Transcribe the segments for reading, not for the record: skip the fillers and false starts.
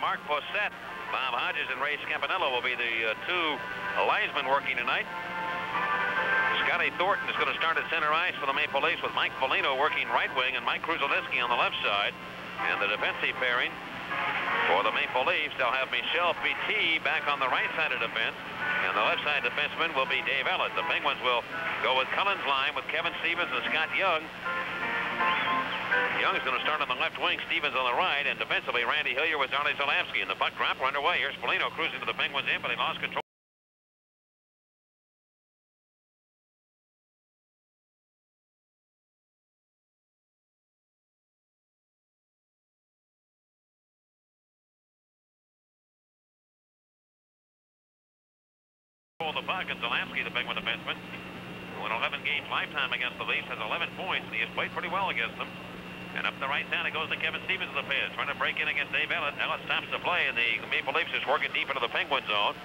Mark Fossett, Bob Hodges, and Ray Scampanello will be the two linesmen working tonight. Scotty Thornton is going to start at center ice for the Maple Leafs with Mike Foligno working right wing and Mike Kruzeliski on the left side. And the defensive pairing for the Maple Leafs, they'll have Michel Petit back on the right side of defense. And the left side defenseman will be Dave Ellett. The Penguins will go with Cullen's line with Kevin Stevens and Scott Young. Young's going to start on the left wing, Stevens on the right, and defensively Randy Hillier with Arnie Zalewski. And the puck drop, we're underway. Here's Foligno cruising to the Penguins in, but he lost control. The puck, and Zalewski, the Penguin defenseman, who in 11 games lifetime against the Leafs has 11 points, and he has played pretty well against them. And up the right side it goes to Kevin Stevens of the Peds, trying to break in against Dave Ellett. Ellett stops the play, and the Maple Leafs is working deep into the Penguin zone.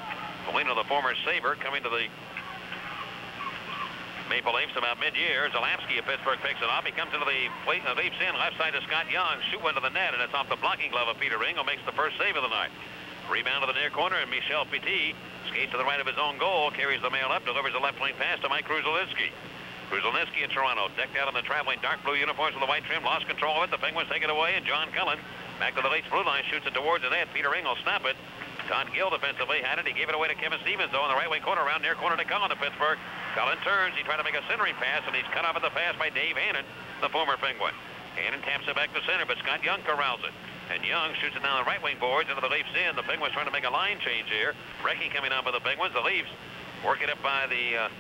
Foligno, the former Sabre, coming to the Maple Leafs about mid-year. Zalewski of Pittsburgh picks it up. He comes into the plate and the Leafs in. Left side to Scott Young. Shoot one to the net, and it's off the blocking glove of Peter Ringo. Makes the first save of the night. Rebound to the near corner, and Michel Petit skates to the right of his own goal, carries the mail up, delivers a left wing pass to Mike Kruzeliski. Kruzeliski in Toronto, decked out in the traveling dark blue uniforms with the white trim, lost control of it. The Penguins take it away, and John Cullen back to the Leafs blue line, shoots it towards the net. Peter Ring will snap it. Todd Gill defensively had it. He gave it away to Kevin Stevens, though, in the right wing corner, around near corner to Cullen to Pittsburgh. Cullen turns. He tried to make a centering pass, and he's cut off at the pass by Dave Hannon, the former Penguin. Hannon taps it back to center, but Scott Young corrals it. And Young shoots it down the right wing boards into the Leafs in. The Penguins trying to make a line change here. Recchi coming up with the Penguins. The Leafs work it up by the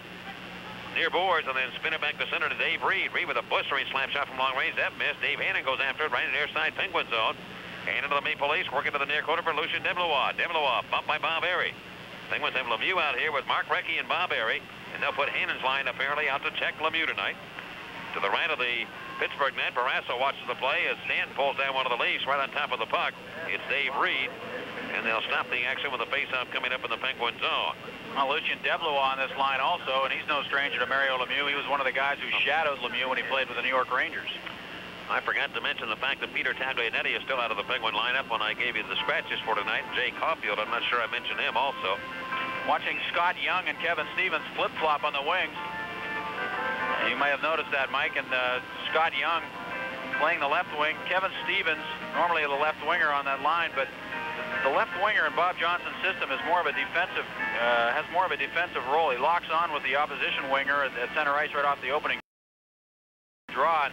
near boards and then spin it back to center to Dave Reed. Reed with a blistering slap shot from long range. That missed. Dave Hannon goes after it right in the near side Penguin zone. And into the Maple Leafs, working to the near corner for Lucien Deblois. Deblois bumped by Bob Airy. Penguins have Lemieux out here with Mark Recchi and Bob Airy. And they'll put Hannon's line apparently out to check Lemieux tonight. To the right of the Pittsburgh net, Barrasso watches the play as Stanton pulls down one of the Leafs right on top of the puck. It's Dave Reed, and they'll stop the action with a face-off coming up in the Penguin zone. Well, Lucien Deblois on this line also, and he's no stranger to Mario Lemieux. He was one of the guys who shadowed Lemieux when he played with the New York Rangers. I forgot to mention the fact that Peter Taglianetti is still out of the Penguin lineup when I gave you the scratches for tonight. Jay Caulfield, I'm not sure I mentioned him also. Watching Scott Young and Kevin Stevens flip-flop on the wings. You may have noticed that, Mike, and Scott Young playing the left wing. Kevin Stevens, normally the left winger on that line, but the left winger in Bob Johnson's system is more of a defensive, has more of a defensive role. He locks on with the opposition winger at center ice right off the opening draw. And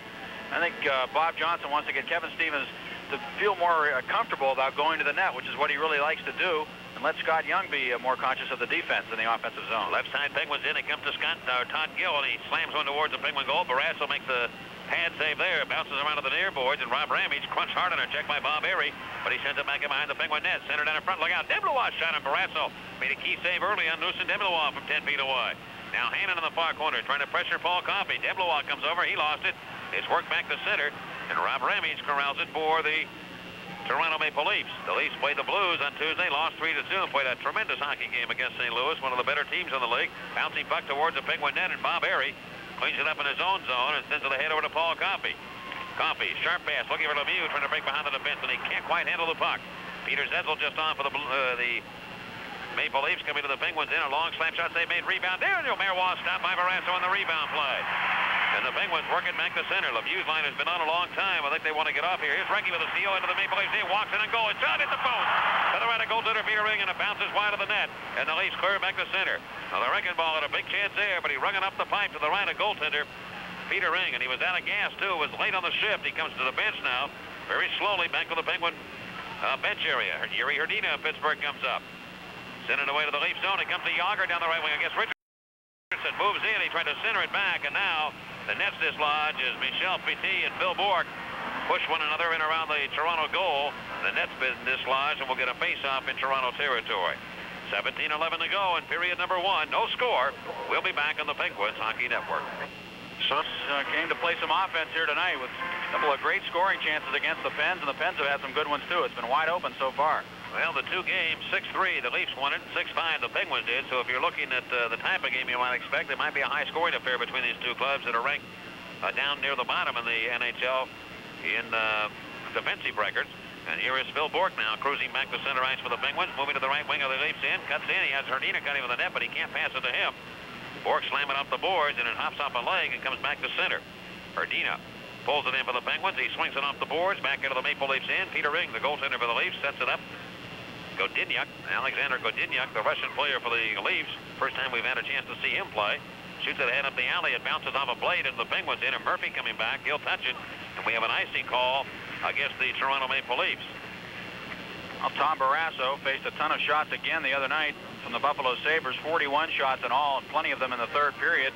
I think Bob Johnson wants to get Kevin Stevens to feel more comfortable about going to the net, which is what he really likes to do. And let Scott Young be more conscious of the defense in the offensive zone. Left side Penguins in. It comes to Todd Gill, and he slams one towards the Penguin goal. Barrasso makes the pad save there. Bounces around to the near boards, and Rob Ramage crunch hard on a check by Bob Airy, but he sends it back in behind the Penguin net. Center down in front. Look out. Deblois shot on Barrasso. Made a key save early on Lucien Deblois from 10 feet away. Now Hannon in the far corner trying to pressure Paul Coffey. Deblois comes over. He lost it. It's worked back to center, and Rob Ramage corrals it for the Toronto Maple Leafs. The Leafs played the Blues on Tuesday, lost 3-2, played a tremendous hockey game against St. Louis, one of the better teams in the league. Bouncing puck towards the Penguin net, and Bob Airy cleans it up in his own zone and sends it ahead over to Paul Coffey. Coffey, sharp pass, looking for Lemieux, trying to break behind the defense, and he can't quite handle the puck. Peter Zetzel just on for the Maple Leafs, coming to the Penguins in. A long slap shot they made, rebound. Daniel Marois stopped by Barrasso on the rebound play. And the Penguins working back to center. Lemieux's line has been on a long time. I think they want to get off here. Here's Recchi with a steal into the Maple Leafs. He walks in and goal. It's shot at the post. To the right of goaltender Peter Ring, and it bounces wide of the net. And the Leafs clear back to center. Now the wrecking ball had a big chance there, but he rung it up the pipe to the right of goaltender Peter Ring, and he was out of gas too. Was late on the shift. He comes to the bench now, very slowly back to the Penguin bench area. Yuri Herdina of Pittsburgh comes up. Send it away to the Leaf zone. It comes to Yager down the right wing against Richardson. Moves in. He tried to center it back, and now the net's dislodged as Michel Petit and Bill Bourque push one another in around the Toronto goal. The net's been dislodged, and we'll get a face-off in Toronto territory. 17-11 to go in period number 1. No score. We'll be back on the Penguins Hockey Network. Suns came to play some offense here tonight with a couple of great scoring chances against the Pens, and the Pens have had some good ones too. It's been wide open so far. Well, the two games, 6-3, the Leafs won it, 6-5, the Penguins did. So if you're looking at the type of game you might expect, there might be a high-scoring affair between these two clubs that are ranked down near the bottom in the NHL in defensive records. And here is Phil Bork now cruising back to center ice for the Penguins, moving to the right wing of the Leafs in, cuts in. He has Herdina cutting with the net, but he can't pass it to him. Bork slamming off the boards, and it hops off a leg and comes back to center. Herdina pulls it in for the Penguins. He swings it off the boards, back into the Maple Leafs in. Peter Ring, the goaltender for the Leafs, sets it up. Godinyuk, Alexander Godinyuk, the Russian player for the Leafs. First time we've had a chance to see him play. Shoots it ahead up the alley. It bounces off a blade into the Penguins in, and Murphy coming back. He'll touch it, and we have an icing call against the Toronto Maple Leafs. Well, Tom Barrasso faced a ton of shots again the other night from the Buffalo Sabres, 41 shots in all, and plenty of them in the third period.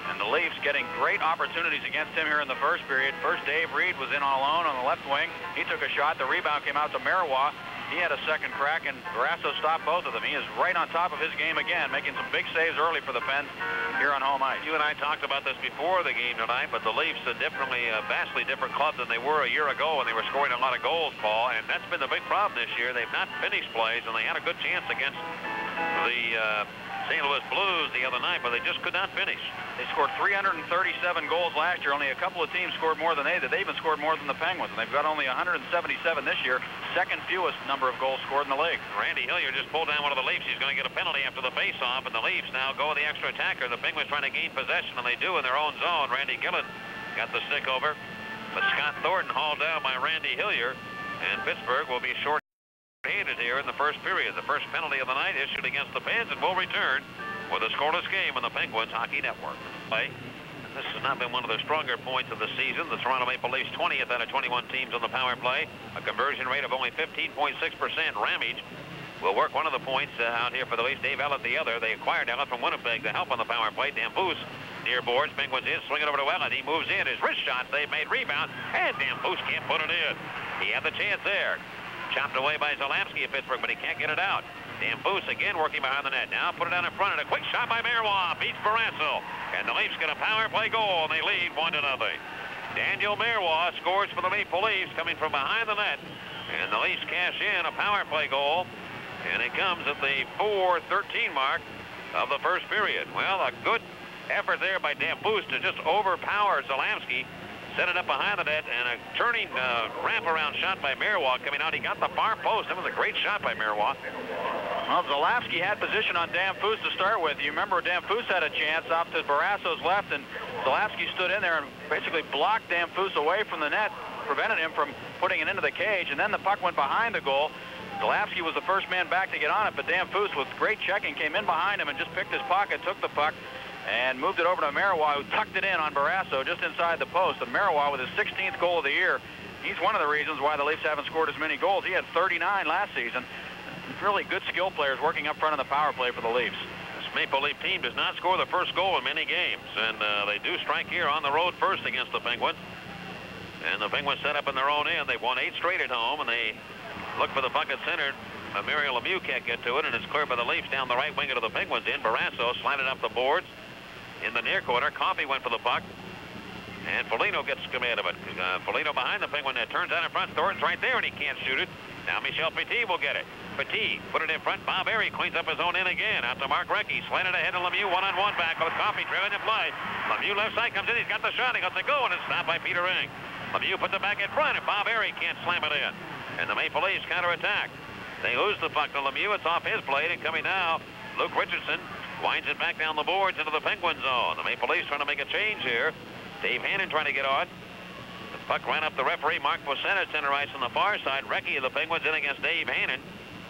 And the Leafs getting great opportunities against him here in the first period. First, Dave Reed was in all alone on the left wing. He took a shot. The rebound came out to Marois. He had a second crack, and Barrasso stopped both of them. He is right on top of his game again, making some big saves early for the Pens here on home ice. You and I talked about this before the game tonight, but the Leafs are definitely a vastly different club than they were a year ago when they were scoring a lot of goals, Paul, and that's been the big problem this year. They've not finished plays, and they had a good chance against the St. Louis Blues the other night, but they just could not finish. They scored 337 goals last year. Only a couple of teams scored more than they did. They even scored more than the Penguins, and they've got only 177 this year, second fewest number of goals scored in the league. Randy Hillier just pulled down one of the Leafs. He's going to get a penalty after the face-off, and the Leafs now go with the extra attacker. The Penguins trying to gain possession, and they do in their own zone. Randy Gillen got the stick over, but Scott Thornton hauled down by Randy Hillier, and Pittsburgh will be short-handed here in the first period. The first penalty of the night issued against the Pens, and will return with a scoreless game on the Penguins Hockey Network. This has not been one of the stronger points of the season. The Toronto Maple Leafs 20th out of 21 teams on the power play. A conversion rate of only 15.6%. Ramage will work one of the points out here for the Leafs. Dave Ellett the other. They acquired Ellett from Winnipeg to help on the power play. Damphousse near boards. Penguins in, swing it over to Ellett. He moves in. His wrist shot. They've made rebound, and Damphousse can't put it in. He had the chance there. Chopped away by Zalapsky of Pittsburgh, but he can't get it out. Damphousse again working behind the net. Now put it down in front, and a quick shot by Marois beats Barrasso. And the Leafs get a power play goal, and they lead 1-0. Daniel Marois scores for the Maple Leafs coming from behind the net. And the Leafs cash in a power play goal. And it comes at the 4:13 mark of the first period. Well, a good effort there by Damphousse to just overpower Zalapsky. Set it up behind the net, and a turning wraparound shot by Marois coming out. He got the far post. That was a great shot by Marois. Well, Zalapsky had position on Damphousse to start with. You remember Damphousse had a chance off to Barrasso's left, and Zalapsky stood in there and basically blocked Damphousse away from the net, prevented him from putting it into the cage, and then the puck went behind the goal. Zalapsky was the first man back to get on it, but Damphousse, with great checking, came in behind him and just picked his pocket, took the puck, and moved it over to Marois, who tucked it in on Barrasso just inside the post. And Marois with his 16th goal of the year. He's one of the reasons why the Leafs haven't scored as many goals. He had 39 last season. Really good skill players working up front of the power play for the Leafs. This Maple Leaf team does not score the first goal in many games, and they do strike here on the road first against the Penguins. And the Penguins set up in their own end. They've won 8 straight at home, and they look for the puck at center. Mario Lemieux can't get to it, and it's cleared by the Leafs down the right wing of the Penguins in. Barrasso slided up the boards. In the near corner, Coffey went for the puck, and Foligno gets command of it. Foligno behind the Penguin net, turns out in front. Thornton's right there, and he can't shoot it. Now Michel Petit will get it. Petit put it in front. Bob Airy cleans up his own end again. Out to Mark Recchi. Slanted ahead to Lemieux. One-on-one back with Coffey trailing the play. Lemieux left side comes in. He's got the shot. He lets it go, and it's stopped by Peter Ring. Lemieux puts it back in front, and Bob Airy can't slam it in. And the Maple Leafs counterattack. They lose the puck to Lemieux. It's off his blade, and coming now, Luke Richardson winds it back down the boards into the Penguin zone. The Maple Leafs trying to make a change here. Dave Hannon trying to get on. The puck ran up the referee. Mark Possetta at center ice on the far side. Recchi of the Penguins in against Dave Hannon.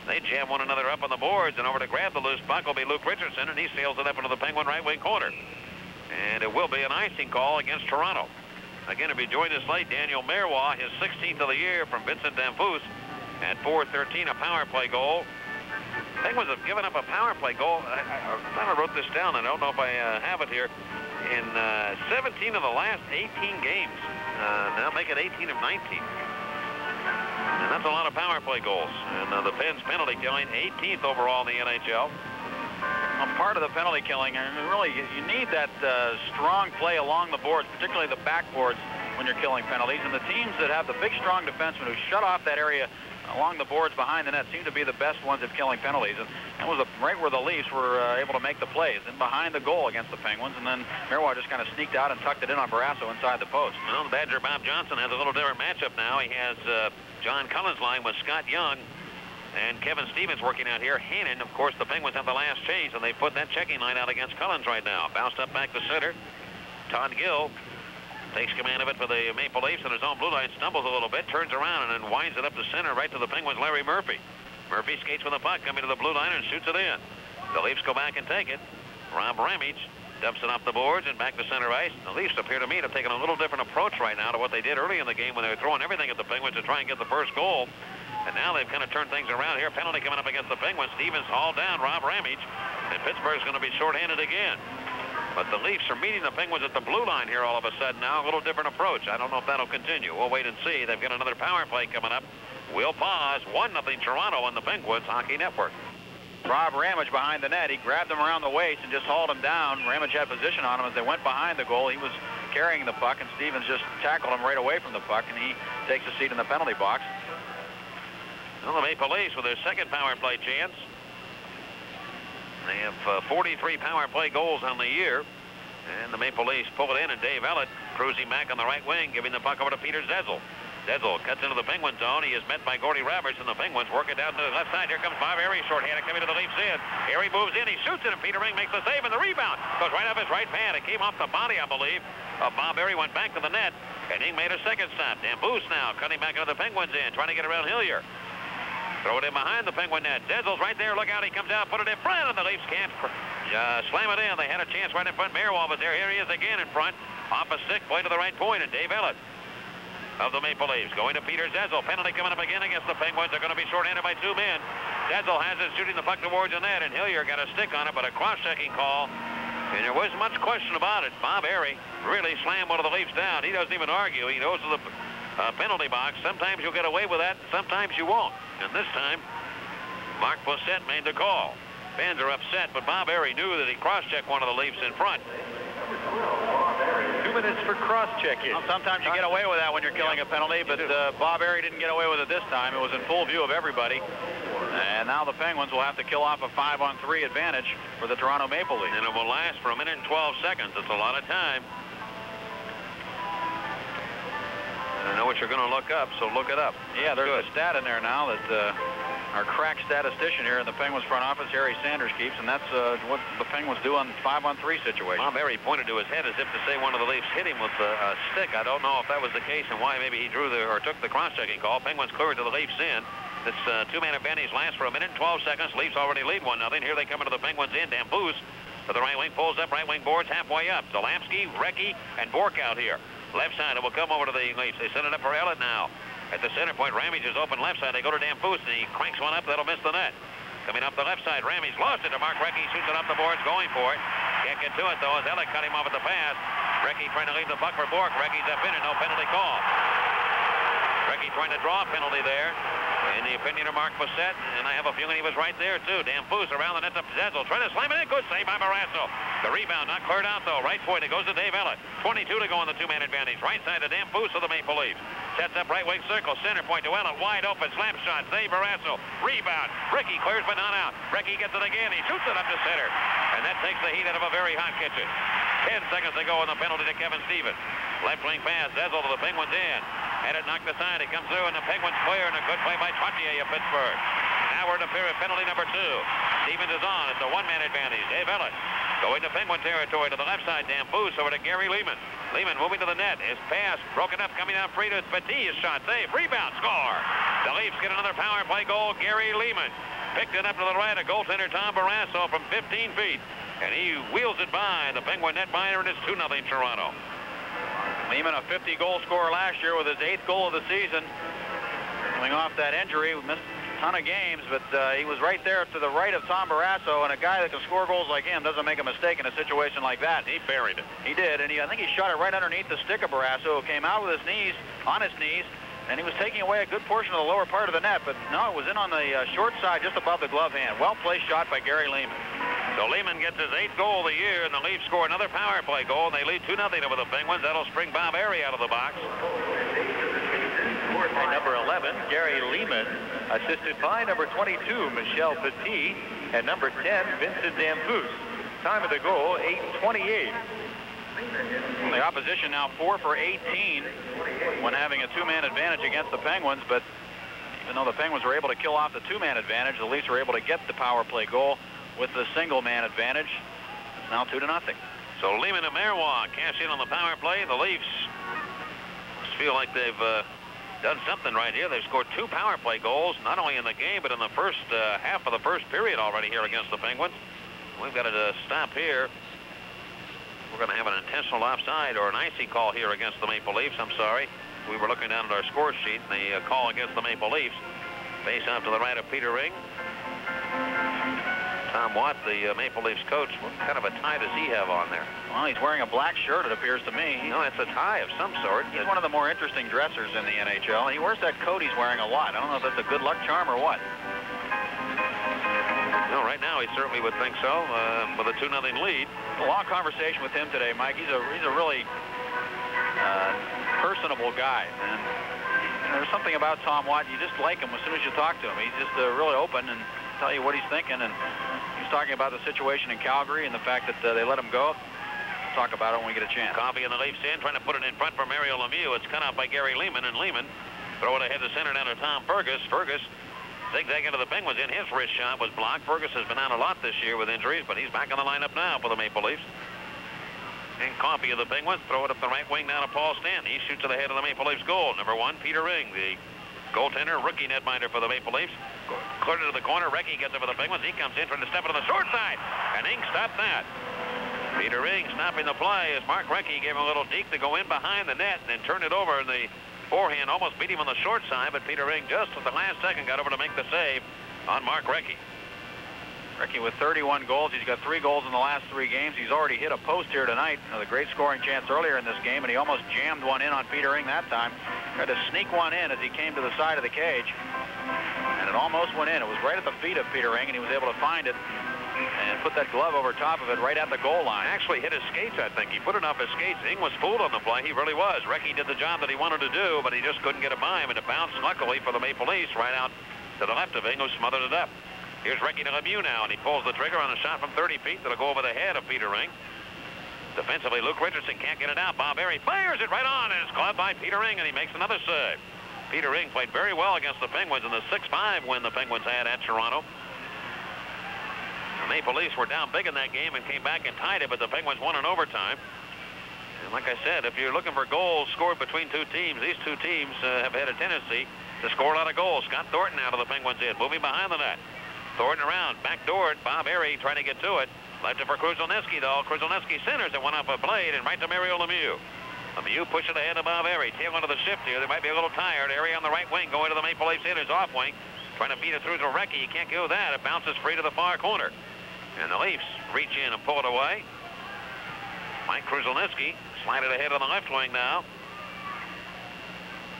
They jam one another up on the boards, and over to grab the loose puck will be Luke Richardson, and he sails it up into the Penguin right wing corner. And it will be an icing call against Toronto. Again, to be joined us late, Daniel Marois, his 16th of the year from Vincent Damphousse at 4:13, a power play goal. Penguins have given up a power play goal. I thought I wrote this down. I don't know if I have it here. In 17 of the last 18 games. Now make it 18 of 19. And that's a lot of power play goals. And the Pens penalty killing 18th overall in the NHL. Well, part of the penalty killing, and really you need that strong play along the boards, particularly the backboards. when you're killing penalties. And the teams that have the big, strong defensemen who shut off that area along the boards behind the net seem to be the best ones at killing penalties. And that was right where the Leafs were able to make the plays, and behind the goal against the Penguins. And then Marois just kind of sneaked out and tucked it in on Barrasso inside the post. Well, the Badger Bob Johnson has a little different matchup now. He has John Cullen's line with Scott Young and Kevin Stevens working out here. Hannon, of course, the Penguins have the last change, and they put that checking line out against Cullen's right now. Bounced up back to center. Todd Gill takes command of it for the Maple Leafs on his own blue line, stumbles a little bit, turns around, and then winds it up to center right to the Penguins' Larry Murphy. Murphy skates with the puck, coming to the blue line and shoots it in. The Leafs go back and take it. Rob Ramage dumps it off the boards and back to center ice. The Leafs appear to me to have taken a little different approach right now to what they did early in the game when they were throwing everything at the Penguins to try and get the first goal. And now they've kind of turned things around here. Penalty coming up against the Penguins. Stevens hauled down Rob Ramage, and Pittsburgh's going to be shorthanded again. But the Leafs are meeting the Penguins at the blue line here all of a sudden now. A little different approach. I don't know if that'll continue. We'll wait and see. They've got another power play coming up. We'll pause. 1-0 Toronto on the Penguins Hockey Network. Rob Ramage behind the net. He grabbed him around the waist and just hauled him down. Ramage had position on him as they went behind the goal. He was carrying the puck, and Stevens just tackled him right away from the puck, and he takes a seat in the penalty box. Well, the Maple Leafs with their second power play chance. They have 43 power play goals on the year. And the Maple Leafs pull it in, and Dave Ellett cruising back on the right wing, giving the puck over to Peter Zezel. Zezel cuts into the Penguin zone. He is met by Gordy Roberts, and the Penguins work it down to the left side. Here comes Bob Airy, shorthanded, coming to the Leafs in. Airy moves in, he shoots it, and Peter Ring makes the save, and the rebound goes right off his right pad. It came off the body, I believe, of Bob Airy, went back to the net, and he made a second stop. Dan Booth now cutting back into the Penguins in, trying to get around Hillier. Throw it in behind the Penguin net. Zezel's right there. Look out. He comes out, put it in front, and the Leafs can't slam it in. They had a chance right in front. Marois was there. Here he is again in front. Off a stick, play to the right point, and Dave Ellett of the Maple Leafs going to Peter Zezel. Penalty coming up again against the Penguins. They're going to be shorthanded by 2 men. Zezel has it, shooting the puck towards the net, and Hillier got a stick on it, but a cross-checking call. And there wasn't much question about it. Bob Airy really slammed one of the Leafs down. He doesn't even argue. He goes to the penalty box. Sometimes you'll get away with that, sometimes you won't. And this time, Mark Possett made the call. Fans are upset, but Bob Airy knew that he cross-checked one of the Leafs in front. 2 minutes for cross-checking. Well, sometimes you get away with that when you're killing a penalty, but Bob Airy didn't get away with it this time. It was in full view of everybody. And now the Penguins will have to kill off a 5-on-3 advantage for the Toronto Maple Leafs. And it will last for 1 minute and 12 seconds. It's a lot of time. I know what you're going to look up, so look it up. Yeah, there's a stat in there now that our crack statistician here in the Penguins front office, Harry Sanders, keeps, and that's what the Penguins do on 5-on-3 situations. Bob Airy pointed to his head as if to say one of the Leafs hit him with a stick. I don't know if that was the case and why maybe he drew or took the cross-checking call. Penguins cleared to the Leafs in. This 2-man advantage lasts for 1 minute and 12 seconds. Leafs already lead 1-0. Here they come into the Penguins in. Dan Booth to the right wing, pulls up, right wing boards halfway up. Zalampsky, Recchi, and Bork out here. Left side, it will come over to the Leafs. They send it up for Ellett now. At the center point, Ramage is open left side. They go to Dan Booth, and he cranks one up. That'll miss the net. Coming up the left side, Ramage lost it to Mark Recchi. Shoots it up the boards, going for it. Can't get to it, though, as Ellett cut him off at the pass. Recchi trying to leave the puck for Bork. Recchi's up in it, no penalty call. Recchi trying to draw a penalty there. In the opinion of Mark Possett, and I have a feeling he was right there, too. Dan Booth around the net to Zezel, trying to slam it in. Good save by Barrasso. The rebound not cleared out, though. Right point, it goes to Dave Ellett. 22 to go on the 2-man advantage. Right side to Dan Booth of the Maple Leafs. Sets up right wing circle, center point to Ellett. Wide open, slap shot, save Barrasso. Rebound. Recchi clears, but not out. Recchi gets it again. He shoots it up to center. And that takes the heat out of a very hot kitchen. 10 seconds to go on the penalty to Kevin Stevens. Left wing pass, Zezel to the Penguins in. Had it knocked aside. It comes through, and the Penguins clear, and a good play by Trottier of Pittsburgh. Now we're to penalty number 2. Stevens is on. It's a 1-man advantage. Dave Ellett going to Penguin territory to the left side. Dan Booth over to Gary Lehman. Lehman moving to the net. His pass broken up, coming out free to Petit. His shot save. Rebound. Score. The Leafs get another power play goal. Gary Lehman picked it up to the right of goaltender Tom Barrasso from 15 feet. And he wheels it by the Penguin netminder, and it's 2-0 Toronto. Lehman, a 50-goal scorer last year with his 8th goal of the season. Coming off that injury, missed a ton of games, but he was right there to the right of Tom Barrasso, and a guy that can score goals like him doesn't make a mistake in a situation like that. He buried it. He did, and I think he shot it right underneath the stick of Barrasso, who came out with his knees, on his knees, and he was taking away a good portion of the lower part of the net, but no, it was in on the short side just above the glove hand. Well-placed shot by Gary Lehman. So Lehman gets his 8th goal of the year, and the Leafs score another power play goal, and they lead 2-0 over the Penguins. That'll spring Bob Airy out of the box. And number 11, Gary Lehman, assisted by number 22, Michel Petit, and number 10, Vincent Damphousse. Time of the goal, 8:28. The opposition now 4 for 18 when having a 2-man advantage against the Penguins, but even though the Penguins were able to kill off the 2-man advantage, the Leafs were able to get the power play goal with the single-man advantage. It's now 2-0. So Lehman and Marois cash in on the power play. The Leafs feel like they've done something right here. They've scored 2 power play goals, not only in the game, but in the first half of the first period already here against the Penguins. We've got to stop here. We're going to have an intentional offside or an icy call here against the Maple Leafs. I'm sorry. We were looking down at our score sheet, and the call against the Maple Leafs. Face off to the right of Peter Ring. Tom Watt, the Maple Leafs coach, what kind of a tie does he have on there? Well, he's wearing a black shirt, it appears to me. No, it's a tie of some sort. He's one of the more interesting dressers in the NHL, and he wears that coat he's wearing a lot. I don't know if that's a good luck charm or what. No, right now he certainly would think so, with a 2-0 lead. A long conversation with him today, Mike. He's a really personable guy, and there's something about Tom Watt. You just like him as soon as you talk to him. He's just really open and tell you what he's thinking, and he's talking about the situation in Calgary and the fact that they let him go. We'll talk about it when we get a chance. Coffey in the Leafs end, trying to put it in front for Mario Lemieux. It's cut out by Gary Lehman, and Lehman throw it ahead to center down to Tom Fergus. Fergus zigzag into the Penguins in. His wrist shot was blocked. Fergus has been out a lot this year with injuries, but he's back in the lineup now for the Maple Leafs. And Coffey of the Penguins throw it up the right wing down to Paul Stanton. He shoots to the head of the Maple Leafs goal. Number 1, Peter Ring, the goaltender, rookie netminder for the Maple Leafs. Cleared it to the corner. Recchi gets it for the Penguins. He comes in trying to step it on the short side, and Ing stopped that. Peter Ring stopping the play as Mark Recchi gave him a little deke to go in behind the net and then turned it over, and the forehand almost beat him on the short side, but Peter Ring just at the last second got over to make the save on Mark Recchi. Recchi with 31 goals. He's got 3 goals in the last 3 games. He's already hit a post here tonight. Another great scoring chance earlier in this game, and he almost jammed one in on Peter Ring that time. Tried to sneak one in as he came to the side of the cage, and it almost went in. It was right at the feet of Peter Ring, and he was able to find it and put that glove over top of it right at the goal line. Actually hit his skates, I think. He put it off his skates. Ing was fooled on the play. He really was. Recchi did the job that he wanted to do, but he just couldn't get it by him, and it bounced, luckily, for the Maple Leafs right out to the left of Ing, who smothered it up. Here's Recchi to Lemieux now, and he pulls the trigger on a shot from 30 feet that'll go over the head of Peter Ring. Defensively, Luke Richardson can't get it out. Bob Airy fires it right on, and it's caught by Peter Ring, and he makes another save. Peter Ring played very well against the Penguins in the 6-5 win the Penguins had at Toronto. The Maple Leafs were down big in that game and came back and tied it, but the Penguins won in overtime. And like I said, if you're looking for goals scored between 2 teams, these 2 teams have had a tendency to score a lot of goals. Scott Thornton out of the Penguins end, moving behind the net. Thornton around, backdoored. Bob Airy trying to get to it. Left it for Krushelnyski, though. Krushelnyski centers and went off a blade and right to Mario Lemieux. Lemieux pushing ahead of Bob Airy. Tail into the shift here. They might be a little tired. Airy on the right wing going to the Maple Leafs hitters off wing. Trying to feed it through to Recchi. He can't do that. It bounces free to the far corner. And the Leafs reach in and pull it away. Mike Krushelnyski slide it ahead on the left wing now.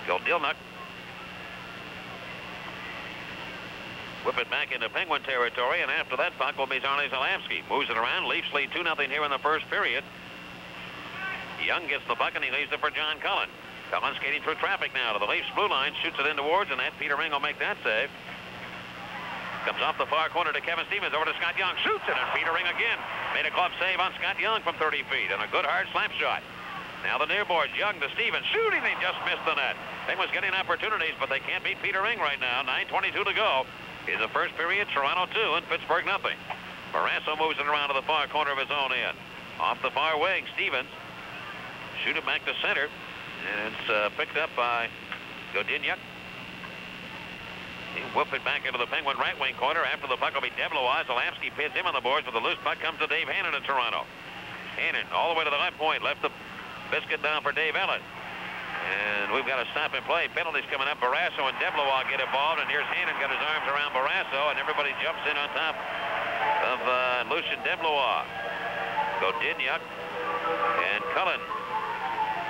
Phil Dilnuck. Whip it back into Penguin territory, and after that puck will be Zarley Zalamski. Moves it around. Leafs lead 2-0 here in the first period. Young gets the puck, and he leaves it for John Cullen. Cullen skating through traffic now to the Leafs blue line. Shoots it in towards, and that Peter Ring will make that save. Comes off the far corner to Kevin Stevens. Over to Scott Young. Shoots it, and Peter Ring again. Made a glove save on Scott Young from 30 feet, and a good hard slap shot. Now the near boards. Young to Stevens. Shooting, they just missed the net. Penguins getting opportunities, but they can't beat Peter Ring right now. 9:22 to go. In the first period, Toronto 2 and Pittsburgh nothing. Barrasso moves it around to the far corner of his own end. Off the far wing, Stevens. Shoot it back to center. And it's picked up by Godinyak. He whipped it back into the Penguin right wing corner. After the puck will be Deblois. Zalamski pins him on the boards, but the loose puck comes to Dave Hannon of Toronto. Hannon all the way to the left point. Left the biscuit down for Dave Ellis. And we've got a stop and play. Penalties coming up. Barrasso and Deblois get involved, and here's Hannon got his arms around Barrasso, and everybody jumps in on top of Lucien Deblois. Godinyak and Cullen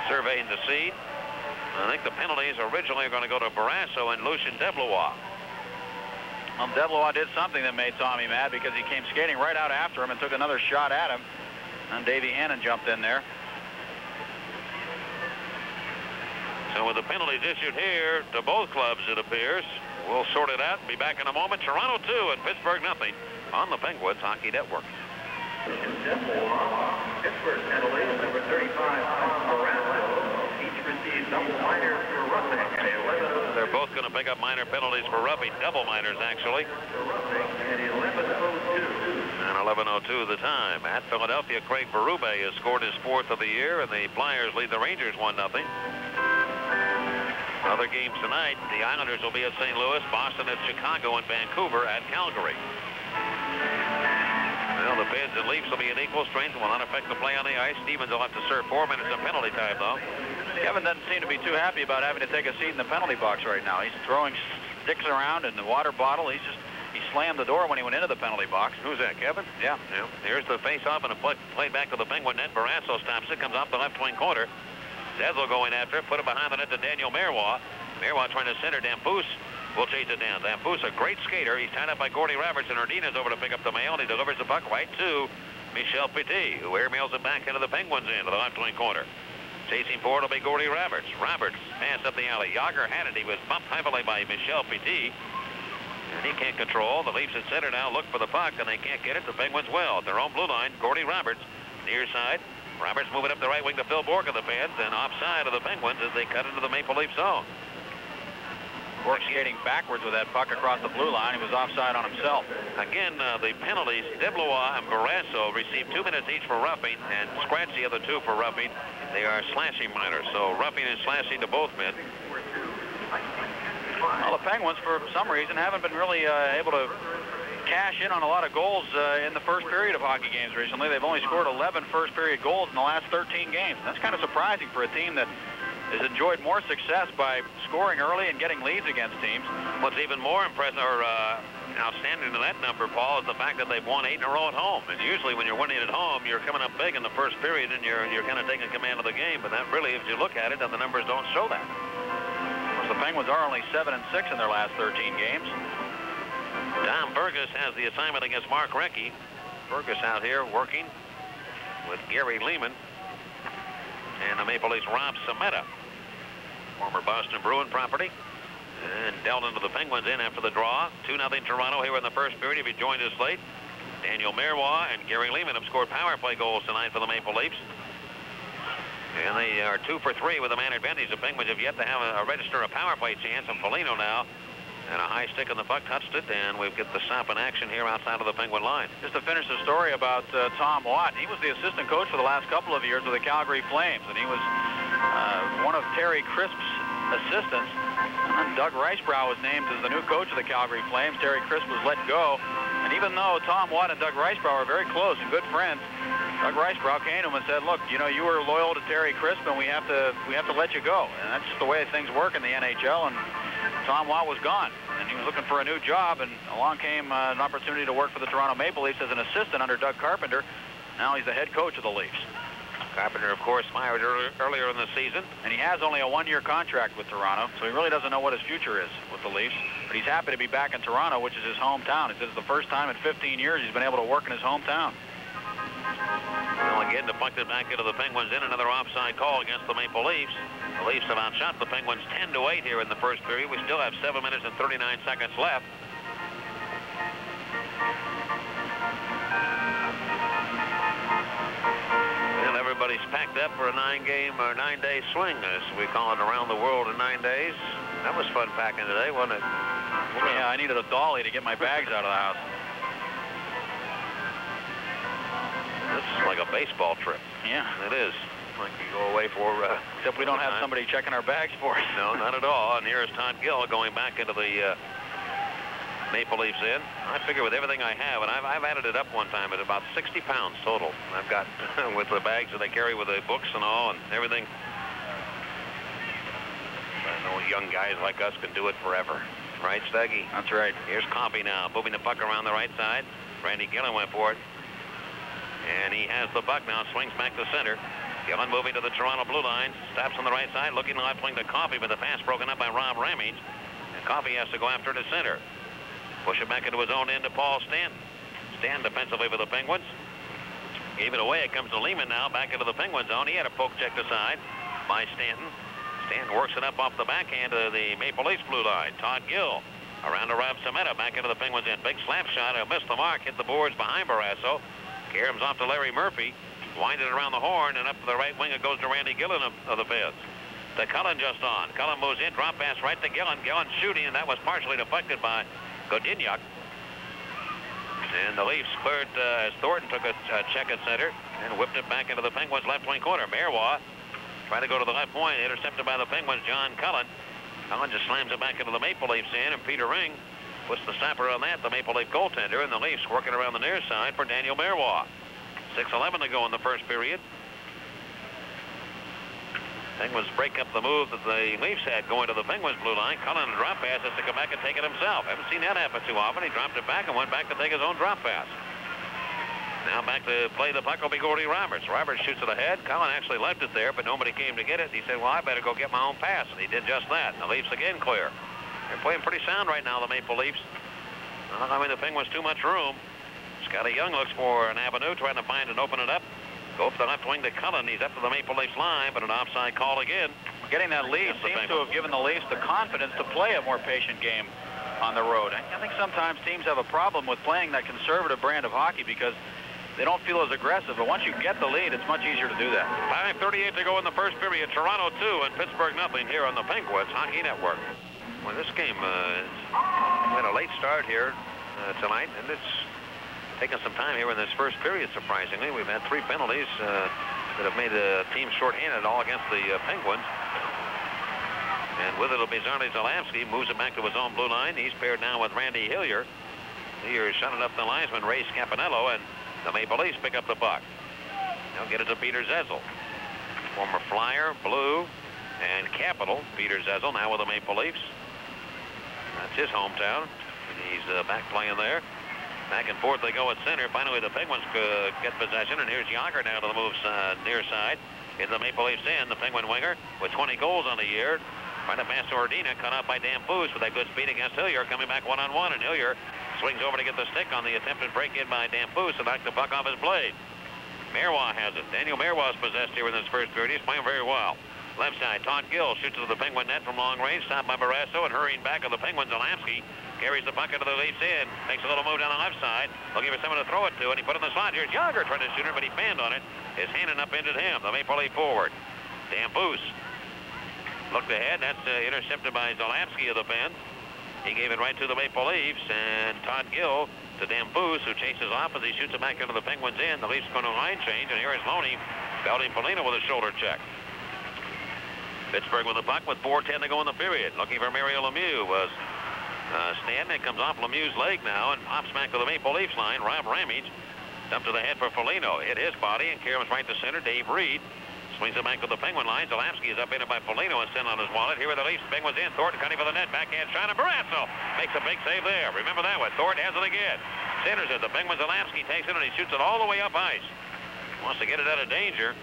surveying the scene. I think the penalties originally are going to go to Barrasso and Lucien Deblois. Well, DeBlois did something that made Tommy mad because he came skating right out after him and took another shot at him. And Davey Hannon jumped in there. So with the penalties issued here to both clubs, it appears. We'll sort it out and be back in a moment. Toronto 2 and Pittsburgh nothing on the Penguins Hockey Network. Pittsburgh penalties, number 35, Morales. Each received double minors for roughing. They're both going to pick up minor penalties for roughing, double minors actually. And 11:02. And 11:02 the time. At Philadelphia, Craig Berube has scored his 4th of the year, and the Flyers lead the Rangers 1-0. Other games tonight, the Islanders will be at St. Louis, Boston at Chicago, and Vancouver at Calgary. Well, the Pens and Leafs will be at equal strength and will not affect the play on the ice. Stevens will have to serve 4 minutes of penalty time, though. Kevin doesn't seem to be too happy about having to take a seat in the penalty box right now. He's throwing sticks around in the water bottle. He slammed the door when he went into the penalty box. Who's that, Kevin? Yeah. Here's the face-off and a play back to the Penguin net. Barrasso stops it, comes off the left wing corner. Desel going after it, put it behind the net to Daniel Marois. Marois trying to center. Damphousse will chase it down. Damphousse, a great skater. He's tied up by Gordy Roberts, and Herdina's over to pick up the mail, and he delivers the puck right to Michel Petit, who airmails it back into the Penguins' end to the left wing corner. Chasing forward will be Gordy Roberts. Roberts passed up the alley. Yager had it. He was bumped heavily by Michel Petit, and he can't control. The Leafs at center now look for the puck, and they can't get it. The Penguins will. At their own blue line, Gordy Roberts, near side. Roberts moving up the right wing to Phil Bourque of the Pens, and offside of the Penguins as they cut into the Maple Leaf zone. Bourque skating backwards with that puck across the blue line. He was offside on himself. Again, the penalties, DeBlois and Barrasso received 2 minutes each for roughing, and Scratch the other 2 for roughing. They are slashing minors, so roughing and slashing to both men. Well, the Penguins, for some reason, haven't been really able to cash in on a lot of goals in the first period of hockey games recently. They've only scored 11 first-period goals in the last 13 games. That's kind of surprising for a team that has enjoyed more success by scoring early and getting leads against teams. What's even more impressive or outstanding to that number, Paul, is the fact that they've won 8 in a row at home. And usually when you're winning at home, you're coming up big in the first period and you're kind of taking command of the game. But that really, if you look at it, then the numbers don't show that. The Penguins are only 7-6 in their last 13 games. Tom Burgess has the assignment against Mark Recchi. Burgess out here working with Gary Lehman and the Maple Leafs' Rob Sameta, former Boston Bruin property, and dealt into the Penguins in after the draw. 2-0 Toronto here in the first period. If you joined us late, Daniel Marois and Gary Lehman have scored power play goals tonight for the Maple Leafs. And they are 2 for 3 with a man advantage. The Penguins have yet to have register a power play chance, and Foligno now, and a high stick on the puck, touched it, and we've got the stop in action here outside of the Penguin line. Just to finish the story about Tom Watt, he was the assistant coach for the last couple of years with the Calgary Flames, and he was one of Terry Crisp's assistants. And then Doug Ricebrough was named as the new coach of the Calgary Flames. Terry Crisp was let go, and even though Tom Watt and Doug Ricebrough are very close and good friends, Doug Ricebrough came to him and said, look, you know, you were loyal to Terry Crisp, and we have to let you go. And that's just the way things work in the NHL, and Tom Watt was gone, and he was looking for a new job, and along came an opportunity to work for the Toronto Maple Leafs as an assistant under Doug Carpenter. Now he's the head coach of the Leafs. Carpenter, of course, fired earlier in the season. And he has only a 1-year contract with Toronto, so he really doesn't know what his future is with the Leafs. But he's happy to be back in Toronto, which is his hometown. He says it's the first time in 15 years he's been able to work in his hometown. Well, again, deflected back into the Penguins in another offside call against the Maple Leafs. The Leafs have outshot the Penguins 10-8 here in the first period. We still have 7 minutes and 39 seconds left. And everybody's packed up for a 9-game or 9-day swing, as we call it, around the world in 9 days. That was fun packing today, wasn't it? Yeah, I needed a dolly to get my bags out of the house. This is like a baseball trip. Yeah. It is. Like you go away for... Except we don't have somebody checking our bags for us. No, not at all. And here's Todd Gill going back into the Maple Leafs in. I figure with everything I have, and I've added it up one time, at about 60 pounds total. I've got with the bags that I carry with the books and all and everything. I know young guys like us can do it forever. Right, Steggy? That's right. Here's Coffey now, moving the puck around the right side. Randy Gillen went for it. And he has the puck now, swings back to center. Gillen moving to the Toronto blue line, stops on the right side, looking left wing to Coffey, but the pass broken up by Rob Ramage. And Coffey has to go after it to center. Push it back into his own end to Paul Stanton. Stanton defensively for the Penguins. Gave it away. It comes to Lehman now, back into the Penguin zone. He had a poke checked aside by Stanton. Stanton works it up off the backhand of the Maple Leafs blue line. Todd Gill around to Rob Cimetta, back into the Penguins end. Big slap shot. He'll miss the mark, hit the boards behind Barrasso. Caroms off to Larry Murphy. Winded it around the horn, and up to the right wing it goes to Randy Gillen of the Feds. To Cullen just on. Cullen moves in, drop pass right to Gillen. Gillen shooting, and that was partially deflected by Godinyak. And the Leafs cleared as Thornton took a check at center and whipped it back into the Penguins' left wing corner. Marois tried to go to the left point, intercepted by the Penguins' John Cullen. Cullen just slams it back into the Maple Leafs end, and Peter Ring puts the stopper on that, the Maple Leaf goaltender, and the Leafs working around the near side for Daniel Marois. 6:11 to go in the first period. Penguins break up the move that the Leafs had going to the Penguins blue line. Cullen, a drop pass, has to come back and take it himself. Haven't seen that happen too often. He dropped it back and went back to take his own drop pass. Now back to play the puck will be Gordy Roberts. Roberts shoots it ahead. Cullen actually left it there, but nobody came to get it. He said, well, I better go get my own pass. And he did just that. And the Leafs again clear. They're playing pretty sound right now, the Maple Leafs. Not allowing the Penguins too much room. Scotty Young looks for an avenue, trying to find and open it up. Go up the left wing to Cullen. He's up to the Maple Leafs line, but an offside call again. Getting that lead seems to have given the Leafs the confidence to play a more patient game on the road. I think sometimes teams have a problem with playing that conservative brand of hockey because they don't feel as aggressive. But once you get the lead, it's much easier to do that. 5:38 to go in the first period. Toronto 2 and Pittsburgh nothing here on the Penguins Hockey Network. Well, this game had a late start here tonight, and it's taken some time here in this first period, surprisingly. We've had 3 penalties that have made the team shorthanded all against the Penguins. And with it will be Zarny Zalewski, moves it back to his own blue line. He's paired now with Randy Hillier. Hillier shut it up the linesman, Ray Scapanello, and the Maple Leafs pick up the puck. They'll get it to Peter Zezel. Former Flyer, Blue, and Capital. Peter Zezel now with the Maple Leafs. That's his hometown. He's back playing there. Back and forth they go at center. Finally, the Penguins get possession, and here's Yager now to the move near side. In the Maple Leafs end, the Penguin winger with 20 goals on the year. Trying to pass to Ordina, cut off by Dan Foose with that good speed against Hillier, coming back one-on-one, and Hillier swings over to get the stick on the attempted break-in by Dan Foose and knocked the puck off his blade. Marois has it. Daniel Marois is possessed here in this first period. He's playing very well. Left side, Todd Gill shoots to the Penguin net from long range, stopped by Barrasso, and hurrying back of the Penguins, Zalewski carries the puck into the Leafs in, makes a little move down the left side, looking for someone to throw it to, and he put it in the slot. Here's Yager trying to shoot it, but he fanned on it. His hand and upended him, the Maple Leaf forward. Dan Foose looked ahead. That's intercepted by Zalewski of the Pen. He gave it right to the Maple Leafs, and Todd Gill to Dan Foose, who chases off as he shoots it back into the Penguins in. The Leafs going to line change, and here is Loney belting Polino with a shoulder check. Pittsburgh with the puck with 4:10 to go in the period. Looking for Mario Lemieux was Stanton. It comes off Lemieux's leg now and pops back to the Maple Leafs line. Rob Ramage dumped to the head for Foligno. Hit his body, and Caroms right to center. Dave Reed swings it back to the Penguin line. Zalewski is up in it by Foligno and sent on his wallet. Here are the Leafs. Penguins in. Thornton cutting for the net. Backhand shot, and Barrasso makes a big save there. Remember that one. Thornton has it again. Centers it. The Penguin Zalewski takes it, and he shoots it all the way up ice. Wants to get it out of danger.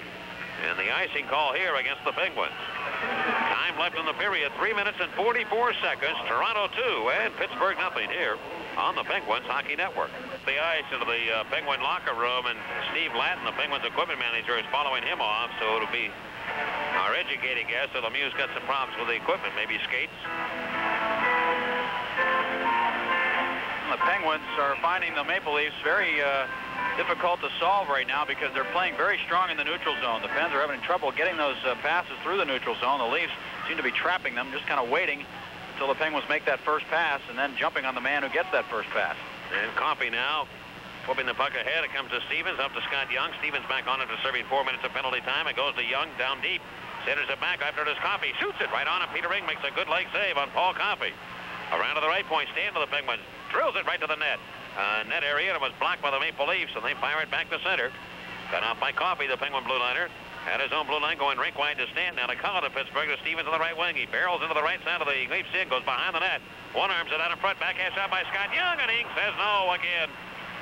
And the icing call here against the Penguins. Time left in the period, 3 minutes and 44 seconds. Toronto 2 and Pittsburgh nothing here on the Penguins Hockey Network. The ice into the Penguin locker room, and Steve Lattin, the Penguins equipment manager, is following him off, so it'll be our educated guess that Lemieux's got some problems with the equipment, maybe skates. The Penguins are finding the Maple Leafs very difficult to solve right now because they're playing very strong in the neutral zone. The Pens are having trouble getting those passes through the neutral zone. The Leafs seem to be trapping them, just kind of waiting until the Penguins make that first pass and then jumping on the man who gets that first pass. And Coffey now flipping the puck ahead. It comes to Stevens, up to Scott Young. Stevens back on it for serving 4 minutes of penalty time. It goes to Young down deep. Centers it back after it is Coffey. Shoots it right on it. Peter Ring makes a good leg save on Paul Coffey. Around to the right point, stand to the Penguins. Drills it right to the net. Net area, and it was blocked by the Maple Leafs, and they fire it back to center. Cut off by Coffey, the Penguin blue liner. Had his own blue line going rink wide to Stanton. Now to Cullen to Pittsburgh to Stevens on the right wing. He barrels into the right side of the Leafs in, goes behind the net. One arms it out in front. Backhand shot by Scott Young, and Ing says no again.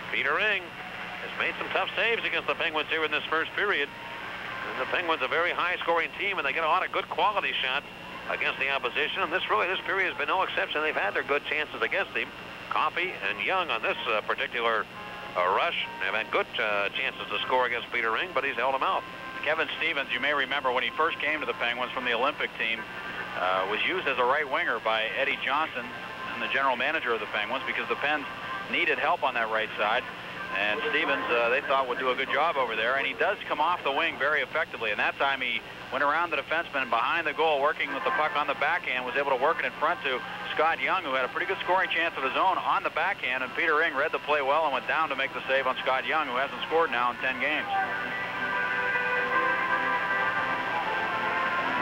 Peter Ring has made some tough saves against the Penguins here in this first period. And the Penguins a very high-scoring team, and they get a lot of good quality shots against the opposition. And this period has been no exception. They've had their good chances against him. Coffey and Young on this particular rush have had good chances to score against Peter Ring, but he's held them out. Kevin Stevens, you may remember when he first came to the Penguins from the Olympic team, was used as a right winger by Eddie Johnson and the general manager of the Penguins because the Pens needed help on that right side. And Stevens, they thought, would do a good job over there. And he does come off the wing very effectively. And that time he went around the defenseman behind the goal, working with the puck on the backhand, was able to work it in front to Scott Young, who had a pretty good scoring chance of his own on the backhand. And Peter Ring read the play well and went down to make the save on Scott Young, who hasn't scored now in 10 games.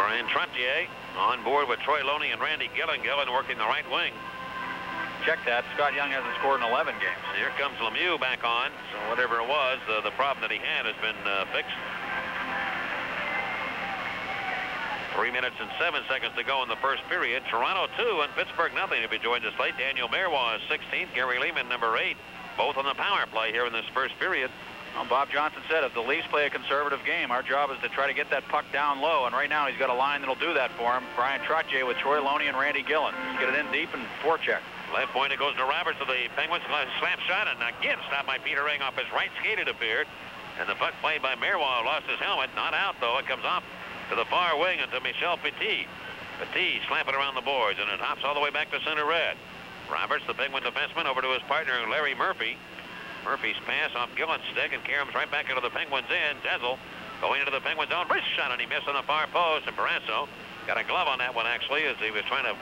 Brian Trottier on board with Troy Loney and Randy Gillen working the right wing. Check that. Scott Young hasn't scored in 11 games. Here comes Lemieux back on. So whatever it was, the problem that he had has been fixed. 3 minutes and 7 seconds to go in the first period. Toronto 2 and Pittsburgh nothing. If you joined us late, Daniel Marois is 16th. Gary Lehman, number 8. Both on the power play here in this first period. Well, Bob Johnson said if the Leafs play a conservative game, our job is to try to get that puck down low. And right now he's got a line that'll do that for him. Brian Trottier with Troy Loney and Randy Gillen. Just get it in deep and forecheck. Left point, it goes to Roberts of the Penguins. Slap shot, and again stopped by Peter Ring off his right skate, it appeared. And the puck played by Marois, lost his helmet. Not out, though. It comes off to the far wing and to Michel Petit. Petit slapping around the boards, and it hops all the way back to center red. Roberts, the Penguin defenseman, over to his partner, Larry Murphy. Murphy's pass off Gillen's stick, and Karam's right back into the Penguins' end. Dezel going into the Penguins' zone. Wrist shot, and he missed on the far post. And Barrasso got a glove on that one, actually, as he was trying to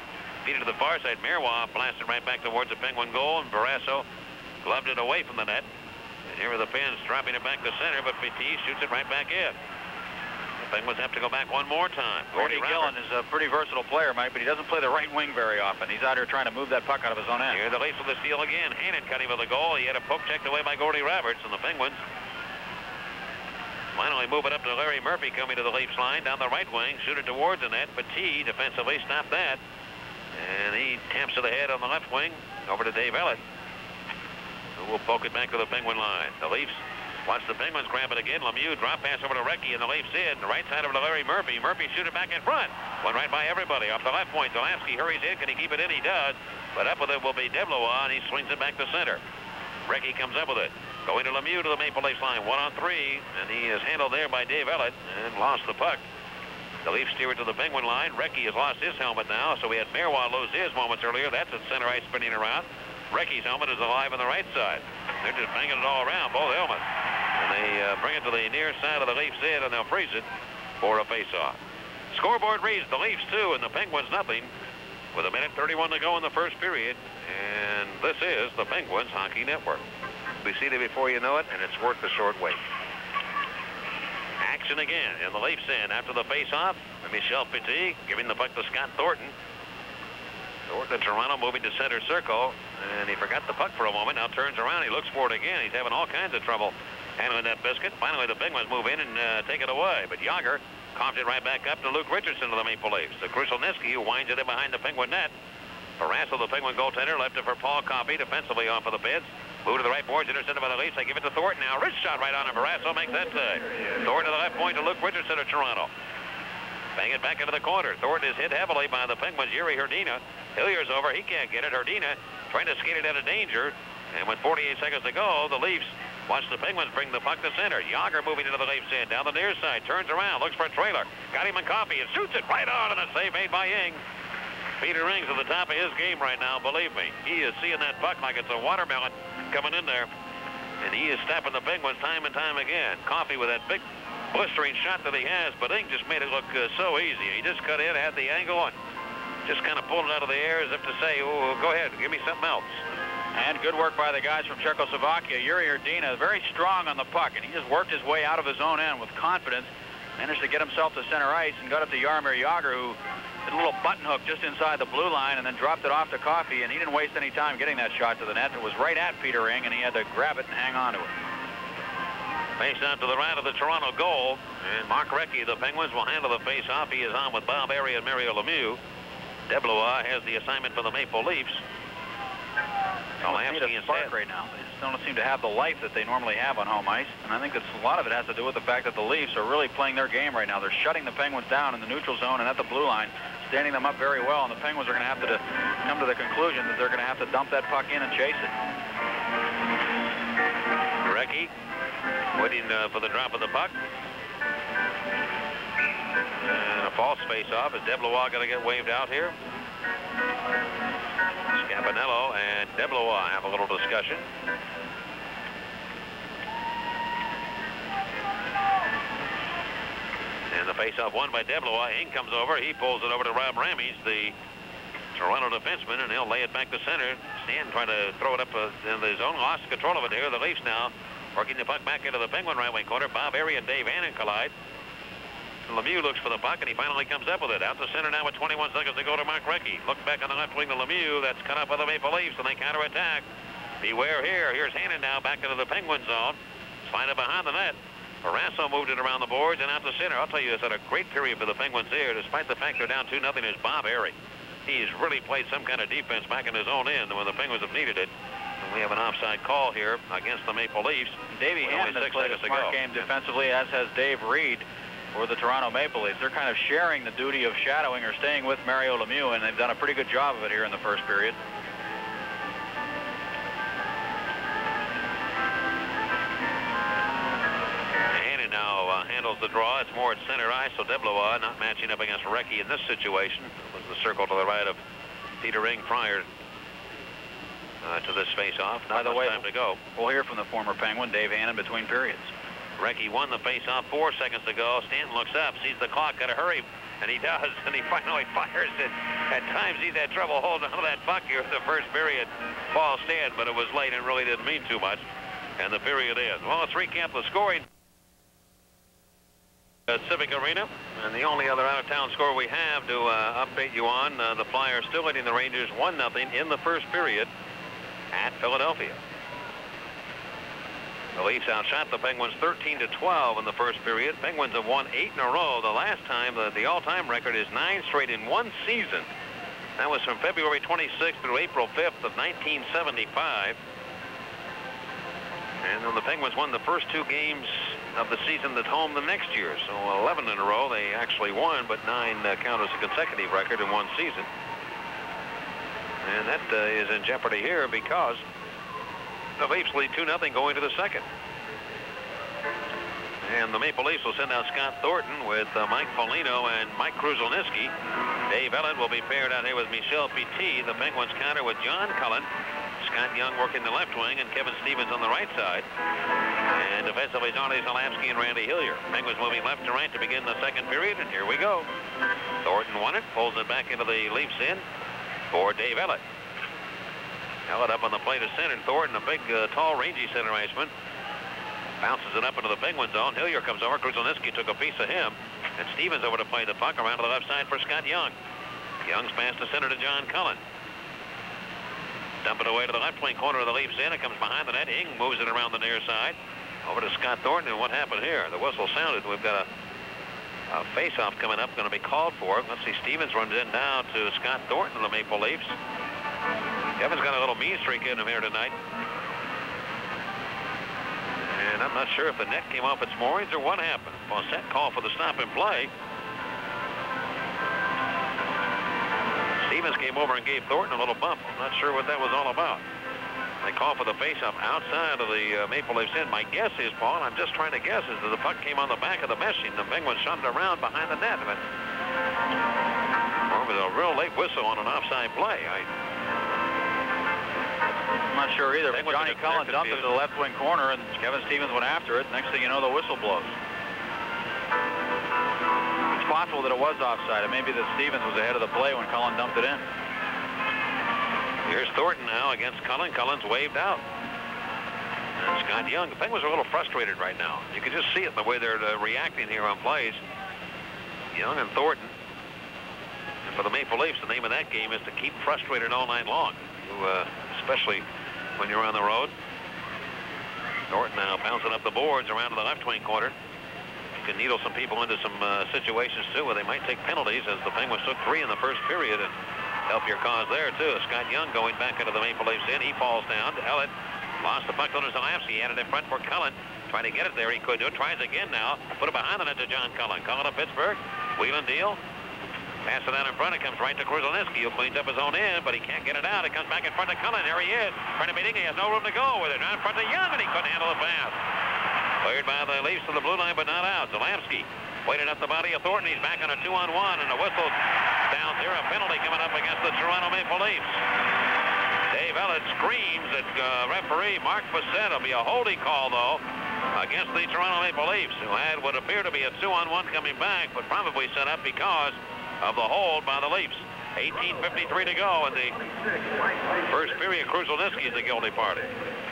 feed it to the far side. Marois blasted right back towards the Penguin goal, and Barrasso gloved it away from the net. And here are the Pens dropping it back to center, but Petit shoots it right back in. The Penguins have to go back one more time. Randy Gillen is a pretty versatile player, Mike, but he doesn't play the right wing very often. He's out here trying to move that puck out of his own end. Here the Leafs with the steal again. Hannon cut him with the goal. He had a poke checked away by Gordy Roberts, and the Penguins finally move it up to Larry Murphy coming to the Leafs line down the right wing. Shoot it towards the net. Petit defensively stopped that. And he taps to the head on the left wing over to Dave Ellett, who will poke it back to the Penguin line. The Leafs watch the Penguins grab it again. Lemieux drop pass over to Recchi and the Leafs in. The right side over to Larry Murphy. Murphy shoot it back in front. One right by everybody. Off the left point. Delansky hurries in. Can he keep it in? He does. But up with it will be Deblois, and he swings it back to center. Recchi comes up with it. Going to Lemieux to the Maple Leafs line. 1-on-3. And he is handled there by Dave Ellett and lost the puck. The Leafs steer it to the Penguin line. Recchi has lost his helmet now, so we had Marois lose his moments earlier. That's at center ice spinning around. Recchi's helmet is alive on the right side. They're just banging it all around, both helmets. And they bring it to the near side of the Leafs end, and they'll freeze it for a face-off. Scoreboard reads the Leafs 2 and the Penguins nothing with 1:31 to go in the first period. And this is the Penguins Hockey Network. We see it before you know it, and it's worth the short wait. Action again in the Leafs end after the face-off. Michel Petit giving the puck to Scott Thornton. Thornton of Toronto moving to center circle, and he forgot the puck for a moment. Now turns around, he looks for it again. He's having all kinds of trouble handling that biscuit. Finally, the Penguins move in and take it away, but Yager coughs it right back up to Luke Richardson of the Maple Leafs. The Krushelnyski, who winds it in behind the Penguin net. Barrasso, the Penguin goaltender, left it for Paul Coffey, defensively off of the Peds. Move to the right boards, intercepted by the Leafs. They give it to Thornton now. Wrist shot right on him. Barrasso makes that save. Thornton to the left point to Luke Richardson of Toronto. Bang it back into the corner. Thornton is hit heavily by the Penguins, Yuri Hrdina. Hillier's over. He can't get it. Hrdina trying to skate it out of danger. And with 48 seconds to go, the Leafs watch the Penguins bring the puck to center. Yager moving into the Leafs end. Down the near side. Turns around. Looks for a trailer. Got him in Coffey and shoots it right on. And a save made by Ying. Peter Ring's at the top of his game right now, believe me. He is seeing that puck like it's a watermelon coming in there. And he is stopping the Penguins time and time again. Coffey with that big blistering shot that he has, but Ing just made it look so easy. He just cut in, had the angle, and just kind of pulled it out of the air as if to say, oh, go ahead, give me something else. And good work by the guys from Czechoslovakia. Yuri Hrdina very strong on the puck, and he just worked his way out of his own end with confidence. Managed to get himself to center ice and got it to Jaromir Jagr, who did a little button hook just inside the blue line and then dropped it off to Coffey, and he didn't waste any time getting that shot to the net. It was right at Peter Ring, and he had to grab it and hang on to it. Face out to the right of the Toronto goal, and Mark Recchi, the Penguins, will handle the face-off. He is on with Bob Airy and Mario Lemieux. Deblois has the assignment for the Maple Leafs. Need a spark right now. They just don't seem to have the life that they normally have on home ice, and I think that's a lot of it has to do with the fact that the Leafs are really playing their game right now. They're shutting the Penguins down in the neutral zone and at the blue line, standing them up very well, and the Penguins are going to have to come to the conclusion that they're going to have to dump that puck in and chase it. Recchi waiting for the drop of the puck. And a false face-off. Is DeBlois going to get waved out here? Scapinello and DeBlois have a little discussion. And the face-off won by DeBlois. Ing comes over. He pulls it over to Rob Ramage, the Toronto defenseman, and he'll lay it back to center. Stanton trying to throw it up in his own. Lost control of it here. The Leafs now working the puck back into the Penguin right wing corner. Bob Airy and Dave Hannon collide. Lemieux looks for the puck, and he finally comes up with it. Out to center now with 21 seconds to go to Mark Recchi. Look back on the left wing to Lemieux. That's cut up by the Maple Leafs, and they counterattack. Beware here. Here's Hannon now back into the Penguin zone. Slide it behind the net. Barrasso moved it around the boards and out to center. I'll tell you, it's had a great period for the Penguins here, despite the fact they're down 2-0. Is Bob Airy. He's really played some kind of defense back in his own end when the Penguins have needed it. And we have an offside call here against the Maple Leafs. Davey Hannon has played a smart game defensively, as has Dave Reed for the Toronto Maple Leafs. They're kind of sharing the duty of shadowing or staying with Mario Lemieux, and they've done a pretty good job of it here in the first period. Hannon now handles the draw. It's more at center ice, so DeBlois not matching up against Recchi in this situation. It was the circle to the right of Peter Ing prior to this face-off. Not much time to go. We'll hear from the former Penguin, Dave Hannon, between periods. Recchi won the face-off 4 seconds ago. Stanton looks up, sees the clock, got to hurry, and he does, and he finally fires it. At times he's had trouble holding on to that puck here in the first period. Ball stand, but it was late and really didn't mean too much. And the period ends. Well, let's recap the scoring at Civic Arena. And the only other out-of-town score we have to update you on, the Flyers still leading the Rangers 1-0 in the first period at Philadelphia. The Leafs outshot the Penguins 13-12 in the first period. Penguins have won 8 in a row. The last time, the all-time record is 9 straight in one season. That was from February 26th through April 5th of 1975. And then the Penguins won the first 2 games of the season at home the next year. So 11 in a row they actually won, but 9 count as a consecutive record in one season. And that is in jeopardy here because the Leafs lead 2-0 going to the second. And the Maple Leafs will send out Scott Thornton with Mike Foligno and Mike Krushelnyski. Dave Ellett will be paired out here with Michel Petit. The Penguins counter with John Cullen. Scott Young working the left wing and Kevin Stevens on the right side. And defensively, Johnny Zalapsky and Randy Hillier. Penguins moving left to right to begin the second period, and here we go. Thornton won it, pulls it back into the Leafs in for Dave Ellett. Ellett up on the plate of center. Thornton, a big, tall, rangy center iceman, bounces it up into the Penguin zone. Hillier comes over. Krushelnyski took a piece of him. And Stevens over to play the puck around to the left side for Scott Young. Young's pass to center to John Cullen. Dump it away to the left wing corner of the Leafs in. It comes behind the net. Ing moves it around the near side. Over to Scott Thornton. And what happened here? The whistle sounded. We've got a face-off coming up, going to be called for. Let's see. Stevens runs in now to Scott Thornton of the Maple Leafs. Kevin's got a little mean streak in him here tonight. And I'm not sure if the net came off its moorings or what happened. Fawcett called for the stop and play. Stevens came over and gave Thornton a little bump. I'm not sure what that was all about. They call for the face-off outside of the Maple Leafs end. My guess is, Paul, and I'm just trying to guess, is that the puck came on the back of the meshing. The Penguins shot it around behind the net. But it was a real late whistle on an offside play. I'm not sure either. Johnny Cullen dumped it to the left wing corner, and Kevin Stevens went after it. Next thing you know, the whistle blows. It's possible that it was offside. It may be that Stevens was ahead of the play when Cullen dumped it in. Here's Thornton now against Cullen. Cullen's waved out. And Scott Young. The Penguins are a little frustrated right now. You can just see it in the way they're reacting here on plays. Young and Thornton. And for the Maple Leafs, the name of that game is to keep frustrated all night long. Especially when you're on the road. Thornton now bouncing up the boards around to the left wing corner. You can needle some people into some situations too where they might take penalties, as the Penguins took 3 in the first period, and help your cause there too. Scott Young going back into the Maple Leafs in. He falls down to Ellett. Lost the puck to Zalapsky. He had it in front for Cullen. Trying to get it there. He couldn't do it. Tries again now. Put it behind the net to John Cullen. Cullen of Pittsburgh. Wheel and deal. Pass it out in front. It comes right to Kruszelnicki, who cleans up his own end, but he can't get it out. It comes back in front of Cullen. There he is. Trying to beat it. He has no room to go with it. Now in front of Young, and he couldn't handle the pass. Cleared by the Leafs to the blue line, but not out. Zielinski waited up the body of Thornton. He's back on a 2-on-1, and the whistle down there. A penalty coming up against the Toronto Maple Leafs. Dave Ellett screams at referee Mark Bissett. It'll be a holding call, though, against the Toronto Maple Leafs, who had what appeared to be a 2-on-1 coming back, but probably set up because of the hold by the Leafs. 18:53 to go in the first period. Kruszelnicki is the guilty party.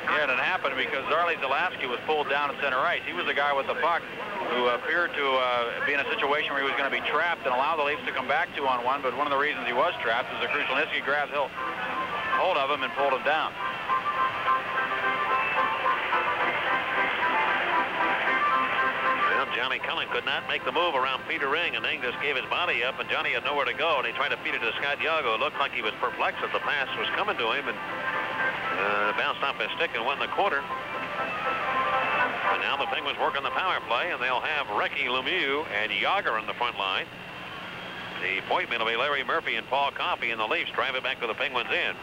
Yeah, and it happened because Zarley Zielinski was pulled down at center ice. He was the guy with the puck who appeared to be in a situation where he was going to be trapped and allow the Leafs to come back 2-on-1, but one of the reasons he was trapped is that Kruszelnicki grabbed hold of him and pulled him down. Johnny Cullen could not make the move around Peter Ring, and Ing just gave his body up, and Johnny had nowhere to go, and he tried to feed it to Scott Yago. It looked like he was perplexed that the pass was coming to him, and bounced off his stick and went in the corner. And now the Penguins work on the power play, and they'll have Recchi, Lemieux, and Yager on the front line. The point men will be Larry Murphy and Paul Coffey, and the Leafs drive it back to the Penguins' end.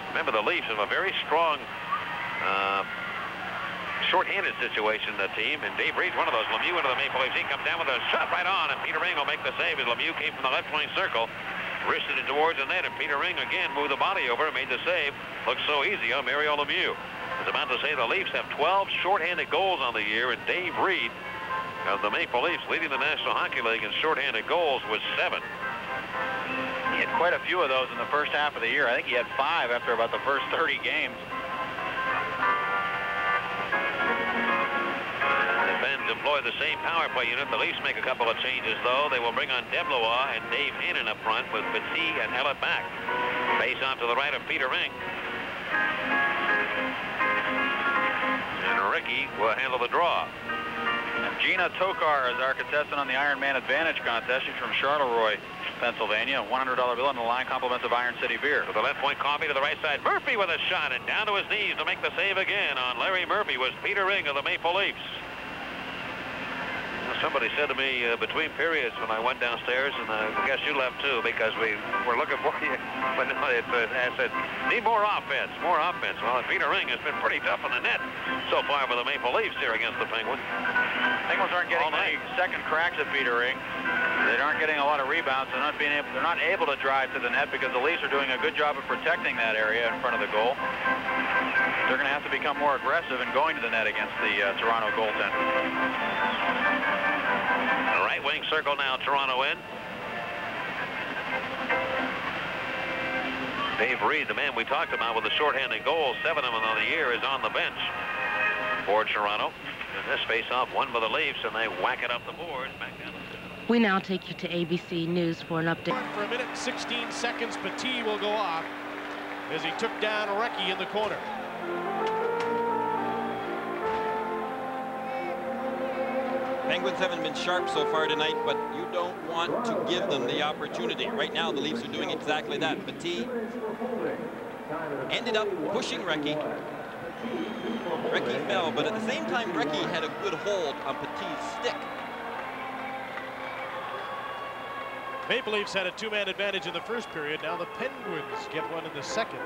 Remember, the Leafs have a very strong short-handed situation, the team, and Dave Reed's one of those. Lemieux into the Maple Leafs. He comes down with a shot right on, and Peter Ring will make the save as Lemieux came from the left wing circle, wristed it towards the net, and Peter Ring again moved the body over and made the save. Looks so easy on Mario Lemieux. I was about to say the Leafs have 12 short-handed goals on the year, and Dave Reed of the Maple Leafs leading the National Hockey League in short-handed goals with 7. He had quite a few of those in the first half of the year. I think he had 5 after about the first 30 games. Employ the same power play unit. The Leafs make a couple of changes, though. They will bring on Deblois and Dave Hannon up front with Petit and Ellett back. Face off to the right of Peter Ring. And Recchi will handle the draw. And Gina Tokar is our contestant on the Ironman Advantage contest. She's from Charleroi, Pennsylvania. $100 bill on the line, compliments of Iron City Beer. To the left point, Coffey to the right side. Murphy with a shot, and down to his knees to make the save again on Larry Murphy was Peter Ring of the Maple Leafs. Somebody said to me between periods when I went downstairs, and I guess you left too, because we were looking for you. But no, I said, need more offense, more offense. Well, Peter Ring has been pretty tough on the net so far for the Maple Leafs here against the Penguins. Penguins aren't getting any second cracks at Peter Ring. They aren't getting a lot of rebounds. They're not able to drive to the net because the Leafs are doing a good job of protecting that area in front of the goal. They're going to have to become more aggressive in going to the net against the Toronto goaltender. Right wing circle now, Toronto in. Dave Reed, the man we talked about with the shorthanded goals, 7 of them on the year, is on the bench for Toronto. And this face-off won by the Leafs, and they whack it up the boards back down. We now take you to ABC News for an update. For a minute, 16 seconds, Petit will go off as he took down Recchi in the corner. Penguins haven't been sharp so far tonight, but you don't want to give them the opportunity. Right now, the Leafs are doing exactly that. Petit ended up pushing Recchi. Recchi fell, but at the same time, Recchi had a good hold on Petit's stick. Maple Leafs had a 2-man advantage in the first period. Now the Penguins get one in the second.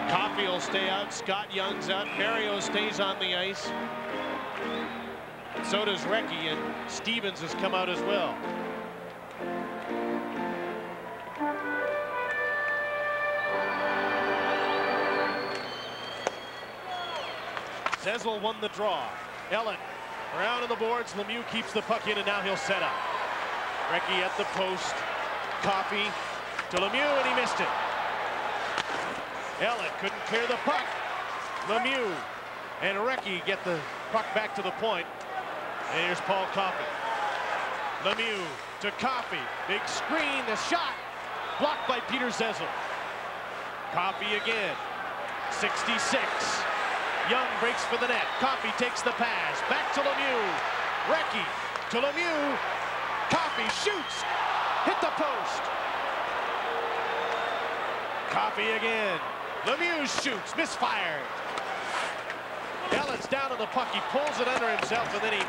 Coffey will stay out. Scott Young's out. Mario stays on the ice. And so does Recchi, and Stevens has come out as well. Zezel won the draw. Ellett around on the boards. Lemieux keeps the puck in, and now he'll set up. Recchi at the post. Coffey to Lemieux, and he missed it. Ellett couldn't clear the puck. Lemieux and Recchi get the puck back to the point. And here's Paul Coffey. Lemieux to Coffey. Big screen, the shot. Blocked by Peter Zezel. Coffey again. 66. Young breaks for the net. Coffey takes the pass. Back to Lemieux. Recchi to Lemieux. Coffey shoots. Hit the post. Coffey again. Lemieux shoots, misfired. Ellen's down on the puck. He pulls it under himself, and then he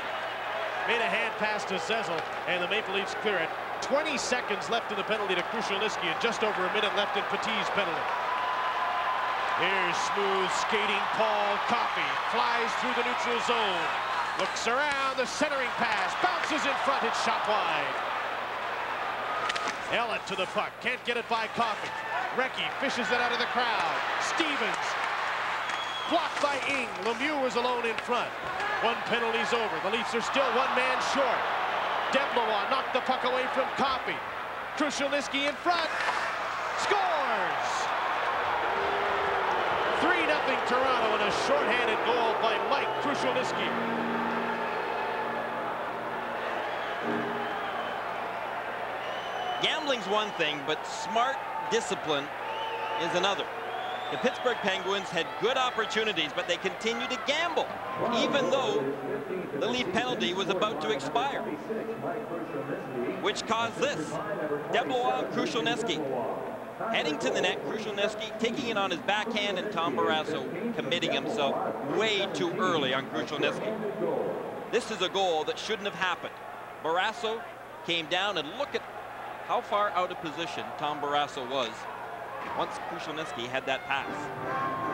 made a hand pass to Zezel, and the Maple Leafs clear it. 20 seconds left in the penalty to Krushelnyski, and just over a minute left in Petit's penalty. Here's smooth skating Paul Coffey. Flies through the neutral zone. Looks around, the centering pass. Bounces in front, it's shot wide. Ellen to the puck. Can't get it by Coffey. Recchi fishes it out of the crowd. Stevens. Blocked by Ing. Lemieux was alone in front. One penalty's over. The Leafs are still one man short. Deblois knocked the puck away from Coffey. Krushelnyski in front. Scores! 3-0 Toronto, and a shorthanded goal by Mike Krushelnyski. Gambling's one thing, but smart discipline is another. The Pittsburgh Penguins had good opportunities, but they continued to gamble, even though the Leaf penalty was about to expire, which caused this. Deblois and Krushelnyski heading to the net. Krushelnyski taking it on his backhand, and Tom Barrasso committing himself way too early on Krushelnyski. This is a goal that shouldn't have happened. Barrasso came down, and look at how far out of position Tom Barrasso was once Krushelnyski had that pass.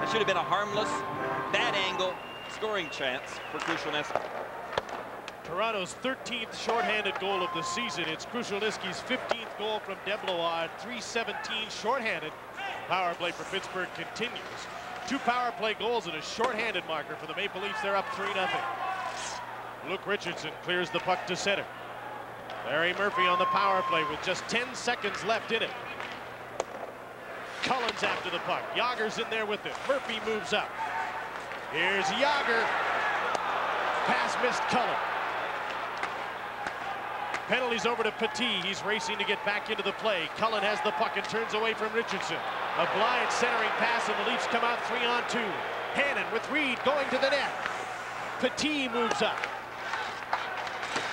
That should have been a harmless, bad angle, scoring chance for Krushelnyski. Toronto's 13th shorthanded goal of the season. It's Krushelnyski's 15th goal from Deblois. 3:17 shorthanded. Power play for Pittsburgh continues. 2 power play goals and a shorthanded marker for the Maple Leafs. They're up 3-0. Luke Richardson clears the puck to center. Larry Murphy on the power play with just 10 seconds left in it. Cullen's after the puck. Yager's in there with it. Murphy moves up. Here's Yager. Pass missed Cullen. Penalties over to Petit. He's racing to get back into the play. Cullen has the puck and turns away from Richardson. A blind centering pass, and the Leafs come out 3-on-2. Hannon with Reed going to the net. Petit moves up.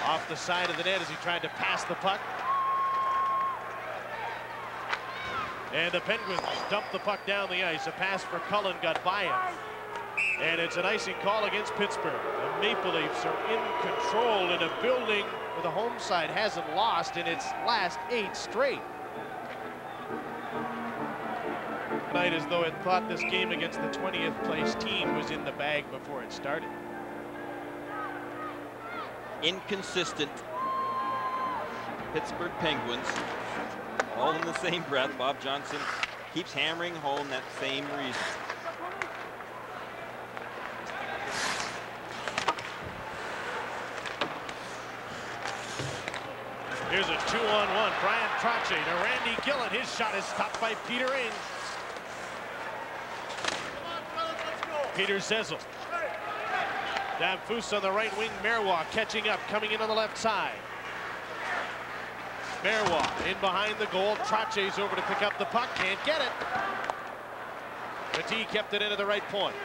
Off the side of the net as he tried to pass the puck. And the Penguins dump the puck down the ice. A pass for Cullen got by him. And it's an icing call against Pittsburgh. The Maple Leafs are in control in a building where the home side hasn't lost in its last 8 straight. Tonight, as though it thought this game against the 20th place team was in the bag before it started. Inconsistent Pittsburgh Penguins, all in the same breath. Bob Johnson keeps hammering home that same reason. Here's a 2-on-1. Brian Trache to Randy Gillen. His shot is stopped by Peter Ing. Peter Zezel. Damphousse on the right wing. Marois catching up, coming in on the left side. Marois in behind the goal. Trache's over to pick up the puck. Can't get it. Petit kept it into the right point.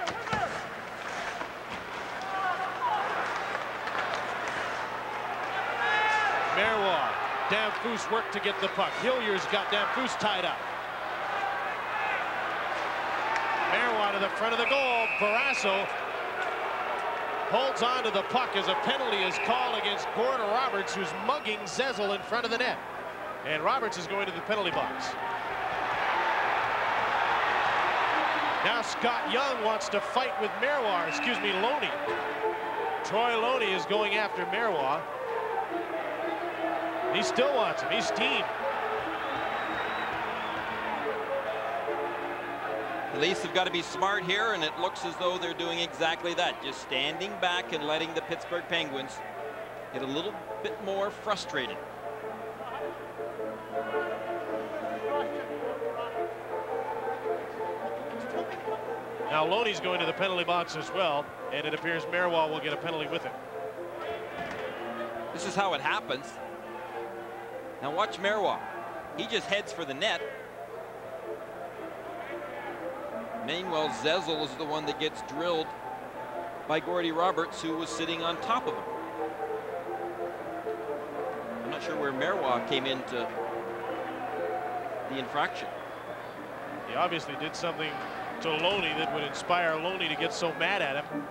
Marois. Damphousse worked to get the puck. Hillier's got Damphousse tied up. Marois to the front of the goal. Barrasso holds on to the puck as a penalty is called against Gordon Roberts, who's mugging Zezel in front of the net. And Roberts is going to the penalty box. Now Scott Young wants to fight with Marois, excuse me, Loney. Troy Loney is going after Marois. He still wants him. He's team. The Leafs have got to be smart here, and it looks as though they're doing exactly that. Just standing back and letting the Pittsburgh Penguins get a little bit more frustrated. Now Loney's going to the penalty box as well, and it appears Marois will get a penalty with him. This is how it happens. Now watch Marois. He just heads for the net. Meanwhile, Zezel is the one that gets drilled by Gordy Roberts, who was sitting on top of him. I'm not sure where Marois came into the infraction. He obviously did something to Loney that would inspire Loney to get so mad at him.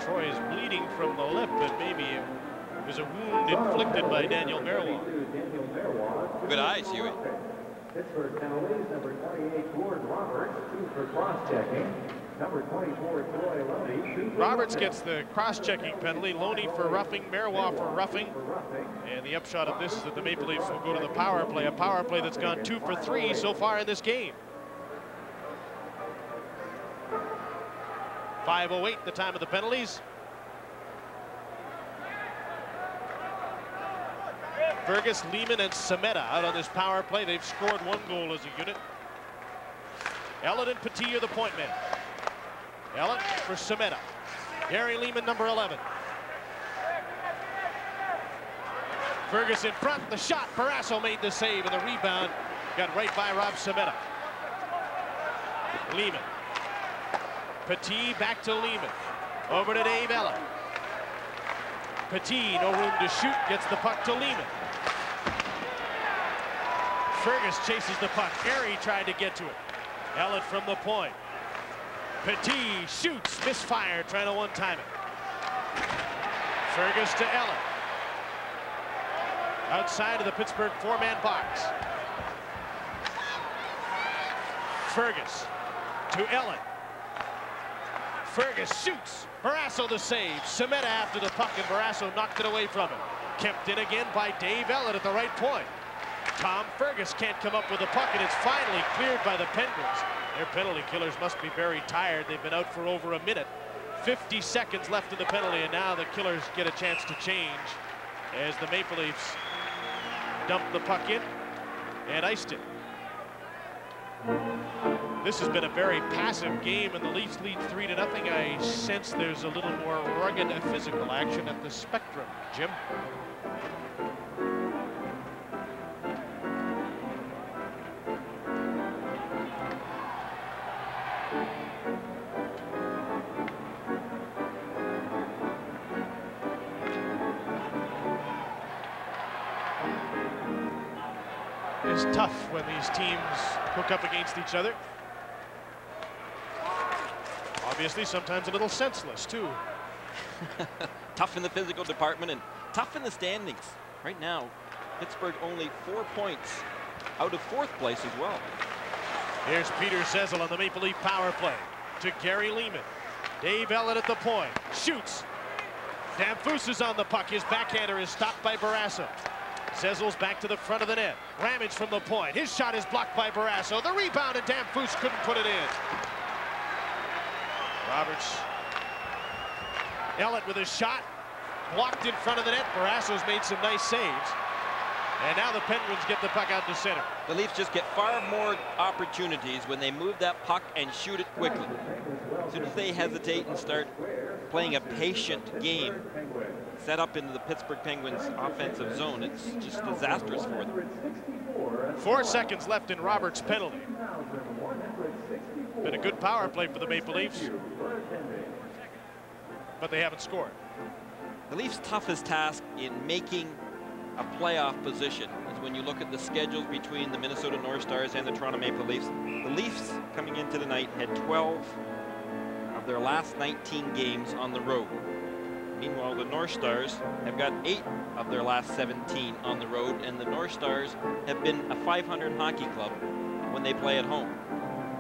Troy is bleeding from the lip, and maybe it was a wound inflicted by Daniel Merwa. Good eyes, Huey. Pittsburgh penalties, number 28, Gord Roberts, 2 for cross-checking. Number 24, Troy Loney. Roberts gets the cross-checking penalty. Loney for roughing, Merwa for roughing. And the upshot of this is that the Maple Leafs will go to the power play, a power play that's gone 2 for 3 so far in this game. 5:08, the time of the penalties. Fergus, Lehman, and Semeta out on this power play. They've scored 1 goal as a unit. Ellett and Petit are the point men. Ellett for Semeta. Gary Lehman, number 11. Fergus in front, the shot. Barrasso made the save, and the rebound got right by Rob Semeta. Lehman. Petit back to Lehman. Over to Dave Ellett. Petit, no room to shoot, gets the puck to Lehman. Fergus chases the puck. Airy tried to get to it. Ellett from the point. Petit shoots, misfire, trying to one-time it. Fergus to Ellett. Outside of the Pittsburgh 4-man box. Fergus to Ellett. Fergus shoots. Barrasso the save. Semeta after the puck, and Barrasso knocked it away from him. Kept in again by Dave Ellett at the right point. Tom Fergus can't come up with the puck, and it's finally cleared by the Penguins. Their penalty killers must be very tired. They've been out for over a minute. 50 seconds left in the penalty, and now the Killers get a chance to change as the Maple Leafs dump the puck in and iced it. This has been a very passive game, and the Leafs lead 3-0. I sense there's a little more rugged physical action at the Spectrum, Jim. It's tough when these teams hook up against each other. Obviously, sometimes a little senseless, too. Tough in the physical department and tough in the standings. Right now, Pittsburgh only 4 points out of 4th place as well. Here's Peter Zezel on the Maple Leaf power play to Gary Lehman. Dave Ellett at the point. Shoots. Damphousse is on the puck. His backhander is stopped by Barrasso. Zezel's back to the front of the net. Ramage from the point. His shot is blocked by Barrasso. The rebound, and Damphousse couldn't put it in. Roberts. Ellett with his shot. Blocked in front of the net. Barrasso's made some nice saves. And now the Penguins get the puck out to center. The Leafs just get far more opportunities when they move that puck and shoot it quickly. As soon as they hesitate and start playing a patient game, set up into the Pittsburgh Penguins offensive zone, it's just disastrous for them. 4 seconds left in Roberts' penalty. Been a good power play for the Maple Leafs, but they haven't scored. The Leafs' toughest task in making a playoff position is when you look at the schedules between the Minnesota North Stars and the Toronto Maple Leafs. The Leafs, coming into the night, had 12 of their last 19 games on the road. Meanwhile, the North Stars have got 8 of their last 17 on the road, and the North Stars have been a .500 hockey club when they play at home.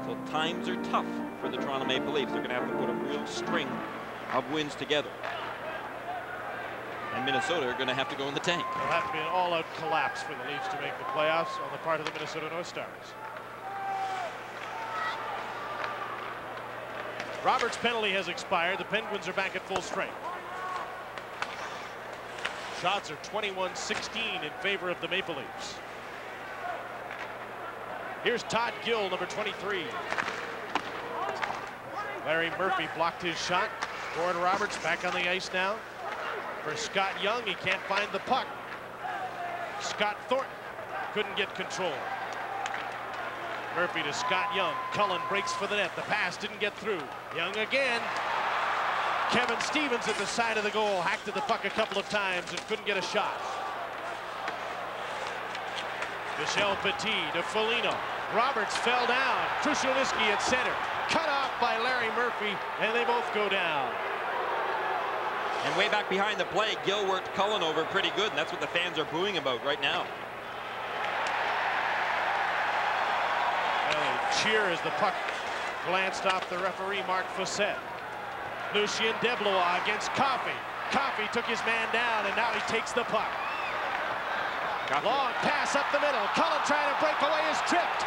So times are tough for the Toronto Maple Leafs. They're going to have to put a real string of wins together. And Minnesota are going to have to go in the tank. It'll have to be an all-out collapse for the Leafs to make the playoffs on the part of the Minnesota North Stars. Roberts' penalty has expired. The Penguins are back at full strength. Shots are 21-16 in favor of the Maple Leafs. Here's Todd Gill, number 23. Larry Murphy blocked his shot. Gordon Roberts back on the ice now. For Scott Young, he can't find the puck. Scott Thornton couldn't get control. Murphy to Scott Young. Cullen breaks for the net. The pass didn't get through. Young again. Kevin Stevens at the side of the goal, hacked at the puck a couple of times and couldn't get a shot. Michel Petit to Foligno. Roberts fell down. Krushelnyski at center. Cut off by Larry Murphy, and they both go down. And way back behind the play, Gill worked Cullen over pretty good, and that's what the fans are booing about right now. Cheer as the puck glanced off the referee, Mark Fossett. Lucien Deblois against Coffey. Coffey took his man down, and now he takes the puck. Long pass up the middle. Cullen trying to break away, is tripped.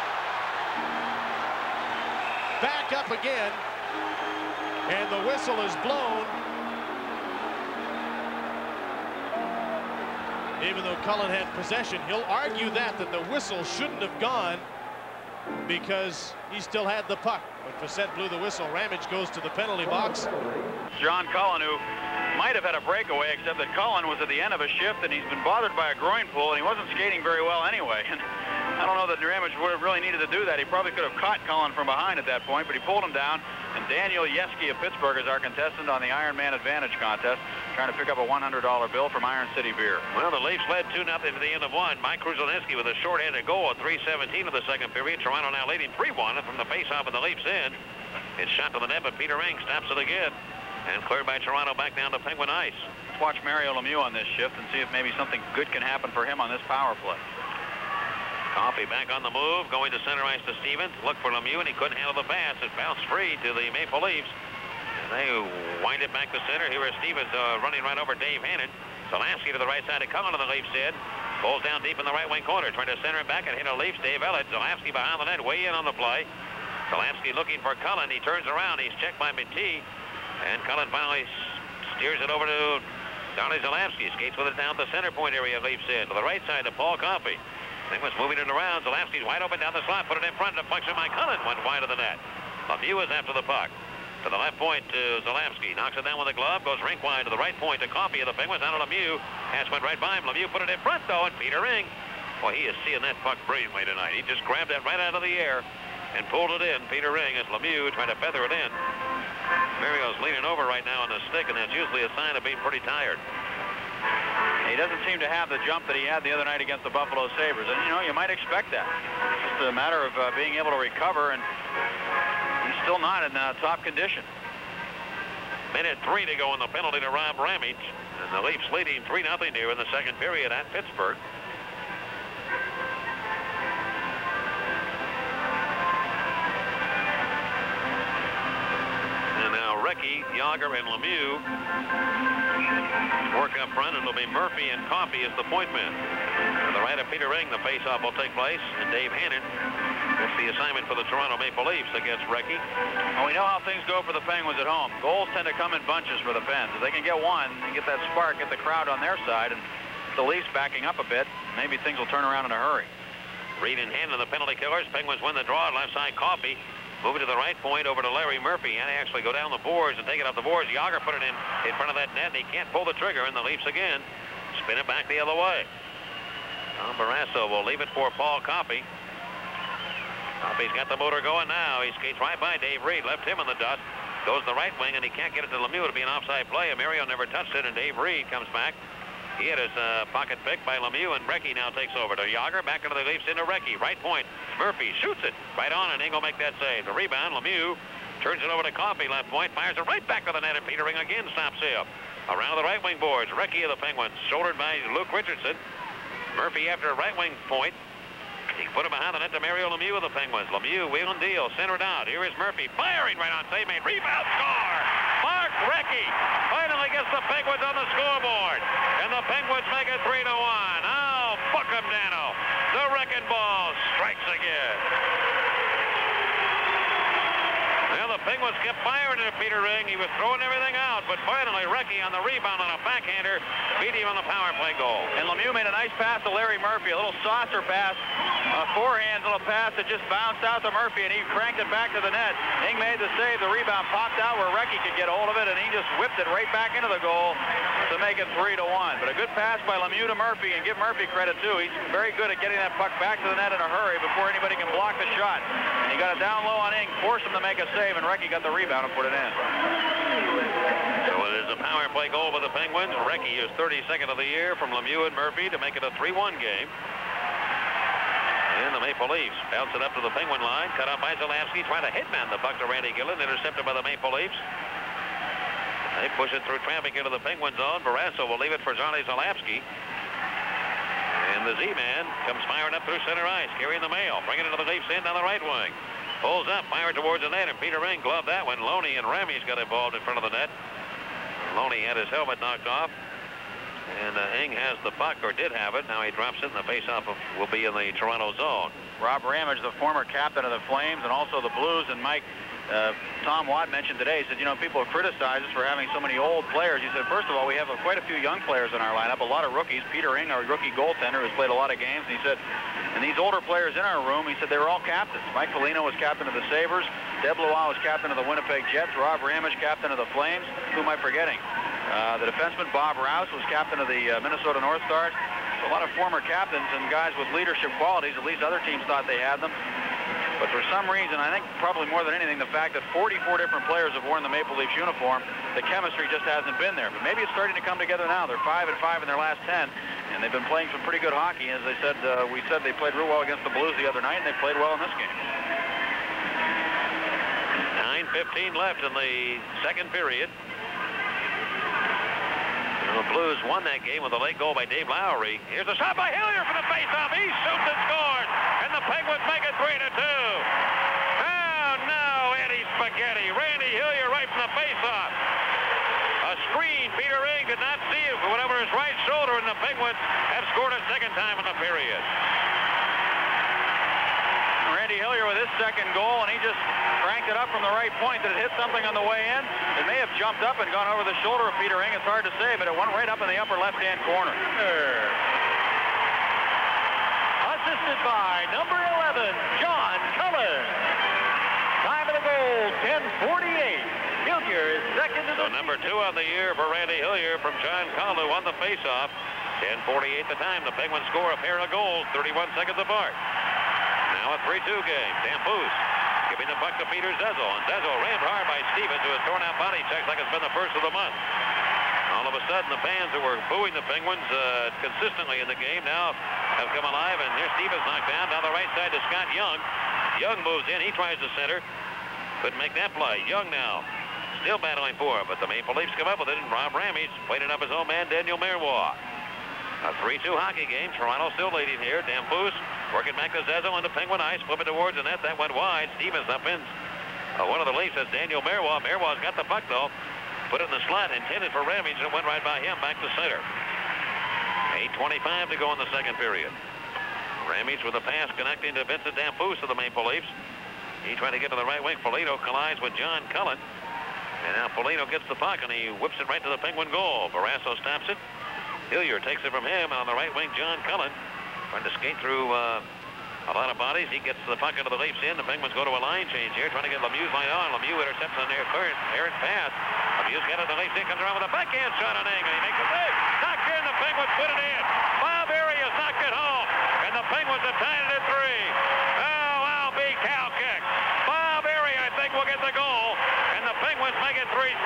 Back up again, and the whistle is blown. Even though Cullen had possession, he'll argue that the whistle shouldn't have gone because he still had the puck. When Fossett blew the whistle, Ramage goes to the penalty box. John Cullen, who might have had a breakaway, except that Cullen was at the end of a shift and he's been bothered by a groin pull, and he wasn't skating very well anyway. And I don't know that Ramage would have really needed to do that. He probably could have caught Cullen from behind at that point, but he pulled him down. And Daniel Yeski of Pittsburgh is our contestant on the Iron Man Advantage contest, trying to pick up a $100 bill from Iron City Beer. Well, the Leafs led 2-0 at the end of one. Mike Krushelnyski with a short-handed goal at 3:17 of the second period. Toronto now leading 3-1 from the face-off of the Leafs end. It's shot to the net, but Peter Ring stops it again. And cleared by Toronto back down to Penguin ice. Let's watch Mario Lemieux on this shift and see if maybe something good can happen for him on this power play. Coffey back on the move, going to center ice to Stevens. Look for Lemieux, and he couldn't handle the pass. It bounced free to the Maple Leafs. And they wind it back to center. Here is Stevens running right over Dave Hannon. Zalansky to the right side of Cullen on the Leafs end. Pulls down deep in the right wing corner, trying to center it back and hit a Leafs. Dave Ellett. Zalansky behind the net, way in on the play. Zalansky looking for Cullen. He turns around. He's checked by Petit. And Cullen finally steers it over to Donnie Zalansky. Skates with it down the center point area of Leafs end. To the right side to Paul Coffey. Penguins moving it around. Zalansky's wide open down the slot. Put it in front. Deflection by Cullen. Went wide of the net. Lemieux is after the puck. To the left point to Zalansky. Knocks it down with a glove. Goes rink wide to the right point to Coffey of the Penguins. Down to Lemieux. Pass went right by him. Lemieux put it in front, though, and Peter Ring. Boy, he is seeing that puck brilliantly tonight. He just grabbed that right out of the air and pulled it in. Peter Ring as Lemieux trying to feather it in. Mario's leaning over right now on the stick, and that's usually a sign of being pretty tired. He doesn't seem to have the jump that he had the other night against the Buffalo Sabres. And, you know, you might expect that. It's just a matter of being able to recover, and he's still not in top condition. Minute 3 to go in the penalty to Rob Ramage. And the Leafs leading 3-0 here in the second period at Pittsburgh. And now Recchi, Yager, and Lemieux work up front. It'll be Murphy and Coffey as the point men. To the right of Peter Ring, the faceoff will take place, and Dave Hannon gets the assignment for the Toronto Maple Leafs against Recchi. Well, we know how things go for the Penguins at home. Goals tend to come in bunches for the Pens. If they can get one and get that spark, get the crowd on their side, and the Leafs backing up a bit, maybe things will turn around in a hurry. Reed and Hannon, the penalty killers. Penguins win the draw. Left side, Coffey. Moving to the right point over to Larry Murphy, and they actually go down the boards and take it off the boards. Yager put it in front of that net, and he can't pull the trigger, and the Leafs again spin it back the other way. Tom Barrasso will leave it for Paul Coffey. Coffey's got the motor going now. He skates right by Dave Reed, left him in the dust. Goes to the right wing, and he can't get it to Lemieux. It'll be an offside play. Mario never touched it, and Dave Reed comes back. He had his pocket picked by Lemieux, and Recchi now takes over to Yager. Back into the Leafs into Recchi. Right point. Murphy shoots it right on, and Ingle make that save. The rebound, Lemieux turns it over to Coffey. Left point. Fires it right back to the net, and Peter Ring again stops him. Around the right wing boards. Recchi of the Penguins. Shouldered by Luke Richardson. Murphy after a right wing point. He put it behind the net to Mario Lemieux of the Penguins. Lemieux, wheel and deal. Centered out. Here is Murphy. Firing right on save made. Rebound score. Mark Recchi finally gets the Penguins on the scoreboard. And the Penguins make it 3-1. Now, Buckham Dano. The wrecking ball strikes again. Well, the Penguins kept firing at Peter Ring. He was throwing everything out, but finally Recchi on the rebound on a backhander beat him on the power play goal. And Lemieux made a nice pass to Larry Murphy, a little saucer pass, a forehand little pass that just bounced out to Murphy, and he cranked it back to the net. Ing made the save. The rebound popped out where Recchi could get a hold of it, and he just whipped it right back into the goal to make it 3-1. But a good pass by Lemieux to Murphy, and give Murphy credit too. He's very good at getting that puck back to the net in a hurry before anybody can block the shot. And he got it down low on Ing, forced him to make a save, and Recchi got the rebound and put it in. So it is a power play goal by the Penguins. Recchi is 32nd of the year from Lemieux and Murphy to make it a 3-1 game. And the Maple Leafs bounce it up to the Penguin line. Cut off by Zalapski. Trying to hitman the puck to Randy Gillen. Intercepted by the Maple Leafs. They push it through traffic into the Penguin zone. Barrasso will leave it for Charlie Zalapski. And the Z-man comes firing up through center ice, carrying the mail, bringing it to the Leafs end on the right wing. Pulls up, fired towards the net, and Peter Ring gloved that one. Loney and Ramage got involved in front of the net. Loney had his helmet knocked off. And Ing has the puck, or did have it. Now he drops it, and the faceoff will be in the Toronto zone. Rob Ramage, the former captain of the Flames and also the Blues, and Mike, Tom Watt mentioned today, he said, you know, people criticize us for having so many old players. He said, first of all, we have quite a few young players in our lineup, a lot of rookies. Peter Ing, our rookie goaltender, has played a lot of games, and he said, and these older players in our room, he said they were all captains. Mike Foligno was captain of the Sabres. Deb Lois was captain of the Winnipeg Jets. Rob Ramage, captain of the Flames. Who am I forgetting? The defenseman Bob Rouse was captain of the Minnesota North Stars. So a lot of former captains and guys with leadership qualities. At least other teams thought they had them. But for some reason, I think probably more than anything, the fact that 44 different players have worn the Maple Leafs uniform, the chemistry just hasn't been there. But maybe it's starting to come together now. They're 5-5 in their last 10, and they've been playing some pretty good hockey. As they said, we said they played real well against the Blues the other night, and they played well in this game. 9:15 left in the second period. The Blues won that game with a late goal by Dave Lowry. Here's a shot by Hillier for the faceoff. He shoots and scores, and the Penguins make it 3-2. Oh, no, Eddie Spaghetti. Randy Hillier right from the faceoff. A screen. Peter Ring did not see it, went over his right shoulder, and the Penguins have scored a second time in the period. Randy Hillier with his second goal, and he just cranked it up from the right point. Did it hit something on the way in? It may have jumped up and gone over the shoulder of Peter Ing. It's hard to say, but it went right up in the upper left-hand corner. Assisted by number 11, John Cullen. Time of the goal, 10:48. Hillier is second to the... So number 2 on the year for Randy Hillier from John Cullen, who won the faceoff. 10:48 the time. The Penguins score a pair of goals, 31 seconds apart. Now a 3-2 game. Damphousse giving the puck to Peter Zezel. And Zezel rammed hard by Stevens, who has torn out body checks like it's been the first of the month. All of a sudden, the fans who were booing the Penguins consistently in the game now have come alive. And here's Stevens knocked down the right side to Scott Young. Young moves in. He tries to center. Couldn't make that play. Young now still battling for it. But the Maple Leafs come up with it. And Rob Ramage played it up his own man, Daniel Marois. A 3-2 hockey game. Toronto still leading here. Damphousse working back to Zezel into Penguin ice. Flip it towards the net. That went wide. Stevens up in. One of the Leafs is Daniel Marois. Marois got the puck, though. Put it in the slot. Intended for Ramage, and it went right by him back to center. 8:25 to go in the second period. Ramage with a pass connecting to Vincent Damphousse of the Maple Leafs. He tried to get to the right wing. Foligno collides with John Cullen. And now Foligno gets the puck, and he whips it right to the Penguin goal. Barrasso stops it. Hillier takes it from him. On the right wing, John Cullen trying to skate through a lot of bodies. He gets the puck into the Leafs in. The Penguins go to a line change here, trying to get Lemieux's line on. Lemieux intercepts on their third errant pass. Lemieux's got it to the Leafs in, comes around with a backhand shot on Ing, and he makes a save. Knocked in, the Penguins put it in. Bob Airy has knocked it home, and the Penguins have tied it at 3. Oh, I'll be cow kicked. Bob Airy, I think, will get the goal, and the Penguins make it 3-3.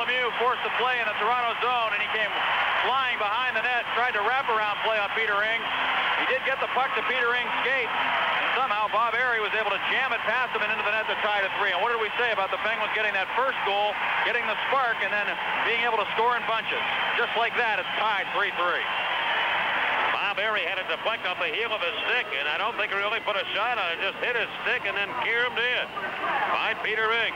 Lemieux forced the play in the Toronto zone, and he came flying behind the net, tried to wrap around play on Peter Ing. He did get the puck to Peter Ing's skate, and somehow Bob Airy was able to jam it past him and into the net to tie it at 3. And what did we say about the Penguins getting that first goal, getting the spark, and then being able to score in bunches? Just like that, it's tied 3-3. Bob Airy had it deflect off the heel of his stick, and I don't think he really put a shot on it. Just hit his stick and then caromed in by Peter Ing.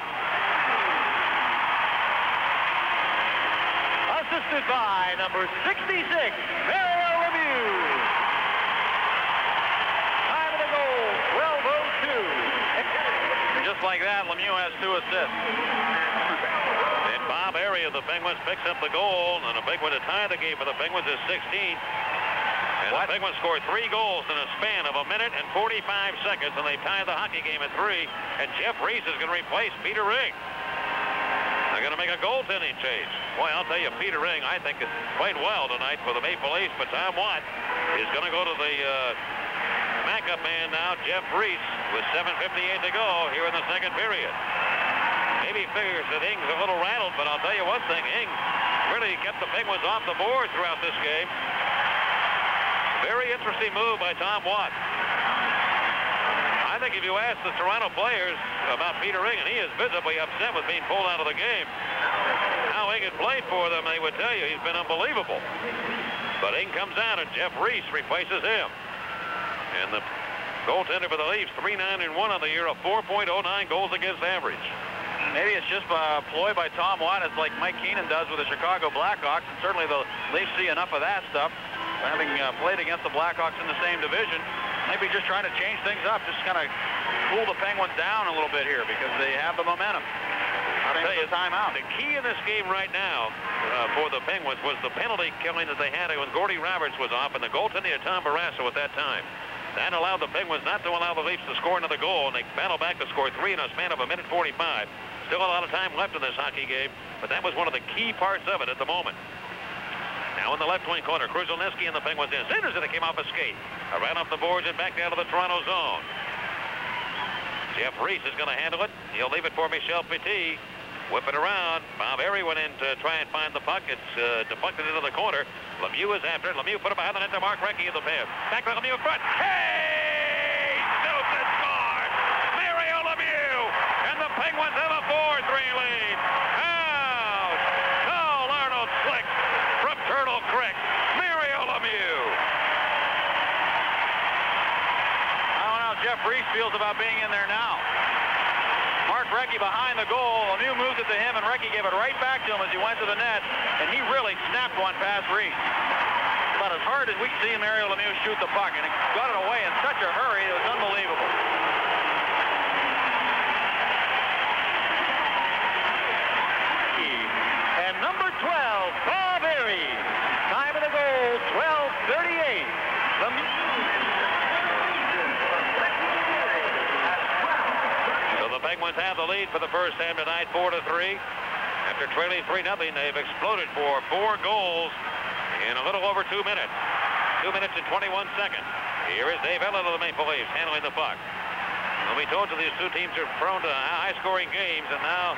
Assisted by number 66, Mario Lemieux. Time of the goal, 12:02. Just like that, Lemieux has 2 assists. And Bob Airy of the Penguins picks up the goal, and a big one to tie the game for the Penguins is 16. And the Penguins scored 3 goals in a span of 1 minute and 45 seconds, and they tied the hockey game at 3. And Jeff Reese is going to replace Peter Ing. They're going to make a goaltending change. Boy, I'll tell you, Peter Ing, I think, has played well tonight for the Maple Leafs, but Tom Watt is going to go to the backup man now, Jeff Reese, with 7:58 to go here in the second period. Maybe he figures that Ing's a little rattled, but I'll tell you one thing, Ing really kept the Penguins off the board throughout this game. very interesting move by Tom Watt. I think if you ask the Toronto players about Peter Ingham, he is visibly upset with being pulled out of the game. How Ingham played for them, they would tell you he's been unbelievable. But Ingham comes out, and Jeff Reese replaces him. And the goaltender for the Leafs, 3-9-1 on the year, a 4.09 goals against average. Maybe it's just a ploy by Tom Watt, it's like Mike Keenan does with the Chicago Blackhawks, and certainly the Leafs see enough of that stuff, having played against the Blackhawks in the same division. Maybe just trying to change things up, just kind of cool the Penguins down a little bit here because they have the momentum. I'll tell you, timeout. The key in this game right now for the Penguins was the penalty killing that they had when Gordy Roberts was off and the goaltending of Tom Barrasso at that time. That allowed the Penguins not to allow the Leafs to score another goal, and they battled back to score 3 in a span of a minute 45. Still a lot of time left in this hockey game, but that was one of the key parts of it at the moment. Now in the left wing corner, Kruzhelnicki and the Penguins in. Sanders, and it came off a skate. Ran off the boards and back down to the Toronto zone. Jeff Reese is going to handle it. He'll leave it for Michel Petit. Whip it around. Bob Airy went in to try and find the puck. It's deflected into the corner. Lemieux is after it. Lemieux put it behind the net to Mark Recchi in the pass. Back to Lemieux in front. Hey! Shoots and scores! Mario Lemieux! And the Penguins have a 4-3 lead. Out! Call Arnold Slick from Turtle Creek. Mario Lemieux. I don't know how Jeff Reese feels about being in there now. Mark Recchi behind the goal. Lemieux moves it to him, and Recchi gave it right back to him as he went to the net, and he really snapped one past Reese. About as hard as we see Mario Lemieux shoot the puck, and he got it away in such a hurry, it was unbelievable. And number 12, Bob Airy. Time of the goal, 12:38. The Penguins have the lead for the first time tonight, 4-3. After trailing 3-0, they've exploded for 4 goals in a little over 2 minutes. 2 minutes and 21 seconds. Here is Dave Ellett of the Maple Leafs handling the puck. Well, we told you these two teams are prone to high-scoring games, and now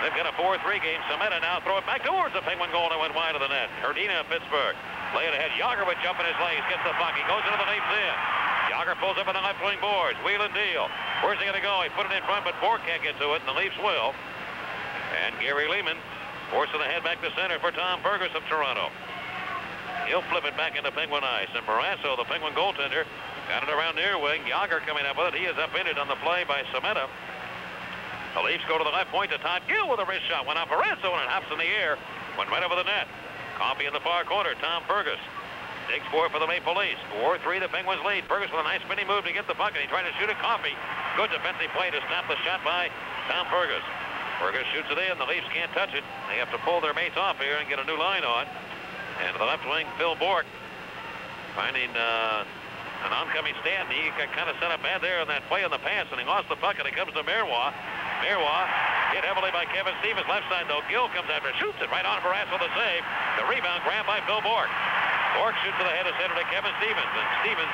they've got a 4-3 game. Sameta now throw it back towards the Penguin goal and went wide of the net. Herdina of Pittsburgh. Lay it ahead. Yager with jump in his legs. Gets the puck. He goes into the Leafs in. Yager pulls up on the left wing boards. Wheel and deal. Where's he going to go? He put it in front, but Bourque can't get to it, and the Leafs will. And Gary Lehman forcing the head back to center for Tom Fergus of Toronto. He'll flip it back into Penguin ice. And Barrasso, the Penguin goaltender, got it around near wing. Yager coming up with it. He is upended on the play by Sameta. The Leafs go to the left point to Todd Gill with a wrist shot. Went off Barrasso, and it hops in the air. Went right over the net. Coffey in the far corner. Tom Fergus digs for the Maple Leafs. 4-3, the Penguins lead. Fergus with a nice spinning move to get the puck, and he tried to shoot it. Coffey. Good defensive play to stop the shot by Tom Fergus. Fergus shoots it in. The Leafs can't touch it. They have to pull their mates off here and get a new line on. And to the left wing, Phil Bourque finding an oncoming stand. He got kind of set up bad there on that play on the pass, and he lost the puck, and it comes to Marois. Marois hit heavily by Kevin Stevens. Left side, though. Gill comes after, shoots it right on Barrasso with the save. The rebound grabbed by Phil Bourque. Bourque shoots to the head of center to Kevin Stevens, and Stevens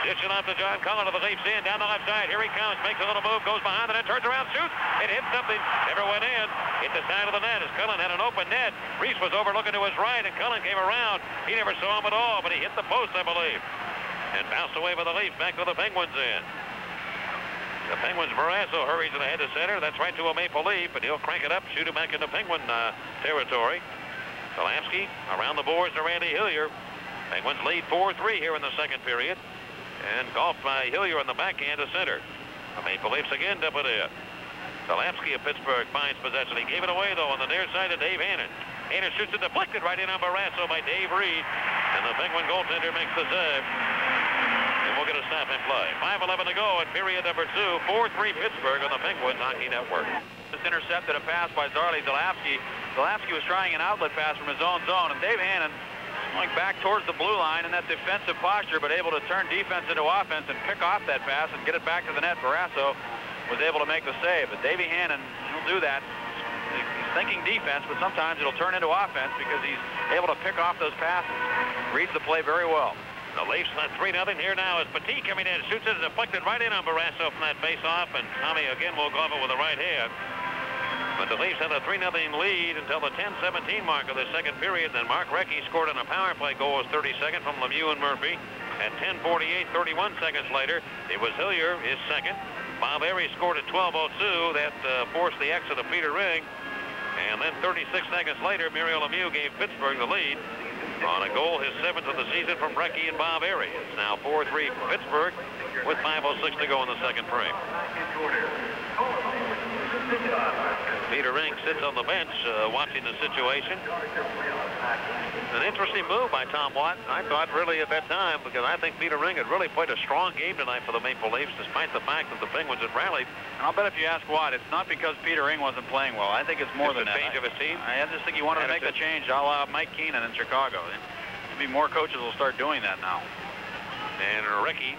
dishing off to John Cullen to the Leafs in, down the left side. Here he comes, makes a little move, goes behind the net, turns around, shoots. It hit something, never went in. Hit the side of the net as Cullen had an open net. Reese was overlooking to his right, and Cullen came around. He never saw him at all, but he hit the post, I believe, and bounced away by the Leafs, back to the Penguins in. The Penguins, Barrasso hurries to the head of center. That's right to a Maple Leaf, and he'll crank it up, shoot it back into Penguin territory. Polanski around the boards to Randy Hillier. Penguins lead 4-3 here in the second period. And golfed by Hillier on the backhand to center. The Maple Leafs again dump it in. Polanski of Pittsburgh finds possession. He gave it away, though, on the near side to Dave Hannon. Hannon shoots it deflected right in on Barrasso by Dave Reed. And the Penguin goaltender makes the save. And we'll get a stop and play. 5:11 to go in period number 2. 4-3 Pittsburgh on the Penguins Hockey Network. Just intercepted a pass by Zarley Zalapski. Zalapski was trying an outlet pass from his own zone, and Dave Hannon going back towards the blue line in that defensive posture, but able to turn defense into offense and pick off that pass and get it back to the net. Barrasso was able to make the save, but Davey Hannon, he'll do that. He's thinking defense, but sometimes it'll turn into offense because he's able to pick off those passes. Reads the play very well. The Leafs led 3-0 here now as Petit coming in, shoots it, deflected right in on Barrasso from that face-off, and Tommy again will go over with the right hand. But the Leafs had a 3-0 lead until the 10:17 mark of the second period. Then Mark Recchi scored on a power play goal, 32nd from Lemieux and Murphy. At 10:48, 31 seconds later, it was Hillier, his second. Bob Airy scored at 12:02. That forced the exit of Peter Ring. And then 36 seconds later, Mario Lemieux gave Pittsburgh the lead on a goal, his 7th of the season, from Recchi and Bob Airy. It's now 4-3 Pittsburgh with 5:06 to go in the second frame. Peter Ring sits on the bench watching the situation. An interesting move by Tom Watt, I thought, really, at that time, because I think Peter Ring had really played a strong game tonight for the Maple Leafs, despite the fact that the Penguins had rallied. And I'll bet if you ask Watt, it's not because Peter Ring wasn't playing well. I think it's more than that. Change of his team? I just think he wanted to make the change, a la Mike Keenan in Chicago. Maybe more coaches will start doing that now. And Recchi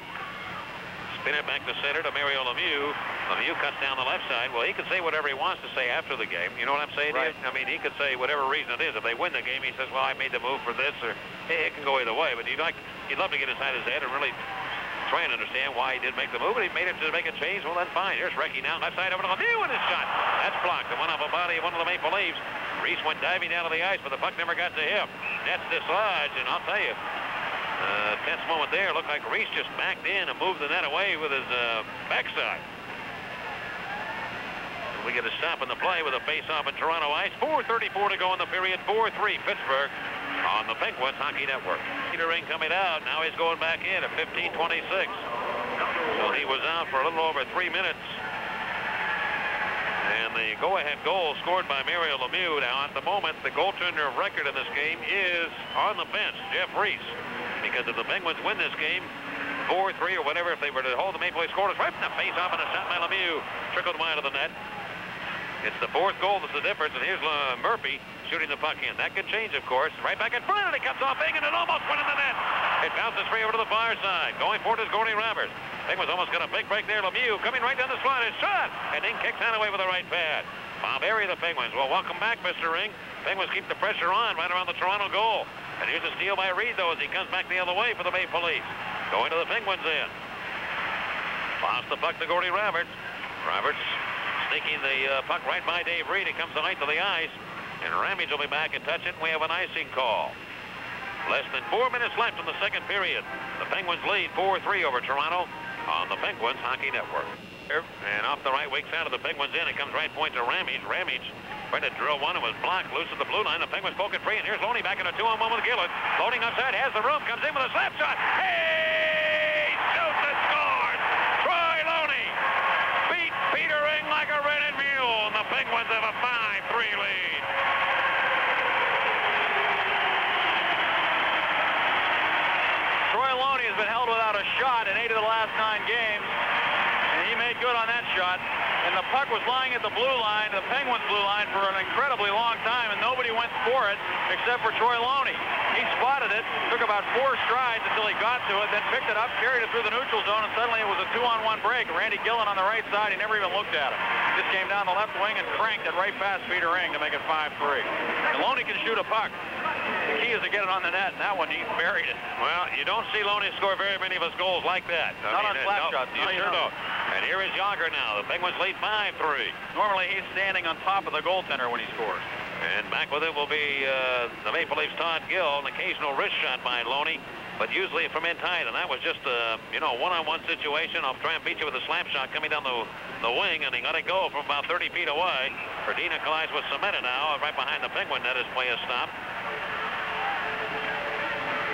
spin it back to center to Mario Lemieux. Lemieux cuts down the left side. Well, he can say whatever he wants to say after the game. You know what I'm saying? Right. I mean, he could say whatever reason it is. If they win the game, he says, well, I made the move for this, or hey, it can go either way. But he'd love to get inside his head and really try and understand why he did make the move. But he made it to make a change. Well, then fine. Here's Recchi now. Left side over to Lemieux with his shot. That's blocked. The one off a body of one of the Maple Leafs. Reese went diving down to the ice, but the puck never got to him. That's dislodged, and I'll tell you, tense moment there. Looked like Reese just backed in and moved the net away with his backside. We get a stop in the play with a face-off in Toronto ice. 4:34 to go in the period. 4-3 Pittsburgh on the Penguins Hockey Network. Peter Ring coming out. Now he's going back in at 15:26. So he was out for a little over 3 minutes. And the go-ahead goal scored by Mario Lemieux. Now, at the moment, the goaltender of record in this game is on the bench, Jeff Reese. Because if the Penguins win this game, 4-3 or whatever, if they were to hold the Maple Leafs scorers right in the face-off and a shot by Lemieux, trickled wide of the net. It's the fourth goal that's the difference, and here's Murphy shooting the puck in. That could change, of course. Right back in front, and it comes off big, and it almost went in the net. It bounces free over to the far side. Going for it is Gordie Roberts. Penguins almost got a big break there. Lemieux coming right down the slot. His shot, and then kicks that away with the right pad. Bob Airy, the Penguins. Well, welcome back, Mr. Ring. Penguins keep the pressure on right around the Toronto goal. And here's a steal by Reed, though, as he comes back the other way for the Maple Leafs. Going to the Penguins in. Lost the puck to Gordie Roberts. Roberts sneaking the puck right by Dave Reed. It comes tonight to the ice. And Ramage will be back and touch it. We have an icing call. Less than 4 minutes left in the second period. The Penguins lead 4-3 over Toronto on the Penguins Hockey Network. And off the right wing side of the Penguins in. It comes right point to Ramage. Ramage tried to drill one and was blocked loose at the blue line. The Penguins poke it free, and here's Loney back in a 2-on-1 with Gillett. Loading outside, has the room, comes in with a slap shot. Hey! Shoots and scores! Troy Loney beat Peter Ring like a rented mule, and the Penguins have a 5-3 lead. Troy Loney has been held without a shot in 8 of the last 9 games. And he made good on that shot. And the puck was lying at the blue line, the Penguins blue line, for an incredibly long time, and nobody went for it except for Troy Loney. He spotted it, took about 4 strides until he got to it, then picked it up, carried it through the neutral zone, and suddenly it was a 2-on-1 break. Randy Gillen on the right side, he never even looked at him. Just came down the left wing and cranked it right past Peter Ring to make it 5-3. And Loney can shoot a puck. The key is to get it on the net, and that one, he buried it. Well, you don't see Loney score very many of his goals like that. Not on slap shots. You sure don't. And here is Yager now. The Penguins lead 5-3. Normally, he's standing on top of the goaltender when he scores. And back with him will be the Maple Leafs' Todd Gill, an occasional wrist shot by Loney, but usually from in tight. And that was just a one-on-one situation. I'll try and beat you with a slap shot coming down the wing, and he got it go from about 30 feet away. Ferdinand collides with Cementa now, right behind the Penguin net as play is stopped.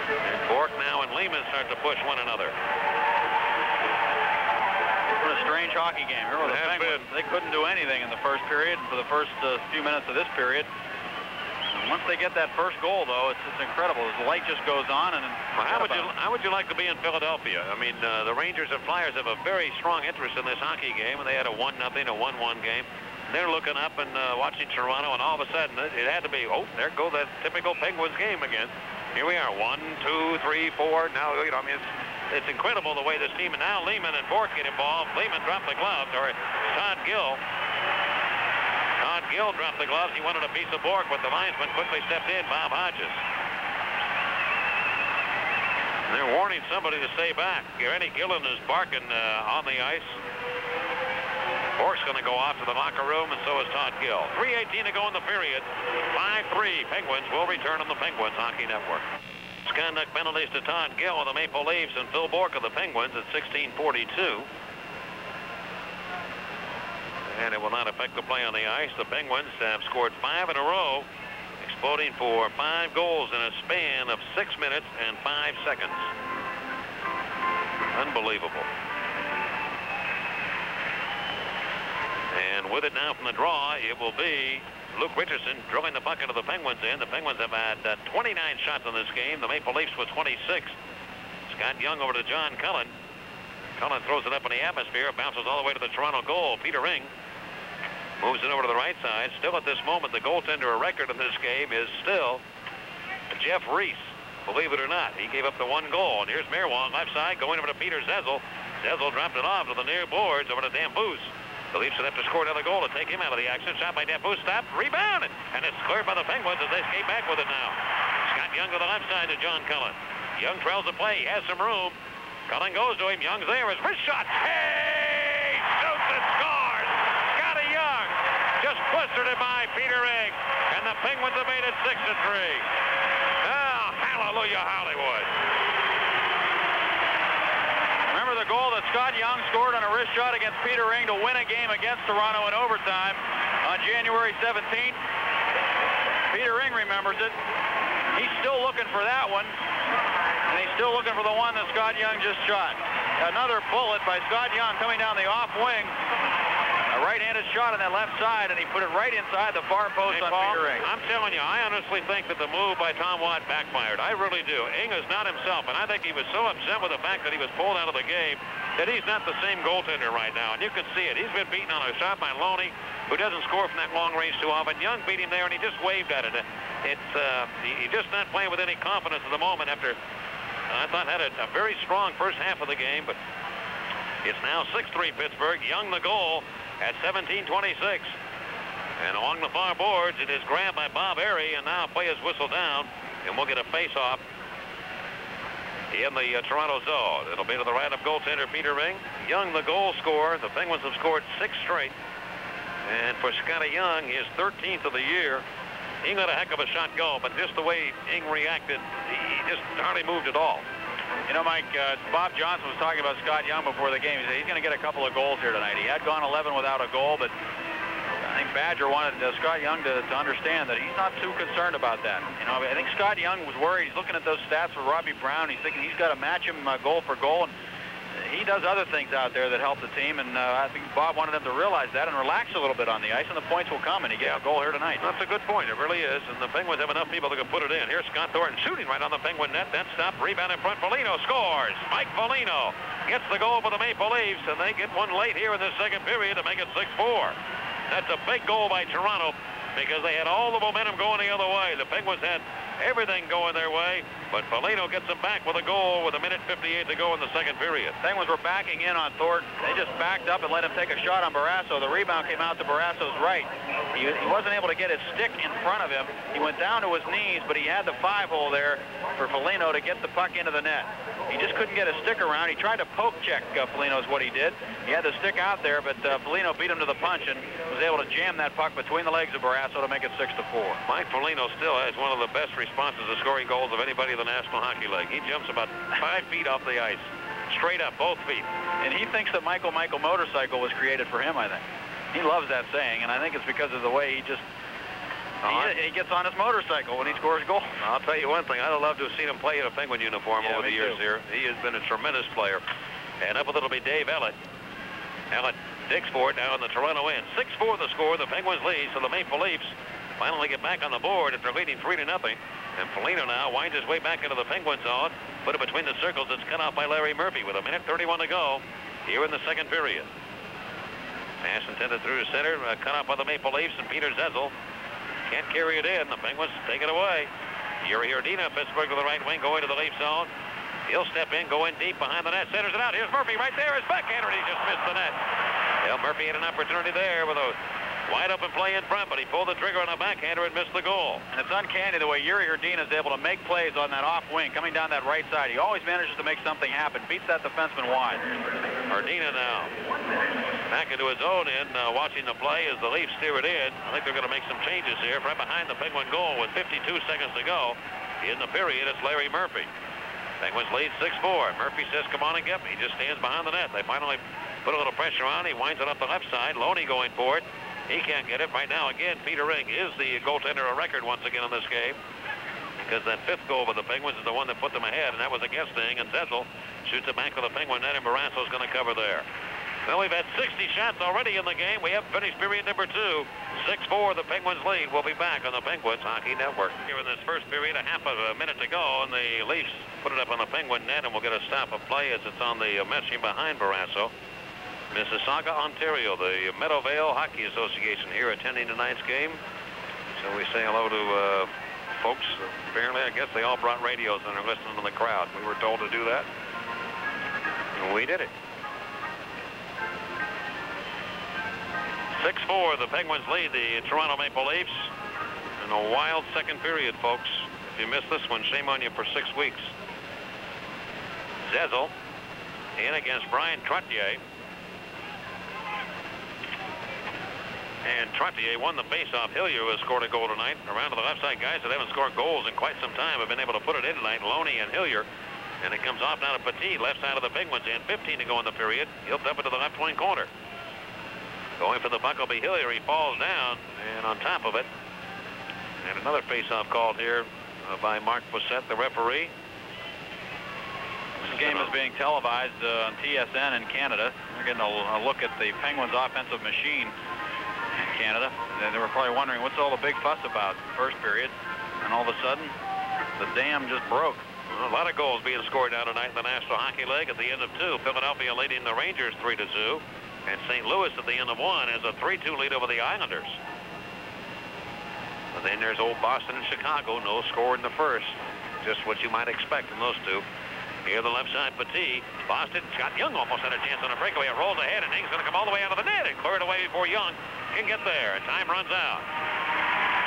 And Bork now and Lehman start to push one another. What a strange hockey game. Here were the Penguins. They couldn't do anything in the first period, for the first few minutes of this period. And once they get that first goal, though, it's incredible. The light just goes on. And well, how would you like to be in Philadelphia? I mean, the Rangers and Flyers have a very strong interest in this hockey game, and they had a 1-0, a 1-1 game. They're looking up and watching Toronto, and all of a sudden it had to be, oh, there goes that typical Penguins game again. Here we are, 1, 2, 3, 4. Now, I mean, it's incredible the way this team, and now Lehman and Bork get involved. Lehman dropped the gloves, or Todd Gill. Todd Gill dropped the gloves. He wanted a piece of Bork, but the linesman quickly stepped in, Bob Hodges. And they're warning somebody to stay back. Randy Gillen is barking on the ice. Bork's going to go off to the locker room, and so is Todd Gill. 3:18 to go in the period. 5-3. Penguins will return on the Penguins Hockey Network. Misconduct penalties to Todd Gill of the Maple Leafs and Phil Bork of the Penguins at 16:42. And it will not affect the play on the ice. The Penguins have scored 5 in a row, exploding for 5 goals in a span of 6 minutes and 5 seconds. Unbelievable. And with it now from the draw, it will be Luke Richardson drilling the puck into the Penguins in. The Penguins have had 29 shots in this game. The Maple Leafs with 26. Scott Young over to John Cullen. Cullen throws it up in the atmosphere. Bounces all the way to the Toronto goal. Peter Ring moves it over to the right side. Still at this moment, the goaltender record in this game is still Jeff Reese. Believe it or not, he gave up the 1 goal. And here's Mirwong left side going over to Peter Zezel. Zezel dropped it off to the near boards over to Damphousse. The Leafs would have to score another goal to take him out of the action. Shot by Damphousse, stopped, rebounded, and it's cleared by the Penguins as they skate back with it now. Scott Young to the left side to John Cullen. Young trails the play. He has some room. Cullen goes to him. Young's there. His wrist shot. Hey! Shoots and scores! Scotty Young just blistered it by Peter Ring, and the Penguins have made it 6-3. Oh, hallelujah, Hollywood. Remember the goal that Scott Young scored on a wrist shot against Peter Ring to win a game against Toronto in overtime on January 17th? Peter Ring remembers it. He's still looking for that one, and he's still looking for the one that Scott Young just shot. Another bullet by Scott Young coming down the off wing. A right-handed shot on that left side, and he put it right inside the far post on Peter Ring. I'm telling you, I honestly think that the move by Tom Watt backfired. I really do. Ing is not himself, and I think he was so upset with the fact that he was pulled out of the game that he's not the same goaltender right now, and you can see it. He's been beaten on a shot by Loney, who doesn't score from that long range too often. Young beat him there, and he just waved at it. He's just not playing with any confidence at the moment after, I thought, had a very strong first half of the game, but it's now 6-3 Pittsburgh. Young the goal at 17:26. And along the far boards, it is grabbed by Bob Airy, and now play is whistled down, and we'll get a face-off in the Toronto zone. It'll be to the right of goaltender Peter Ring. Young the goal scorer. The Penguins have scored 6 straight. And for Scotty Young, his 13th of the year. He let a heck of a shot go, but just the way Ing reacted, he just hardly moved at all. You know, Mike, Bob Johnson was talking about Scott Young before the game. He said he's going to get a couple of goals here tonight. He had gone 11 without a goal, but I think Badger wanted Scott Young to understand that he's not too concerned about that. You know, I think Scott Young was worried. He's looking at those stats for Robbie Brown. He's thinking he's got to match him goal for goal, and he does other things out there that help the team, and I think Bob wanted them to realize that and relax a little bit on the ice, and the points will come, and he gets a goal here tonight. That's a good point. It really is, and the Penguins have enough people that can put it in. Here's Scott Thornton shooting right on the Penguin net. That stop, rebound in front. Foligno scores. Mike Foligno gets the goal for the Maple Leafs, and they get one late here in the second period to make it 6-4. That's a big goal by Toronto because they had all the momentum going the other way. The Penguins had everything going their way, but Foligno gets them back with a goal with 1:58 to go in the second period. Penguins were backing in on Thornton. They just backed up and let him take a shot on Barrasso. The rebound came out to Barrasso's right. He wasn't able to get his stick in front of him. He went down to his knees, but he had the 5-hole there for Foligno to get the puck into the net. He just couldn't get his stick around. He tried to poke check Foligno is what he did. He had the stick out there, but Foligno beat him to the punch and was able to jam that puck between the legs of Barrasso to make it 6-4. Mike Foligno still has one of the best responses to scoring goals of anybody in the National Hockey League. He jumps about 5 feet off the ice, straight up, both feet. And he thinks that Michael motorcycle was created for him, I think. He loves that saying, and I think it's because of the way he just he gets on his motorcycle when he scores goals. I'll tell you one thing. I'd have loved to have seen him play in a Penguin uniform over the years here. He has been a tremendous player. And up with it'll be Dave Ellett. Ellett digs for it now in the Toronto end. 6-4 the score. The Penguins lead, so the Maple Leafs finally get back on the board after leading 3-0. And Foligno now winds his way back into the Penguin zone. Put it between the circles. It's cut off by Larry Murphy with 1:31 to go here in the second period. Pass intended through to center. Cut off by the Maple Leafs and Peter Zezel. Can't carry it in. The Penguins take it away. Yuri Urdina, Pittsburgh to the right wing, going to the Leaf zone. He'll step in, go in deep behind the net, centers it out. Here's Murphy right there. His backhander, he just missed the net. Well, Murphy had an opportunity there with a wide open play in front, but he pulled the trigger on a backhander and missed the goal. And it's uncanny the way Yuri Urdina is able to make plays on that off wing, coming down that right side. He always manages to make something happen. Beats that defenseman wide. Ardina now back into his own end, watching the play as the Leafs steer it in. I think they're going to make some changes here. Right behind the Penguin goal with 52 seconds to go in the period, it's Larry Murphy. Penguins lead 6-4. Murphy says, come on and get me. He just stands behind the net. They finally put a little pressure on. He winds it up the left side. Loney going for it. He can't get it. Right now, again, Peter Ring is the goaltender of record once again in this game, because that fifth goal by the Penguins is the one that put them ahead, and that was against Sting, and Zezel shoots it back to the Penguin net, and Barrasso's going to cover there. Well, we've had 60 shots already in the game. We haven't finished period number 2. 6-4, the Penguins lead. We'll be back on the Penguins Hockey Network. Here in this first period, a half of a minute to go, and the Leafs put it up on the Penguin net, and we'll get a stop of play as it's on the meshing behind Barrasso. Mississauga, Ontario, the Meadowvale Hockey Association here attending tonight's game. So we say hello to folks. Apparently, I guess they all brought radios and are listening to the crowd. We were told to do that, and we did it. 6-4, the Penguins lead the Toronto Maple Leafs in a wild second period, folks. If you missed this one, shame on you for 6 weeks. Zezel in against Brian Trottier. And Trottier won the faceoff. Hillier, who has scored a goal tonight. Around to the left side, guys that haven't scored goals in quite some time have been able to put it in tonight. Loney and Hillier. And it comes off now to Petit, left side of the Penguins in. 15 to go in the period. He'll dump it to the left wing corner. Going for the puck will be Hillier. He falls down, and on top of it. And another faceoff called here by Mark Fossett, the referee. This game is being televised on TSN in Canada. We're getting a look at the Penguins' offensive machine in Canada. They were probably wondering what's all the big fuss about first period, and all of a sudden the dam just broke. Well, a lot of goals being scored now tonight in the National Hockey League at the end of 2. Philadelphia leading the Rangers 3-2, and St. Louis at the end of 1 has a 3-2 lead over the Islanders. But then there's old Boston and Chicago, no score in the first. Just what you might expect from those two. Here the left side, Petit. Boston, Scott Young almost had a chance on a breakaway. It rolls ahead, and Ing's going to come all the way out of the net and clear it away before Young can get there. And time runs out.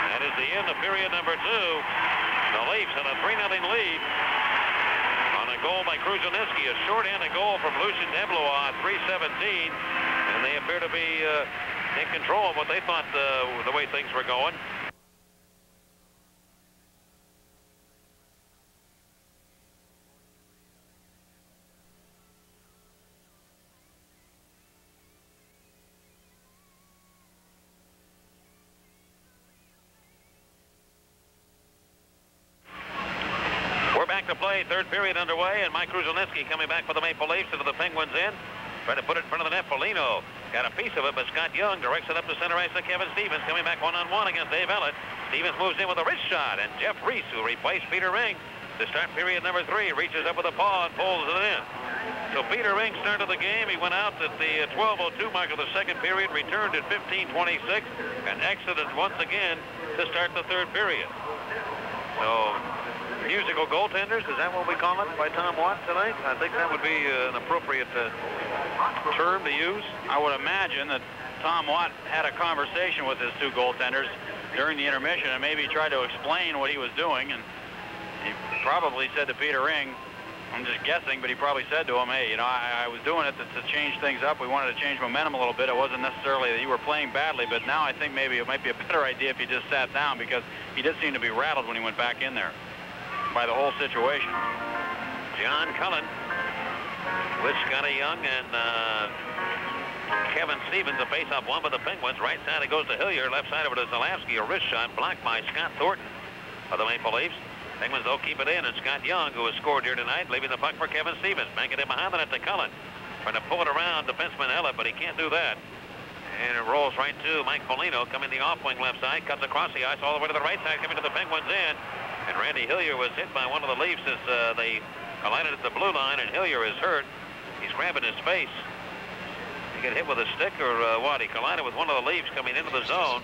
That is the end of period number 2. The Leafs had a 3-0 lead on a goal by Kruzhelnyski. A short-handed goal from Lucien Deblois, 3:17. And they appear to be in control of what they thought the way things were going. To play, third period underway, and Mike Kruzhelnyski coming back for the Maple Leafs into the Penguins end. Trying to put it in front of the net. Foligno got a piece of it, but Scott Young directs it up to center ice to Kevin Stevens, coming back one-on-one against Dave Ellett. Stevens moves in with a wrist shot, and Jeff Reese, who replaced Peter Ring to start period number 3, reaches up with a paw and pulls it in. So Peter Ring started the game. He went out at the 12:02 mark of the second period, returned at 15:26, and exited once again to start the third period. So musical goaltenders, is that what we call it by Tom Watt tonight? I think that would be an appropriate term to use. I would imagine that Tom Watt had a conversation with his 2 goaltenders during the intermission and maybe tried to explain what he was doing, and he probably said to Peter Ring, I'm just guessing, but he probably said to him, hey, you know, I was doing it to change things up. We wanted to change momentum a little bit. It wasn't necessarily that you were playing badly, but now I think maybe it might be a better idea if you just sat down, because he did seem to be rattled when he went back in there by the whole situation. John Cullen with Scotty Young and Kevin Stevens. A face-off one by the Penguins. Right side it goes to Hillier. Left side of it is Zalewski. A wrist shot blocked by Scott Thornton of the Maple Leafs. Penguins, though, keep it in. And Scott Young, who has scored here tonight, leaving the puck for Kevin Stevens. Banking it behind the net to Cullen. Trying to pull it around defenseman Ellett, but he can't do that. And it rolls right to Mike Foligno, coming the off-wing left side. Cuts across the ice all the way to the right side, coming to the Penguins end. And Randy Hillier was hit by one of the Leafs as they collided at the blue line, and Hillier is hurt. He's grabbing his face. He get hit with a stick or what? He collided with one of the Leafs coming into the zone.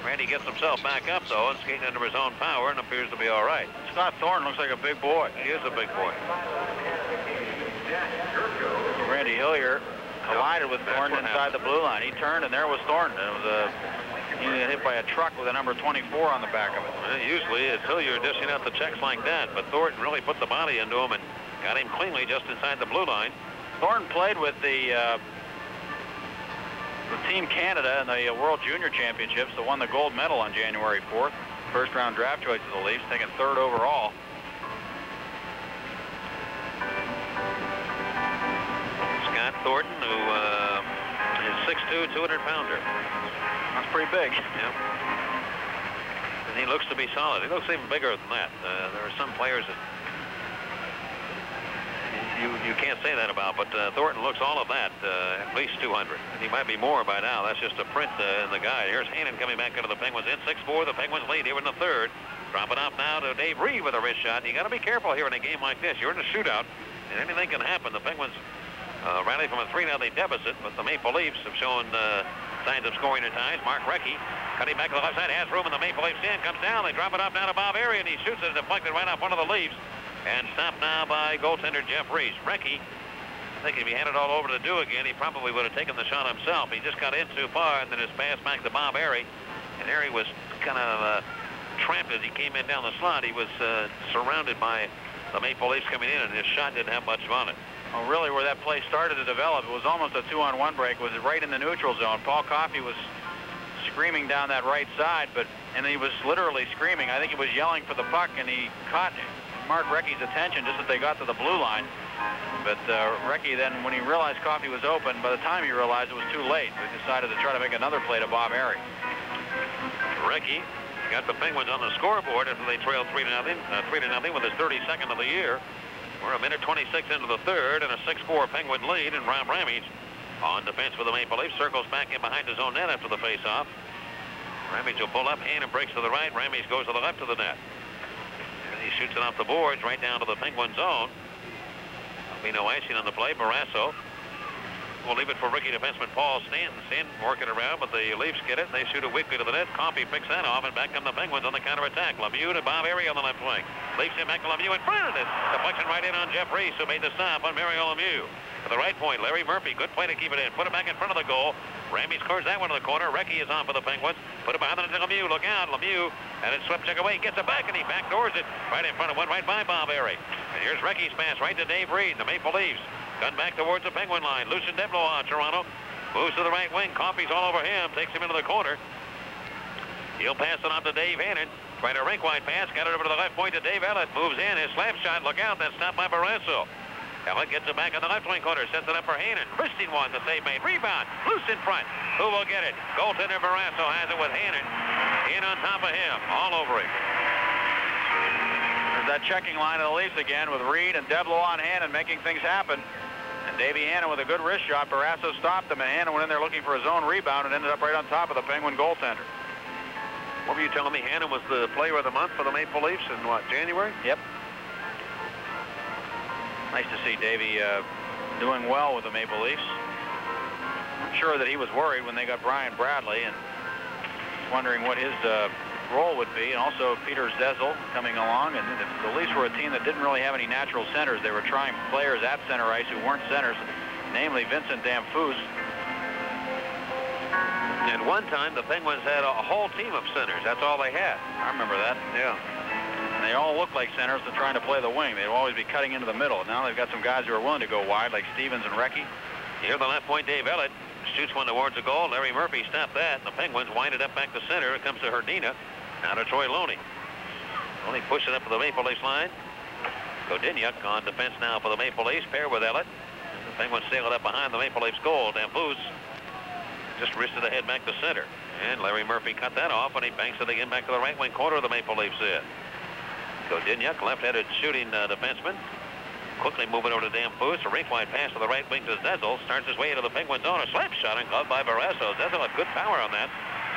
Randy gets himself back up, though, and skating under his own power, and appears to be all right. Scott Thornton looks like a big boy. He is a big boy. Randy Hillier collided with Thornton inside the blue line. He turned, and there was Thornton. It was he got hit by a truck with a number 24 on the back of it. Well, usually it's Hillier dishing out the checks like that, but Thornton really put the body into him and got him cleanly just inside the blue line. Thornton played with the Team Canada in the World Junior Championships that won the gold medal on January 4th. First round draft choice of the Leafs, taken 3rd overall. Scott Thornton, who is 6'2", 200-pounder. That's pretty big. Yeah. And he looks to be solid. He looks even bigger than that. There are some players that you can't say that about, but Thornton looks all of that, at least 200. He might be more by now. That's just a print in the guide. Here's Hannon coming back into the Penguins in 6-4. The Penguins lead here in the 3rd. Drop it off now to Dave Reed with a wrist shot. You got to be careful here in a game like this. You're in a shootout, and anything can happen. The Penguins rally from a 3-0 deficit, but the Maple Leafs have shown signs of scoring at times. Mark Recchi cutting back to the left side, has room in the Maple Leafs end, comes down. They drop it off now to Bob Airy, and he shoots it, deflected right off one of the Leafs. And stopped now by goaltender Jeff Reese. Recchi, I think if he had it all over to do again, he probably would have taken the shot himself. He just got in too far, and then his pass back to Bob Airy. And Airy was kind of trapped as he came in down the slot. He was surrounded by the Maple Leafs coming in, and his shot didn't have much on it. Well, really, where that play started to develop, it was almost a 2-on-1 break. It was right in the neutral zone. Paul Coffey was screaming down that right side, and he was literally screaming. I think he was yelling for the puck, and he caught Mark Recchi's attention just as they got to the blue line. But Recchi then, when he realized Coffey was open, by the time he realized it was too late, he decided to try to make another play to Bob Airy. Recchi got the Penguins on the scoreboard after they trailed 3-0 with his 32nd of the year. We're a minute 26 into the 3rd, and a 6-4 Penguin lead, and Rob Ramage on defense for the Maple Leafs, circles back in behind his own net after the face-off. Ramage will pull up, Hannon breaks to the right, Ramage goes to the left of the net. He shoots it off the boards right down to the Penguin zone. There'll be no icing on the play. Barrasso will leave it for rookie defenseman Paul Stanton. Stanton working around, but the Leafs get it. They shoot it weakly to the net. Coffey picks that off, and back come the Penguins on the counterattack. Lemieux to Bob Airy on the left wing. Leafs it back to Lemieux in front of it. Deflection right in on Jeff Reese, who made the stop on Mario Lemieux. To the right point, Larry Murphy. Good play to keep it in. Put it back in front of the goal. Ramey scores that one to the corner. Recchi is on for the Penguins. Put it behind the net to Lemieux. Look out, Lemieux. And it's swept check away. Gets it back, and he backdoors it right in front of one, right by Bob Airy. And here's Recchi's pass right to Dave Reed. The Maple Leafs gun back towards the Penguin line. Lucien Deblois, Toronto. Moves to the right wing. Coffey's all over him. Takes him into the corner. He'll pass it on to Dave Hannon. Trying a rink-wide pass. Got it over to the left point to Dave Ellett. Moves in. His slap shot. Look out. That's stopped by Barrasso. Ellett gets it back on the left wing corner. Sets it up for Hannon. Wristing one. The save made. Rebound. Loose in front. Who will get it? Goaltender Barrasso has it with Hannon. In on top of him. All over him. There's that checking line of the Leafs again with Reed and Deblois on Hannon making things happen. And Davey Hannon with a good wrist shot. Barrasso stopped him, and Hannon went in there looking for his own rebound and ended up right on top of the Penguin goaltender. What were you telling me? Hannon was the player of the month for the Maple Leafs in what, January? Yep. Nice to see Davey doing well with the Maple Leafs. I'm sure that he was worried when they got Brian Bradley and wondering what his role would be. And also Peter Zezel coming along. And the Leafs were a team that didn't really have any natural centers. They were trying players at center ice who weren't centers, namely Vincent Damphousse. At one time, the Penguins had a whole team of centers. That's all they had. I remember that. Yeah. And they all looked like centers to trying to play the wing. They'd always be cutting into the middle. Now they've got some guys who are willing to go wide, like Stevens and Recchi. Here the left point, Dave Ellett shoots one towards the goal. Larry Murphy stopped that. And the Penguins wind it up back to center. It comes to Herdina. Now to Troy Loney. Loney pushes it up to the Maple Leafs line. Godinuk on defense now for the Maple Leafs, paired with Ellett. And the Penguins sail it up behind the Maple Leafs goal. Damphousse just wristed ahead back to center. And Larry Murphy cut that off, and he banks it again back to the right wing corner of the Maple Leafs in. Godinuk, left-handed shooting defenseman. Quickly moving over to Damphousse. A rink-wide pass to the right wing to Zezel. Starts his way into the Penguin zone. A slap shot and gloved by Barrasso. Zezel had good power on that.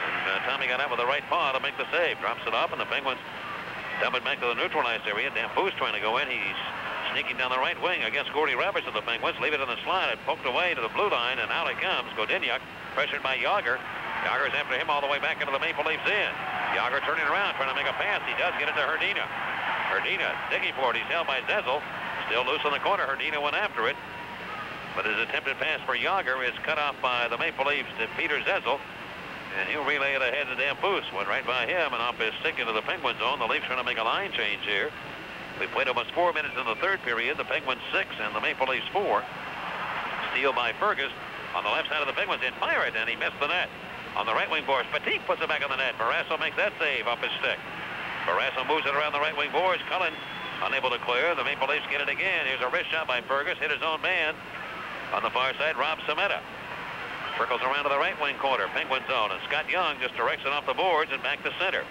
And Tommy got out with the right paw to make the save. Drops it off, and the Penguins dump it back to the neutralized area. Damphousse trying to go in. He's sneaking down the right wing against Gordy Roberts of the Penguins. Leave it on the slide. It poked away to the blue line, and out it comes. Godinuk pressured by Yager. Yager's after him all the way back into the Maple Leafs in. Yager turning around, trying to make a pass. He does get it to Herdina. Herdina digging for it. He's held by Zezel. Still loose in the corner. Herdina went after it. But his attempted pass for Yager is cut off by the Maple Leafs to Peter Zezel. And he'll relay it ahead to Damphousse. Went right by him and off his stick into the Penguin zone. The Leafs trying to make a line change here. We played almost 4 minutes in the third period. The Penguins 6 and the Maple Leafs 4. steal by Fergus on the left side of the Penguins. And fire it, and he missed the net. On the right wing boards, Petit puts it back on the net. Barrasso makes that save off his stick. Barrasso moves it around the right wing boards. Cullen unable to clear. The Maple Leafs get it again. Here's a wrist shot by Fergus. Hit his own man. On the far side, Rob Sameta. Circles around to the right wing corner. Penguin zone. And Scott Young just directs it off the boards and back to center.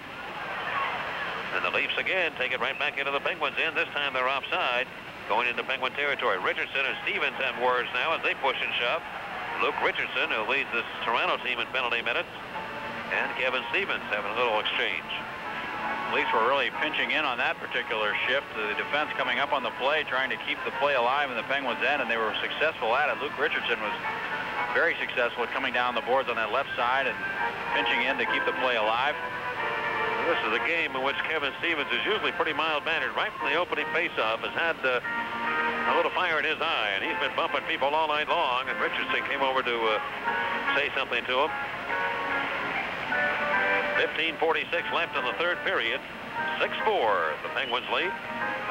And the Leafs again take it right back into the Penguins end. This time they're offside. Going into Penguin territory. Richardson and Stevens have words now as they push and shove. Luke Richardson, who leads this Toronto team in penalty minutes, and Kevin Stevens having a little exchange. Leafs were really pinching in on that particular shift. The defense coming up on the play, trying to keep the play alive in the Penguins' end, and they were successful at it. Luke Richardson was very successful at coming down the boards on that left side and pinching in to keep the play alive. This is a game in which Kevin Stevens is usually pretty mild-mannered. Right from the opening face-off has had a little fire in his eye, and he's been bumping people all night long, and Richardson came over to say something to him. 15:46 left in the third period. 6-4, the Penguins lead,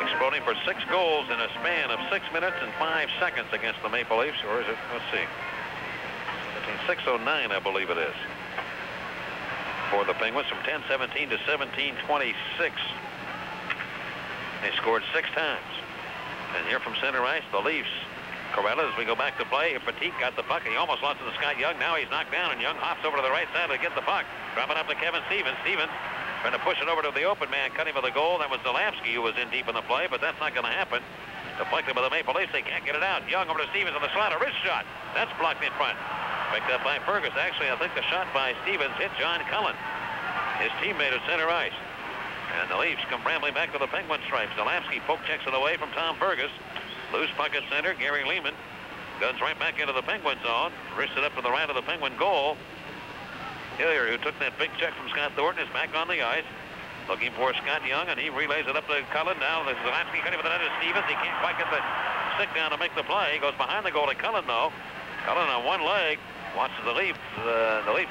exploding for 6 goals in a span of 6 minutes and 5 seconds against the Maple Leafs. Or is it, let's see, 6:09, I believe it is, for the Penguins from 10:17 to 17:26. They scored 6 times. And here from center ice, the Leafs. Corella, as we go back to play, Petit got the puck. He almost lost it to Scott Young. Now he's knocked down, and Young hops over to the right side to get the puck. Dropping up to Kevin Stevens. Stevens trying to push it over to the open man, cutting for the goal. That was Zalapski who was in deep in the play, but that's not going to happen. Deflected by the Maple Leafs. They can't get it out. Young over to Stevens on the slot. A wrist shot. That's blocked in front. Picked up by Fergus. Actually, I think the shot by Stevens hit John Cullen, his teammate at center ice. And the Leafs come rambling back to the Penguin stripes. Zalapski poke checks it away from Tom Fergus. Loose puck at center. Gary Lehman guns right back into the Penguin zone. Wrists it up to the right of the Penguin goal. Hillier, who took that big check from Scott Thornton, is back on the ice. Looking for Scott Young, and he relays it up to Cullen. Now this is Zalapski cutting for the net to Stevens. He can't quite get the stick down to make the play. He goes behind the goal to Cullen, though. Cullen on one leg watches the Leaf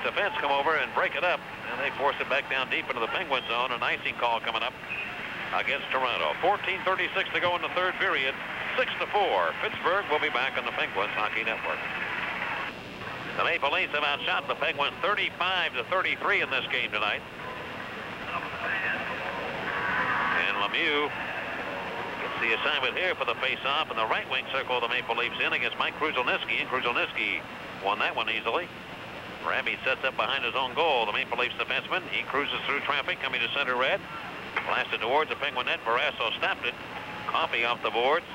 defense come over and break it up, and they force it back down deep into the Penguin zone. An icing call coming up against Toronto. 14:36 to go in the third period. 6-4. Pittsburgh will be back on the Penguins Hockey Network. The Maple Leafs have outshot the Penguins 35-33 in this game tonight. And Lemieux gets the assignment here for the face-off in the right wing circle of the Maple Leafs in against Mike Krushelnyski, and Krushelnyski won that one easily. Ramey sets up behind his own goal. The Maple Leafs defenseman, he cruises through traffic, coming to center red. Blasted towards the Penguin net. Barrasso stopped it. Coffey off the boards.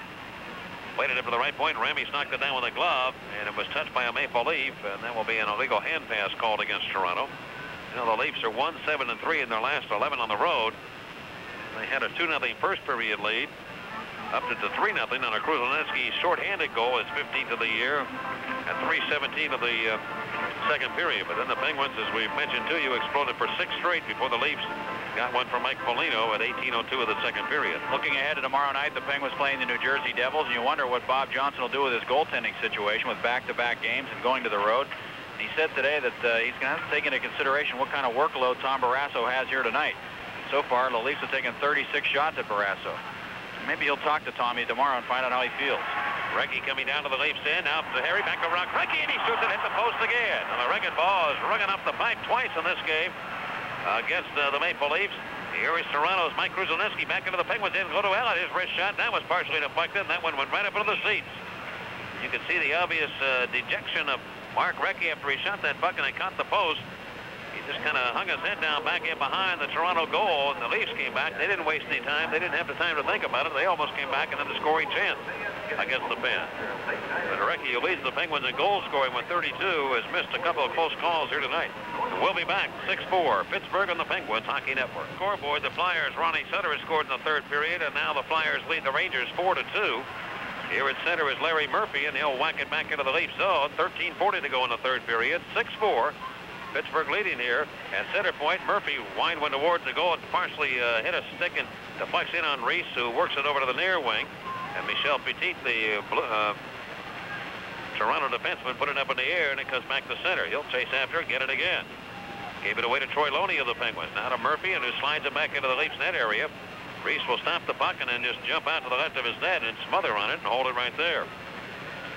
Played it up to the right point. Ramey knocked it down with a glove, and it was touched by a Maple Leaf, and that will be an illegal hand pass called against Toronto. You know, the Leafs are 1-7-3 in their last 11 on the road. They had a 2-0 first period lead, up to 3-0 on a Krushelnyski short-handed goal, his 15th of the year, at 3:17 of the second period. But then the Penguins, as we've mentioned to you, exploded for 6 straight before the Leafs got one from Mike Foligno at 18:02 of the second period. Looking ahead to tomorrow night, the Penguins playing the New Jersey Devils, and you wonder what Bob Johnson will do with his goaltending situation with back-to-back games and going to the road. And he said today that he's going to have to take into consideration what kind of workload Tom Barrasso has here tonight. So far, the Leafs have taken 36 shots at Barrasso. Maybe he'll talk to Tommy tomorrow and find out how he feels. Recchi coming down to the Leafs end. Now to Harry, back to Rock Recchi, and he shoots it, hit the post again. And the wrecking ball is running up the pipe twice in this game against the Maple Leafs. Here is Toronto's Mike Krushelnyski back into the Penguins end. Go to Allen. His wrist shot. That was partially deflected, and that one went right up into the seats. You can see the obvious dejection of Mark Recchi after he shot that puck and it caught the post. He just kind of hung his head down back in behind the Toronto goal, and the Leafs came back. They didn't waste any time. They didn't have the time to think about it. They almost came back and had a scoring chance against the Pen. But Recchi, who leads the Penguins in goal scoring with 32, has missed a couple of close calls here tonight. And we'll be back 6-4. Pittsburgh on the Penguins Hockey Network. Scoreboard, the Flyers, Ronnie Sutter has scored in the third period, and now the Flyers lead the Rangers 4-2. Here at center is Larry Murphy, and he'll whack it back into the Leaf zone. 13:40 to go in the third period. 6-4. Pittsburgh leading here. At center point, Murphy wind one towards the goal and partially hit a stick and deflects in on Reese, who works it over to the near wing. And Michel Petit, the Toronto defenseman, put it up in the air, and it comes back to center. He'll chase after it, get it again. Gave it away to Troy Loney of the Penguins. Now to Murphy, and who slides it back into the Leafs net area. Reese will stop the puck and then just jump out to the left of his net and smother on it and hold it right there.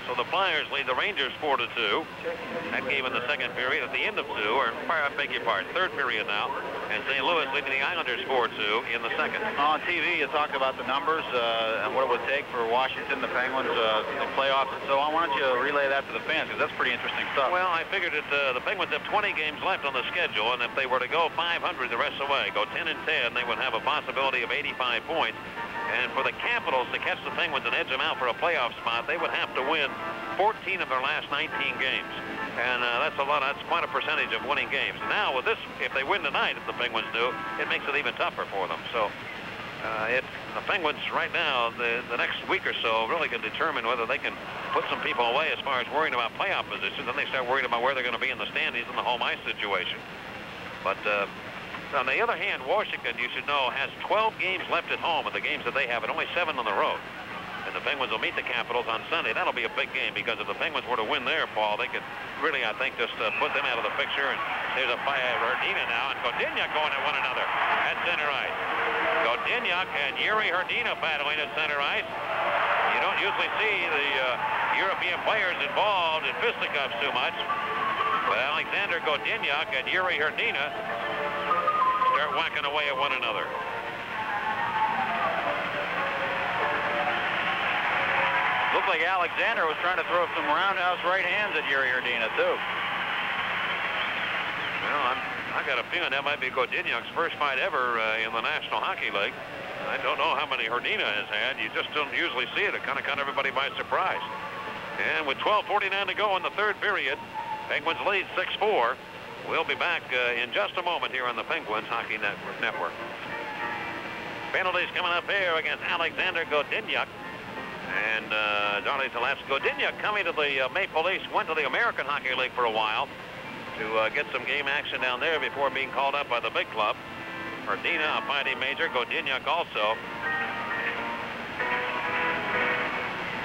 So the Flyers lead the Rangers 4-2. That game in the second period at the end of 2, or I beg your pardon, third period now. And St. Louis leading the Islanders 4-2 in the second. On TV, you talked about the numbers and what it would take for Washington, the Penguins, the playoffs, and so on. Why don't you relay that to the fans, because that's pretty interesting stuff. Well, I figured that the Penguins have 20 games left on the schedule, and if they were to go 500 the rest of the way, go 10-10, they would have a possibility of 85 points. And for the Capitals to catch the Penguins and edge them out for a playoff spot, they would have to win 14 of their last 19 games. And that's a lot. That's quite a percentage of winning games. Now with this, if they win tonight, if the Penguins do, it makes it even tougher for them. So the Penguins right now, the next week or so, really can determine whether they can put some people away as far as worrying about playoff positions. Then they start worrying about where they're going to be in the standings in the home ice situation. But on the other hand, Washington, you should know, has 12 games left at home in the games that they have, and only 7 on the road. And the Penguins will meet the Capitals on Sunday. That'll be a big game, because if the Penguins were to win there, Paul, they could really, I think, just put them out of the picture. And there's a Hrdina now, and Godinyak going at one another at center ice. Godinyak and Yuri Hrdina battling at center ice. You don't usually see the European players involved in fisticuffs too much. But Alexander Godinyak and Yuri Hrdina start whacking away at one another. Looked like Alexander was trying to throw some roundhouse right hands at Yuri Hrdina, too. Well, I got a feeling that might be Godinyak's first fight ever in the National Hockey League. I don't know how many Hrdina has had. You just don't usually see it. It kind of caught everybody by surprise. And with 12:49 to go in the third period, Penguins lead 6-4. We'll be back in just a moment here on the Penguins Hockey Network. Penalties coming up here against Alexander Godinyak. And Darley Talapsky. Godinyak coming to the Maple Leafs, went to the American Hockey League for a while to get some game action down there before being called up by the big club. Hrdina, a fighting major, Godinyak also.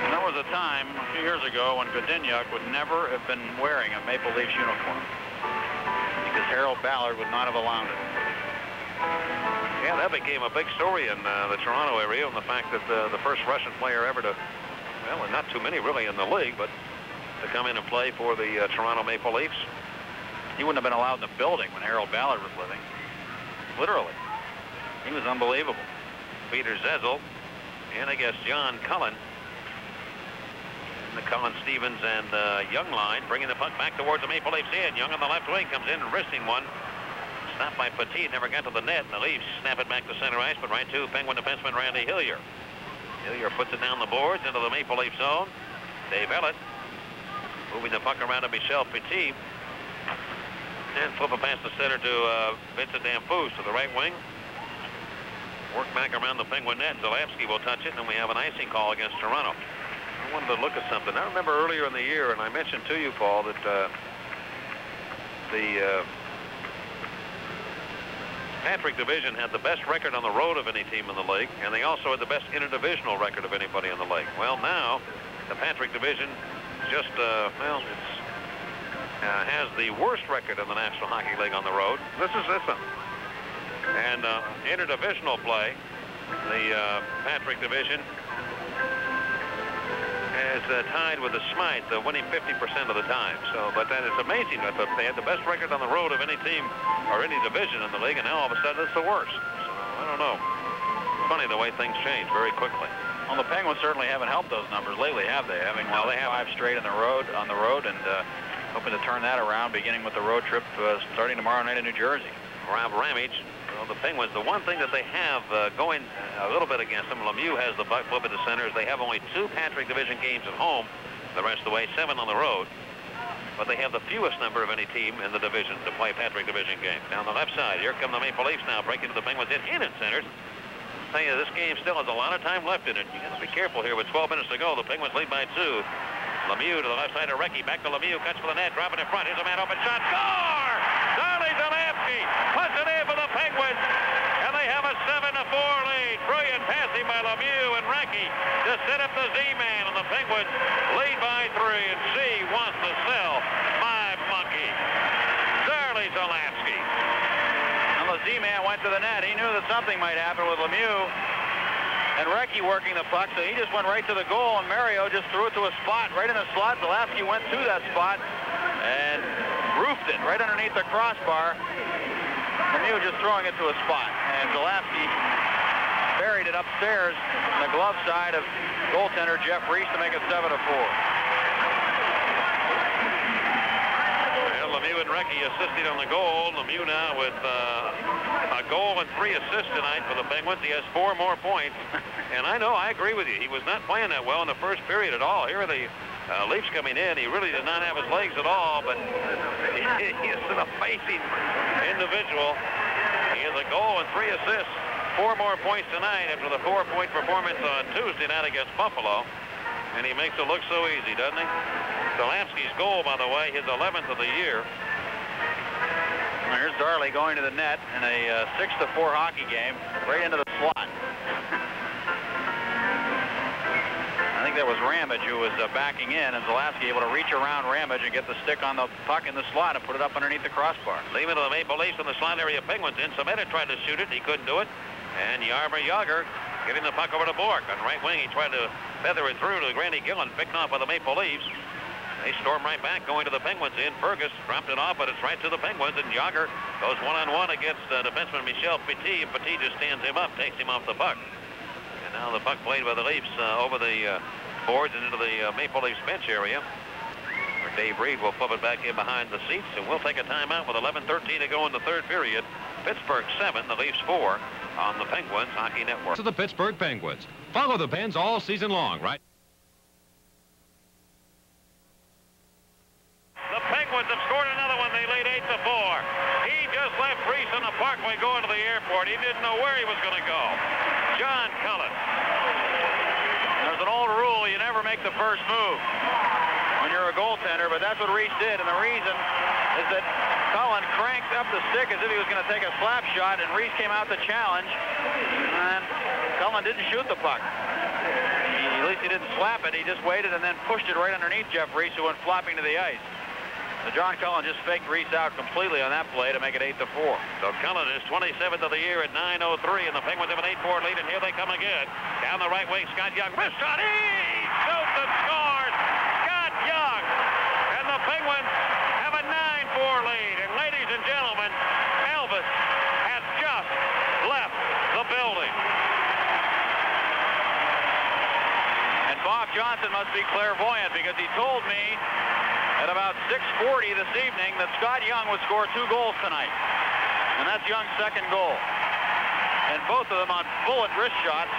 And there was a time a few years ago when Godinyak would never have been wearing a Maple Leafs uniform, because Harold Ballard would not have allowed it. Yeah, that became a big story in the Toronto area, and the fact that the first Russian player ever to, well, and not too many really in the league, but to come in and play for the Toronto Maple Leafs. He wouldn't have been allowed in the building when Harold Ballard was living. Literally. He was unbelievable. Peter Zezel, and I guess John Cullen. And the Cullen, Stevens, and Young line bringing the puck back towards the Maple Leafs end. Young on the left wing comes in, wristing one. Stopped by Petit, never got to the net, and the Leafs snap it back to center ice, but right to Penguin defenseman Randy Hillier. Hillier puts it down the boards into the Maple Leaf zone. Dave Ellett moving the puck around to Michel Petit. And flip it past the center to Vincent Damphousse to the right wing. Work back around the Penguin net. Zalapsky will touch it, and we have an icing call against Toronto. I wanted to look at something. I remember earlier in the year, and I mentioned to you, Paul, that the Patrick Division had the best record on the road of any team in the league, and they also had the best interdivisional record of anybody in the league. Well, now the Patrick Division just, well, it's has the worst record in the National Hockey League on the road. This is one. And interdivisional play, the Patrick Division is tied with the Smythe, winning 50% of the time. So, but that is amazing that they had the best record on the road of any team or any division in the league, and now all of a sudden it's the worst. So I don't know. It's funny the way things change very quickly. Well, the Penguins certainly haven't helped those numbers lately, have they? Having won 5 straight on the road, and hoping to turn that around, beginning with the road trip starting tomorrow night in New Jersey. Rob Ramage. Well, the Penguins, the one thing that they have going a little bit against them, Lemieux has the buck flip at the center, is they have only 2 Patrick Division games at home. The rest of the way, 7 on the road. But they have the fewest number of any team in the division to play Patrick Division games. Down the left side, here come the Maple Leafs now, breaking to the Penguins in centers. I tell you, this game still has a lot of time left in it. You got to be careful here with 12 minutes to go. The Penguins lead by 2. Lemieux to the left side of Recchi. Back to Lemieux. Cuts for the net. Dropping in front. Here's a man open shot. Score! Darley Talapsky puts it in for the Penguins. And they have a 7-4 lead. Brilliant passing by Lemieux and Recchi to set up the Z-man. And the Penguins lead by 3. And Z wants to sell my monkey. Darley Talapsky. Well, the Z-man went to the net. He knew that something might happen with Lemieux. and Recchi working the puck, so he just went right to the goal, and Mario just threw it to a spot right in the slot. Zalewski went to that spot and roofed it right underneath the crossbar. Lemieux just throwing it to a spot, and Zalewski buried it upstairs on the glove side of goaltender Jeff Reese to make it 7-4. Well, Lemieux and Recchi assisted on the goal. Lemieux now with a goal and 3 assists tonight for the Penguins. He has 4 more points. And I know, I agree with you. He was not playing that well in the first period at all. Here are the Leafs coming in. He really did not have his legs at all, but he is an amazing individual. He has a goal and 3 assists. 4 more points tonight after the 4-point performance on Tuesday night against Buffalo. And he makes it look so easy, doesn't he? Zalewski's goal, by the way, his 11th of the year. Here's Darley going to the net in a 6-4 hockey game, right into the slot. I think that was Ramage who was backing in, and Zalewski able to reach around Ramage and get the stick on the puck in the slot and put it up underneath the crossbar. Leaving to the Maple Leafs in the slot area. Penguins in. Sameta tried to shoot it. He couldn't do it. And Jaromir Jagr getting the puck over to Bork. On right wing, he tried to feather it through to Grandy Gillen, picked off by the Maple Leafs. They storm right back, going to the Penguins in. Fergus dropped it off, but it's right to the Penguins, and Jagr goes one-on-one against defenseman Michel Petit, and Petit just stands him up, takes him off the puck. And now the puck played by the Leafs over the boards and into the Maple Leafs bench area. Dave Reed will flip it back in behind the seats, and we'll take a timeout with 11:13 to go in the third period. Pittsburgh 7, the Leafs 4 on the Penguins Hockey Network. To the Pittsburgh Penguins. Follow the Pens all season long, right? The Penguins have scored another one. They lead 8-4. He just left Reese in the parkway going to the airport. He didn't know where he was going to go. John Cullen. There's an old rule, you never make the first move when you're a goaltender, but that's what Reese did, and the reason is that Cullen cranked up the stick as if he was going to take a slap shot, and Reese came out to challenge, and Cullen didn't shoot the puck. At least he didn't slap it. He just waited and then pushed it right underneath Jeff Reese, who went flopping to the ice. So John Cullen just faked Reese out completely on that play to make it 8-4. So Cullen is 27th of the year at 9:03, and the Penguins have an 8-4 lead, and here they come again. Down the right wing, Scott Young. Wrist shot. He shoots and scores. Scott Young. And the Penguins have a 9-4 lead. And ladies and gentlemen, Elvis has just left the building. And Bob Johnson must be clairvoyant, because he told me at about 6:40 this evening that Scott Young would score 2 goals tonight. And that's Young's second goal. And both of them on bullet wrist shots.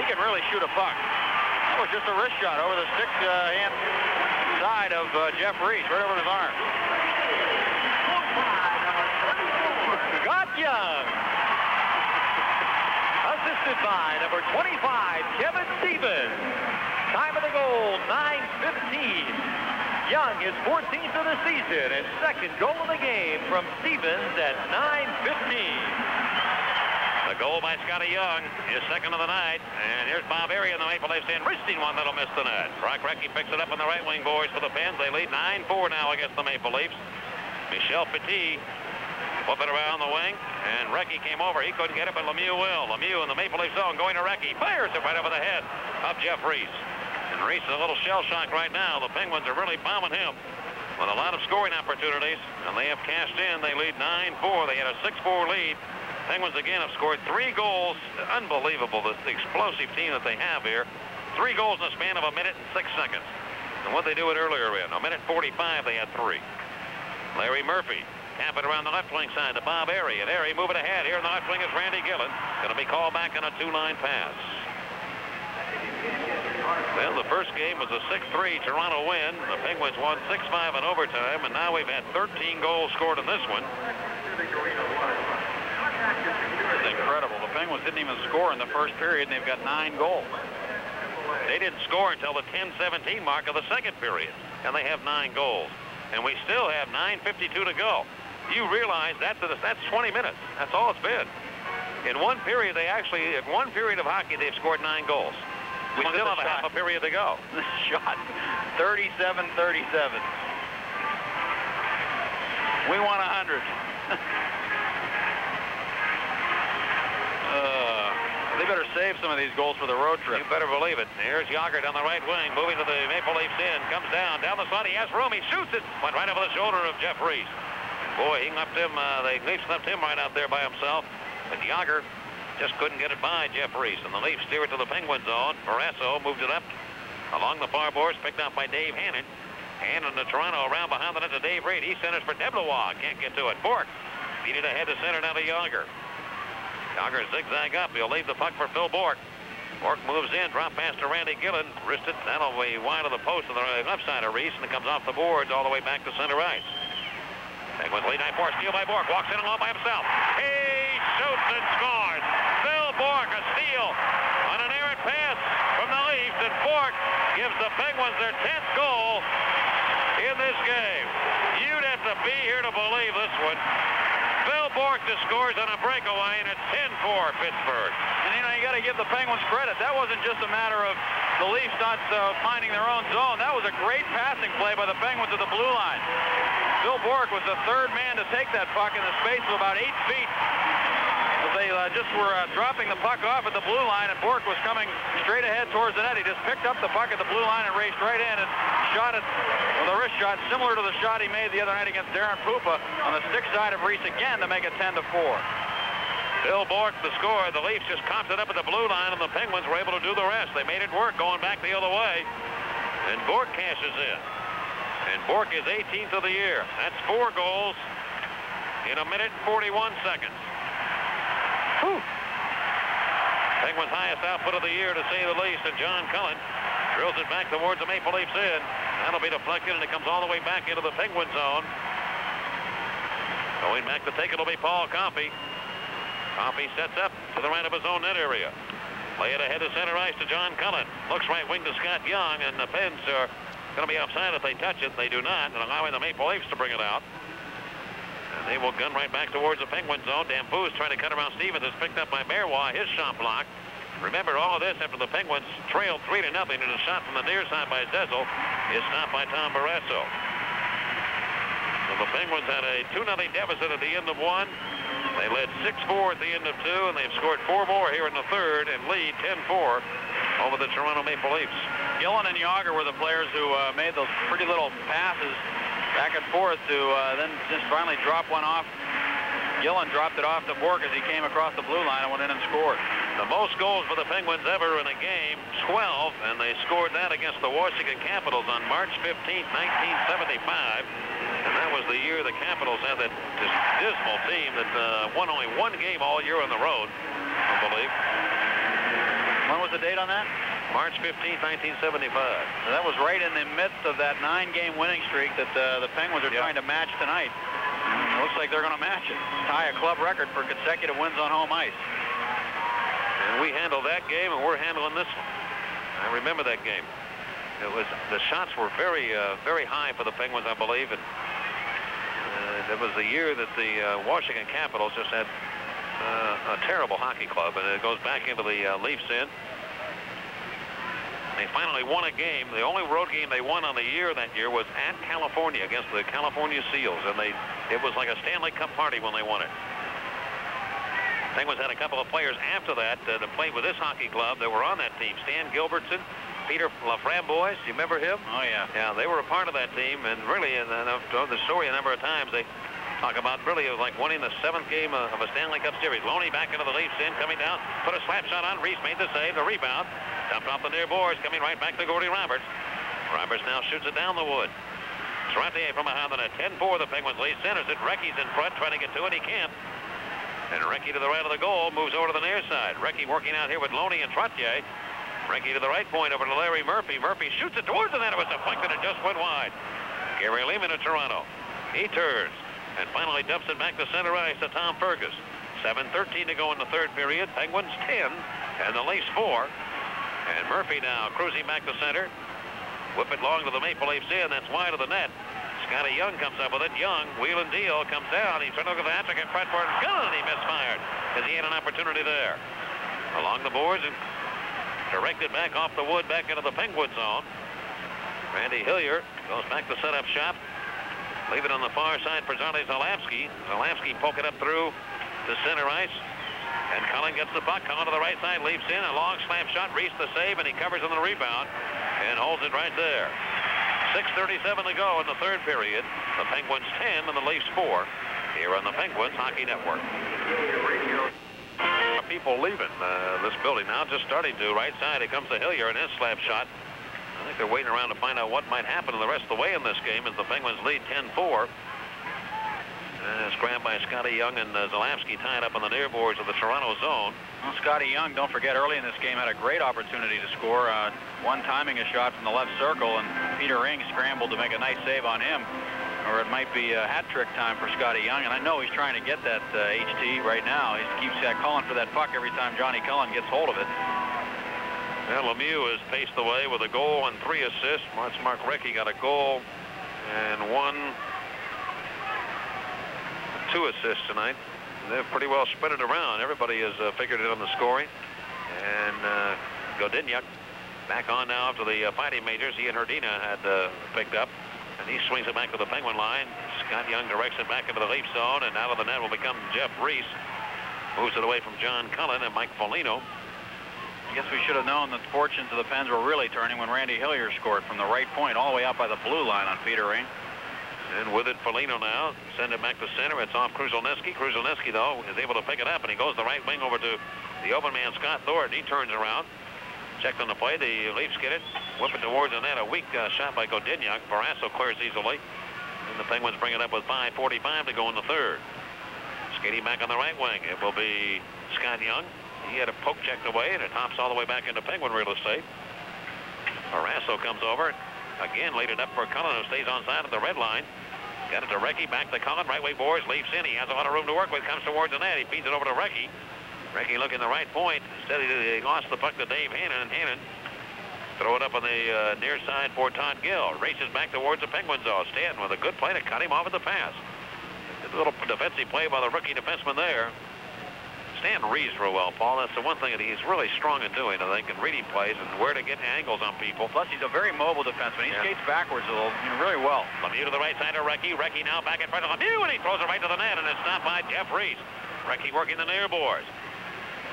He can really shoot a puck. That was just a wrist shot over the stick hand side of Jeff Reese, right over his arm. Scott Young. Assisted by number 25, Kevin Stevens. Time of the goal, 9:15. Young is 14th of the season and second goal of the game from Stevens at 9:15. The goal by Scotty Young is second of the night. And here's Bob Airy in the Maple Leafs in. Wristing one that'll miss the net. Brock Recchi picks it up on the right wing, boys, for the Pens. They lead 9-4 now against the Maple Leafs. Michel Petit flip it around the wing, and Recchi came over. He couldn't get it, but Lemieux will. Lemieux in the Maple Leaf zone going to Recchi. Fires it right over the head of Jeff Reese. And Reese is a little shell shock right now. The Penguins are really bombing him with a lot of scoring opportunities, and they have cashed in. They lead 9-4. They had a 6-4 lead. Penguins again have scored 3 goals. Unbelievable, the explosive team that they have here. 3 goals in the span of a minute and 6 seconds. And what they do it earlier in a minute 45, they had 3. Larry Murphy tap it around the left wing side to Bob Airy, and Airy moving ahead. Here in the left wing is Randy Gillen. Going to be called back on a 2-line pass. Well, the first game was a 6-3 Toronto win. The Penguins won 6-5 in overtime, and now we've had 13 goals scored in this one. It's incredible. The Penguins didn't even score in the first period, and they've got 9 goals. They didn't score until the 10-17 mark of the second period, and they have 9 goals. And we still have 9:52 to go. You realize that's 20 minutes. That's all it's been. In one period, in one period of hockey, they've scored 9 goals. We still have a half a period to go. The shot, 37-37. We won 100. They better save some of these goals for the road trip. You better believe it. Here's Yager down the right wing, moving to the Maple Leafs end. Comes down the slot. He has room. He shoots it. Went right over the shoulder of Jeff Reese. Boy, he left him. The Leafs left him right out there by himself. But Yager just couldn't get it by Jeff Reese. And the Leafs steer it to the Penguin zone. Barrasso moved it up along the far boards, picked up by Dave Hannon. Hannon to Toronto, around behind the net to Dave Reed. He centers for Deblois. Can't get to it. Bork beat it ahead to center now to Yager. Yager zigzag up. He'll leave the puck for Phil Bork. Bork moves in, drop pass to Randy Gillen. Wristed. That'll be wide of the post on the left side of Reese, and it comes off the boards all the way back to center ice. Penguins lead 9-4. Steal by Bork. Walks in alone by himself. He shoots and scores. Phil Bork, a steal on an errant pass from the Leafs, and Bork gives the Penguins their 10th goal in this game. You'd have to be here to believe this one. Phil Bork scores on a breakaway, and it's 10-4 Pittsburgh. And, you know, you got to give the Penguins credit. That wasn't just a matter of the Leafs not finding their own zone. That was a great passing play by the Penguins at the blue line. Phil Bork was the third man to take that puck in the space of about 8 feet. They just were dropping the puck off at the blue line, and Bork was coming straight ahead towards the net. He just picked up the puck at the blue line and raced right in and shot it with a wrist shot similar to the shot he made the other night against Darren Pupa on the stick side of Reese again to make it 10-4. Phil Bork the score. The Leafs just copped it up at the blue line, and the Penguins were able to do the rest. They made it work going back the other way, and Bork cashes in. And Bork is 18th of the year. That's 4 goals in a minute and 41 seconds. Whew. Penguins' highest output of the year, to say the least, and John Cullen drills it back towards the Maple Leafs end. That'll be deflected, and it comes all the way back into the Penguin zone. Going back to take it will be Paul Coffey. Coffey sets up to the right of his own net area. Play it ahead of center ice to John Cullen. Looks right wing to Scott Young, and the Pens are going to be offside if they touch it. They do not, and allowing the Maple Leafs to bring it out. And they will gun right back towards the Penguin zone. Damphou's trying to cut around Stevens. It's picked up by Marois. His shot blocked. Remember, all of this after the Penguins trailed 3-0, and a shot from the near side by Zezel is stopped by Tom Barrasso. So the Penguins had a 2-0 deficit at the end of 1. They led 6-4 at the end of 2, and they've scored 4 more here in the third and lead 10-4 over the Toronto Maple Leafs. Gillen and Yager were the players who made those pretty little passes back and forth to then just finally drop one off. Gillen dropped it off to Bork as he came across the blue line and went in and scored. The most goals for the Penguins ever in a game, 12, and they scored that against the Washington Capitals on March 15, 1975. And that was the year the Capitals had that just dismal team that won only 1 game all year on the road, I believe. When was the date on that? March 15, 1975. So that was right in the midst of that 9-game winning streak that the Penguins are trying to match tonight. It looks like they're going to match it. Tie a club record for consecutive wins on home ice. And we handled that game, and we're handling this one. I remember that game. It was, the shots were very, very high for the Penguins, I believe. And it was the year that the Washington Capitals just had a terrible hockey club, and it goes back into the Leafs in. They finally won a game. The only road game they won on the year that year was at California against the California Seals, and it was like a Stanley Cup party when they won it. Penguins had a couple of players after that that played with this hockey club that were on that team. Stan Gilbertson, Peter Laframboise, do you remember him? Oh, yeah. Yeah, they were a part of that team, and really, and I've told the story a number of times, they talk about really it was like winning the 7th game of a Stanley Cup series. Loney back into the Leafs in, coming down, put a slap shot on. Reese made the save, the rebound. Dumped off the near boards, coming right back to Gordy Roberts. Roberts now shoots it down the wood. Trottier from behind the net. 10-4, the Penguins lead. Centers it. Recchi's in front, trying to get to it. He can't. And Recchi to the right of the goal, moves over to the near side. Recchi working out here with Loney and Trottier. Recchi to the right point, over to Larry Murphy. Murphy shoots it towards the net. It was deflected and just went wide. Gary Lehman of Toronto. He turns and finally dumps it back to center ice to Tom Fergus. 7:13 to go in the third period. Penguins 10 and the Leafs 4. And Murphy now cruising back to center. Whip it long to the Maple Leafs in. That's wide of the net. Scotty Young comes up with it. Young, wheel and deal, comes down. He's trying to look at the hat trick in front for his gun, and he misfired because he had an opportunity there. Along the boards and directed back off the wood back into the Penguin zone. Randy Hillier goes back to set up shop. Leave it on the far side for Zalewski. Zalewski poke it up through to center ice. And Cullen gets the puck. Cullen to the right side, leaps in. A long slam shot. Reese the save, and he covers on the rebound and holds it right there. 6:37 to go in the third period. The Penguins 10 and the Leafs 4 here on the Penguins Hockey Network. People leaving this building now, just starting to. Right side, it comes to Hillier and his slap shot. I think they're waiting around to find out what might happen the rest of the way in this game as the Penguins lead 10-4. Scrammed by Scotty Young and Zalapski tied up on the near boards of the Toronto zone. Well, Scotty Young, don't forget, early in this game had a great opportunity to score. One timing a shot from the left circle, and Peter Ring scrambled to make a nice save on him. Or it might be a hat trick time for Scotty Young, and I know he's trying to get that HT right now. He keeps calling for that puck every time Johnny Cullen gets hold of it. Well, Lemieux has paced the way with a goal and 3 assists. Mark Recchi got a goal and 2 assists tonight. They're pretty well spread it around. Everybody has figured it on the scoring. And Godinyak back on now after the fighting majors he and Herdina had picked up. And he swings it back to the Penguin line. Scott Young directs it back into the Leaf zone, and out of the net will become Jeff Reese. Moves it away from John Cullen and Mike Foligno. I guess we should have known that the fortunes of the Pens were really turning when Randy Hillier scored from the right point all the way out by the blue line on Peter Ring. And with it, Foligno now. Send it back to center. It's off Krushelnyski. Krushelnyski, though, is able to pick it up, and he goes the right wing over to the open man, Scott Thornton. He turns around. Checked on the play. The Leafs get it. Whip it towards the net. A weak shot by Godinyak. Barrasso clears easily. And the Penguins bring it up with 5:45 to go in the third. Skating back on the right wing. It will be Scott Young. He had a poke checked away, and it hops all the way back into Penguin real estate. Barrasso comes over. Again, laid it up for Cullen, who stays on side of the red line. Got it to Recchi. Back to Cullen. Right way, boards. Leaps in. He has a lot of room to work with. Comes towards the net. He feeds it over to Recchi. Recchi looking the right point. Instead, he lost the puck to Dave Hannon, and Hannon throw it up on the near side for Todd Gill. Races back towards the Penguins, though. Stanton with a good play to cut him off at the pass. A little defensive play by the rookie defenseman there. Stanton reads real well, Paul. That's the one thing that he's really strong in doing, I think, in reading plays and where to get angles on people. Plus, he's a very mobile defenseman. He skates backwards a little, really well. Lemieux to the right side of Recchi. Recchi now back in front of Lemieux, and he throws it right to the net, and it's stopped by Jeff Reese. Recchi working the near boards.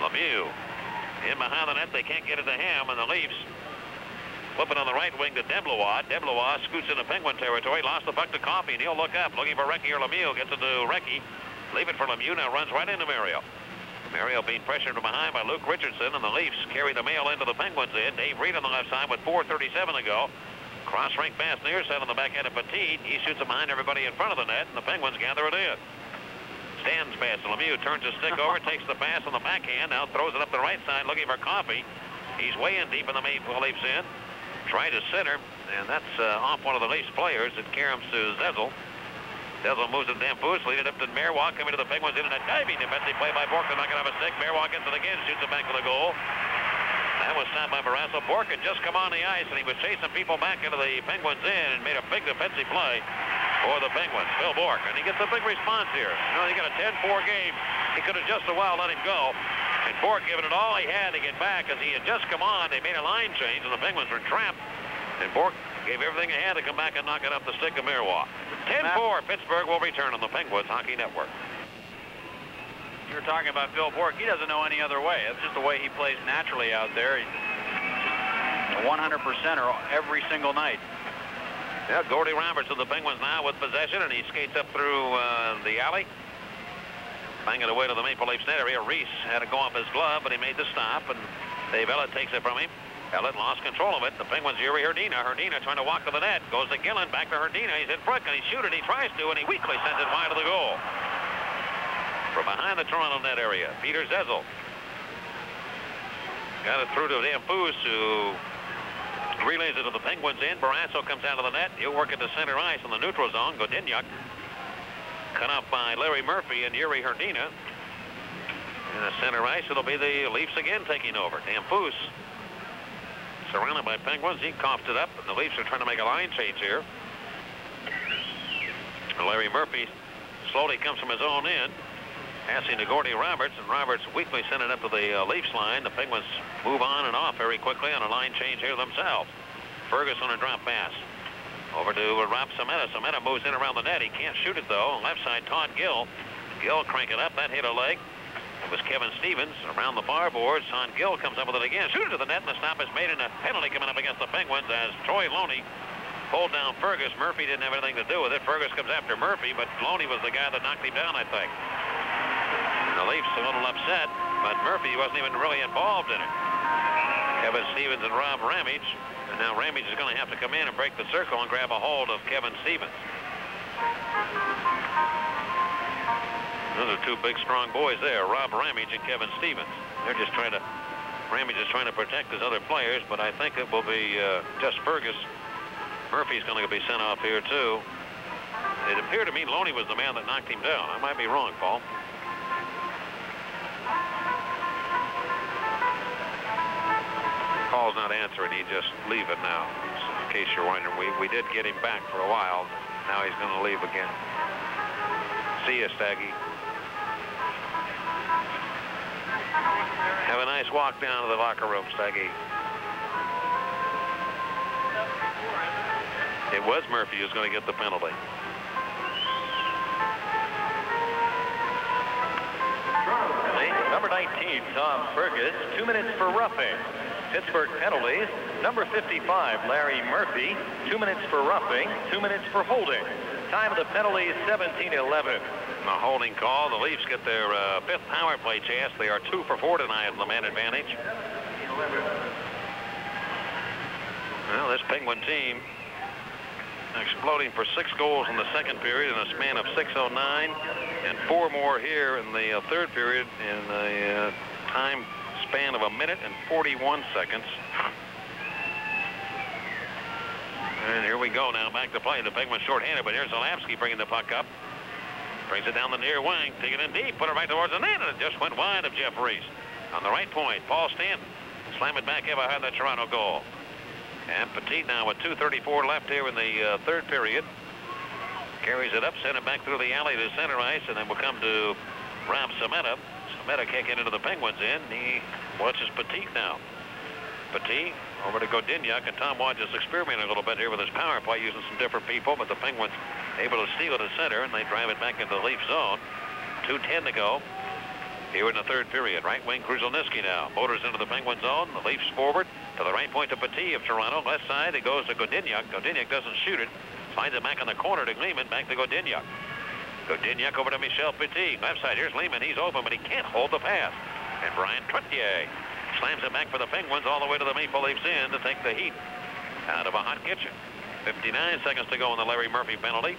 Lemieux in behind the net. They can't get it to him, and the Leafs flip it on the right wing to Deblois. Deblois scoots into Penguin territory. Lost the puck to Coffey, and he'll look up looking for Recchi or Lemieux. Gets it to Recchi. Leave it for Lemieux. Now runs right into Mario. Mario being pressured from behind by Luke Richardson, and the Leafs carry the mail into the Penguins in. Dave Reed on the left side with 4:37 to go. Cross-rink pass near side on the backhand of Petit. He shoots it behind everybody in front of the net, and the Penguins gather it in. Stands pass. Lemieux turns his stick over, takes the pass on the backhand, now throws it up the right side looking for Coffey. He's way in deep in the Maple Leafs in. Tried to center, and that's off one of the Leafs players. It caroms to Zezel. Zezel moves it to Damphousse, lead it up to Marois, coming to the Penguins in a diving defensive play by Bork. They're not going to have a stick. Marois gets it again, shoots it back to the goal. That was stopped by Barrasso. Bork had just come on the ice, and he was chasing people back into the Penguins in and made a big defensive play for the Penguins. Phil Bork, and he gets a big response here. You know, he got a 10-4 game. He could have just a while let him go. And Bork giving it all he had to get back as he had just come on. They made a line change, and the Penguins were trapped. And Bork gave everything he had to come back and knock it up the stick of Marois. 10-4, Pittsburgh will return on the Penguins Hockey Network. You were talking about Phil Bork. He doesn't know any other way. That's just the way he plays naturally out there. He's just a 100%er every single night. Yeah, Gordy Roberts of the Penguins now with possession, and he skates up through the alley. Bang it away to the Maple Leafs net area. Reese had to go off his glove, but he made the stop, and Dave Ellett takes it from him. Ellett lost control of it. The Penguins, Yuri Herdina. Herdina trying to walk to the net. Goes to Gillen. Back to Herdina. He's in front. Can he shoot it? He tries to, and he weakly sends it wide of the goal. From behind the Toronto net area, Peter Zezel. Got it through to Damphousse, who relays it to the Penguins in. Barrasso comes out of the net. He'll work it to center ice in the neutral zone. Godinyak cut off by Larry Murphy and Yuri Herdina. In the center ice, it'll be the Leafs again taking over. Damphousse surrounded by Penguins. He coughed it up, and the Leafs are trying to make a line change here. Larry Murphy slowly comes from his own end, passing to Gordy Roberts, and Roberts weakly sent it up to the Leafs line. The Penguins move on and off very quickly on a line change here themselves. Ferguson on a drop pass. Over to Rob Sameta. Sameta moves in around the net. He can't shoot it, though. On left side, Todd Gill. Gill crank it up. That hit a leg. It was Kevin Stevens around the far boards. Son Gill comes up with it again. Shoots to the net, and the stop is made, and a penalty coming up against the Penguins as Troy Loney pulled down Fergus. Murphy didn't have anything to do with it. Fergus comes after Murphy, but Loney was the guy that knocked him down, I think. The Leafs a little upset, but Murphy wasn't even really involved in it. Kevin Stevens and Rob Ramage. And now Ramage is going to have to come in and break the circle and grab a hold of Kevin Stevens. Those are two big, strong boys there, Rob Ramage and Kevin Stevens. They're just trying to, Ramage is trying to protect his other players, but I think it will be just Fergus. Murphy's going to be sent off here, too. It appeared to me Loney was the man that knocked him down. I might be wrong, Paul. Call's not answering. He just leave it now. In case you're wondering, we did get him back for a while. Now he's going to leave again. See you, Staggy. Have a nice walk down to the locker room, Staggy. It was Murphy who's going to get the penalty. Number 19, Tom Fergus, 2 minutes for roughing. Pittsburgh penalties. Number 55, Larry Murphy, 2 minutes for roughing, 2 minutes for holding. Time of the penalty, 17-11. A holding call. The Leafs get their fifth power play chance. They are 2 for 4 tonight in the man advantage. Well, this Penguin team exploding for 6 goals in the second period in a span of 6:09, and 4 more here in the third period in a time span of 1 minute and 41 seconds. And here we go now, back to play. The Penguins shorthanded, but here's Zalapski bringing the puck up. Brings it down the near wing, take it in deep, put it right towards the net, and it just went wide of Jeff Reese. On the right point, Paul Stanton slam it back in behind the Toronto goal. And Petit now with 2:34 left here in the third period. Carries it up, send it back through the alley to center ice, and then we'll come to Rob Sameta. Sameta kicking into the Penguins end. He watches Petit now. Petit over to Godinyak, and Tom Watt just experimenting a little bit here with his power play, using some different people, but the Penguins able to steal it at center, and they drive it back into the Leaf zone. 2:10 to go here in the third period. Right wing, Kruzhelnyski now. Motors into the Penguin zone. The Leafs forward to the right point to Petit of Toronto. Left side, it goes to Godinyak. Godinyak doesn't shoot it. Finds it back in the corner to Gleeman. Back to Godinyak. Godinyak over to Michel Petit. Left side, here's Lehman. He's open, but he can't hold the pass. And Brian Trottier slams it back for the Penguins all the way to the Maple Leafs end to take the heat out of a hot kitchen. 59 seconds to go in the Larry Murphy penalty.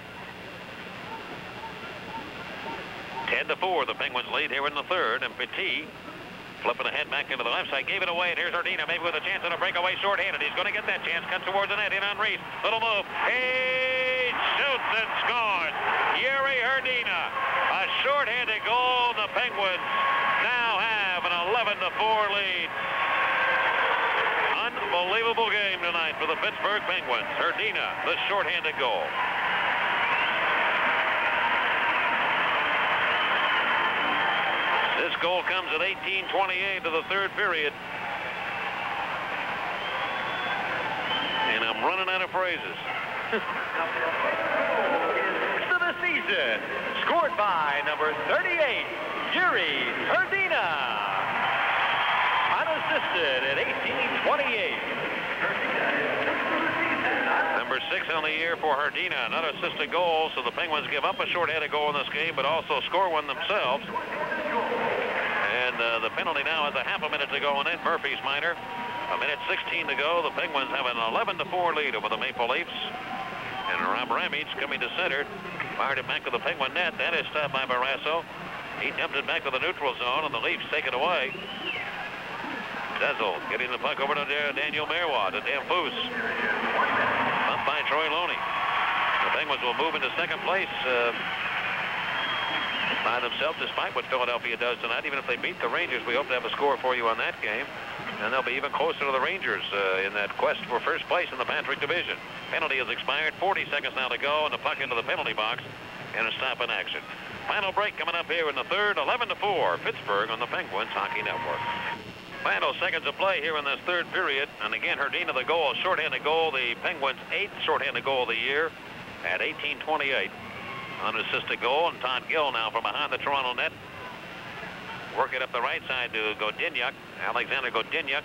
10-4, the Penguins lead here in the third, and Petit flipping ahead back into the left side, gave it away, and here's Ardina, maybe with a chance at a breakaway shorthanded. He's going to get that chance, cuts towards the net, in on Reese, little move, he shoots and scores. Yuri Ardina, a shorthanded goal, and the Penguins now have an 11-4 lead. Unbelievable game tonight for the Pittsburgh Penguins. Ardina, the shorthanded goal. This goal comes at 18:28 of the third period. And I'm running out of phrases. To the season, scored by number 38, Yuri Ardina. Unassisted at 18:28. Number 6 on the year for Ardina, an unassisted goal, so the Penguins give up a shorthanded goal in this game, but also score one themselves. And the penalty now has a half a minute to go in it. Murphy's minor. 1:16 to go. The Penguins have an 11-4 lead over the Maple Leafs. And Rob Ramage coming to center. Fired it back to the Penguin net. That is stopped by Barrasso. He dumped it back to the neutral zone, and the Leafs take it away. Zezel getting the puck over to Daniel Marois, to Dan Foose. Up by Troy Loney. The Penguins will move into second place by themselves, despite what Philadelphia does tonight. Even if they beat the Rangers, we hope to have a score for you on that game. And they'll be even closer to the Rangers in that quest for first place in the Patrick Division. Penalty has expired. 40 seconds now to go, and the puck into the penalty box, and a stop in action. Final break coming up here in the third. 11-4, Pittsburgh on the Penguins Hockey Network. Final seconds of play here in this third period. And again, Ardina the goal, shorthanded goal, the Penguins' 8th shorthanded goal of the year at 18:28. Unassisted goal, and Todd Gill now from behind the Toronto net Work it up the right side to Godinuk. Alexander Godinuk.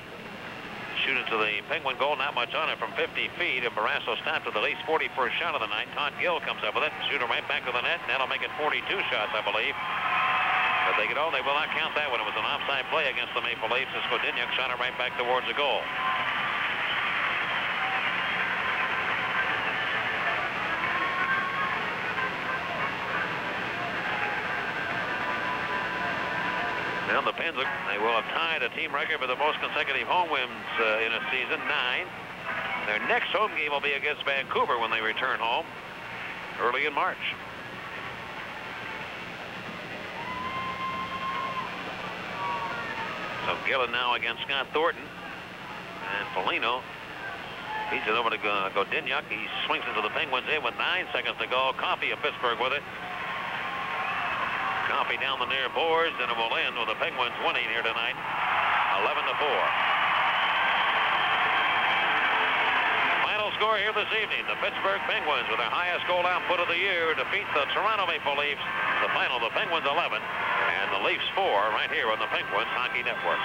Shoot it to the Penguin goal. Not much on it from 50 feet. And Barrasso stopped with the least 41st shot of the night. Todd Gill comes up with it. Shoot it right back to the net. And that'll make it 42 shots, I believe. But they will not count that one. It was an offside play against the Maple Leafs as Godinuk shot it right back towards the goal. Now the Pens, they will have tied a team record for the most consecutive home wins in a season, 9. Their next home game will be against Vancouver when they return home early in March. So Gillen now against Scott Thornton. And Foligno feeds it over to Godinuk. He swings into the Penguins in with 9 seconds to go. Coffey of Pittsburgh with it. Coffey down the near boards, and it will end with the Penguins winning here tonight, 11-4. Final score here this evening. The Pittsburgh Penguins, with their highest goal output of the year, defeat the Toronto Maple Leafs. The final, the Penguins 11, and the Leafs 4, right here on the Penguins Hockey Network.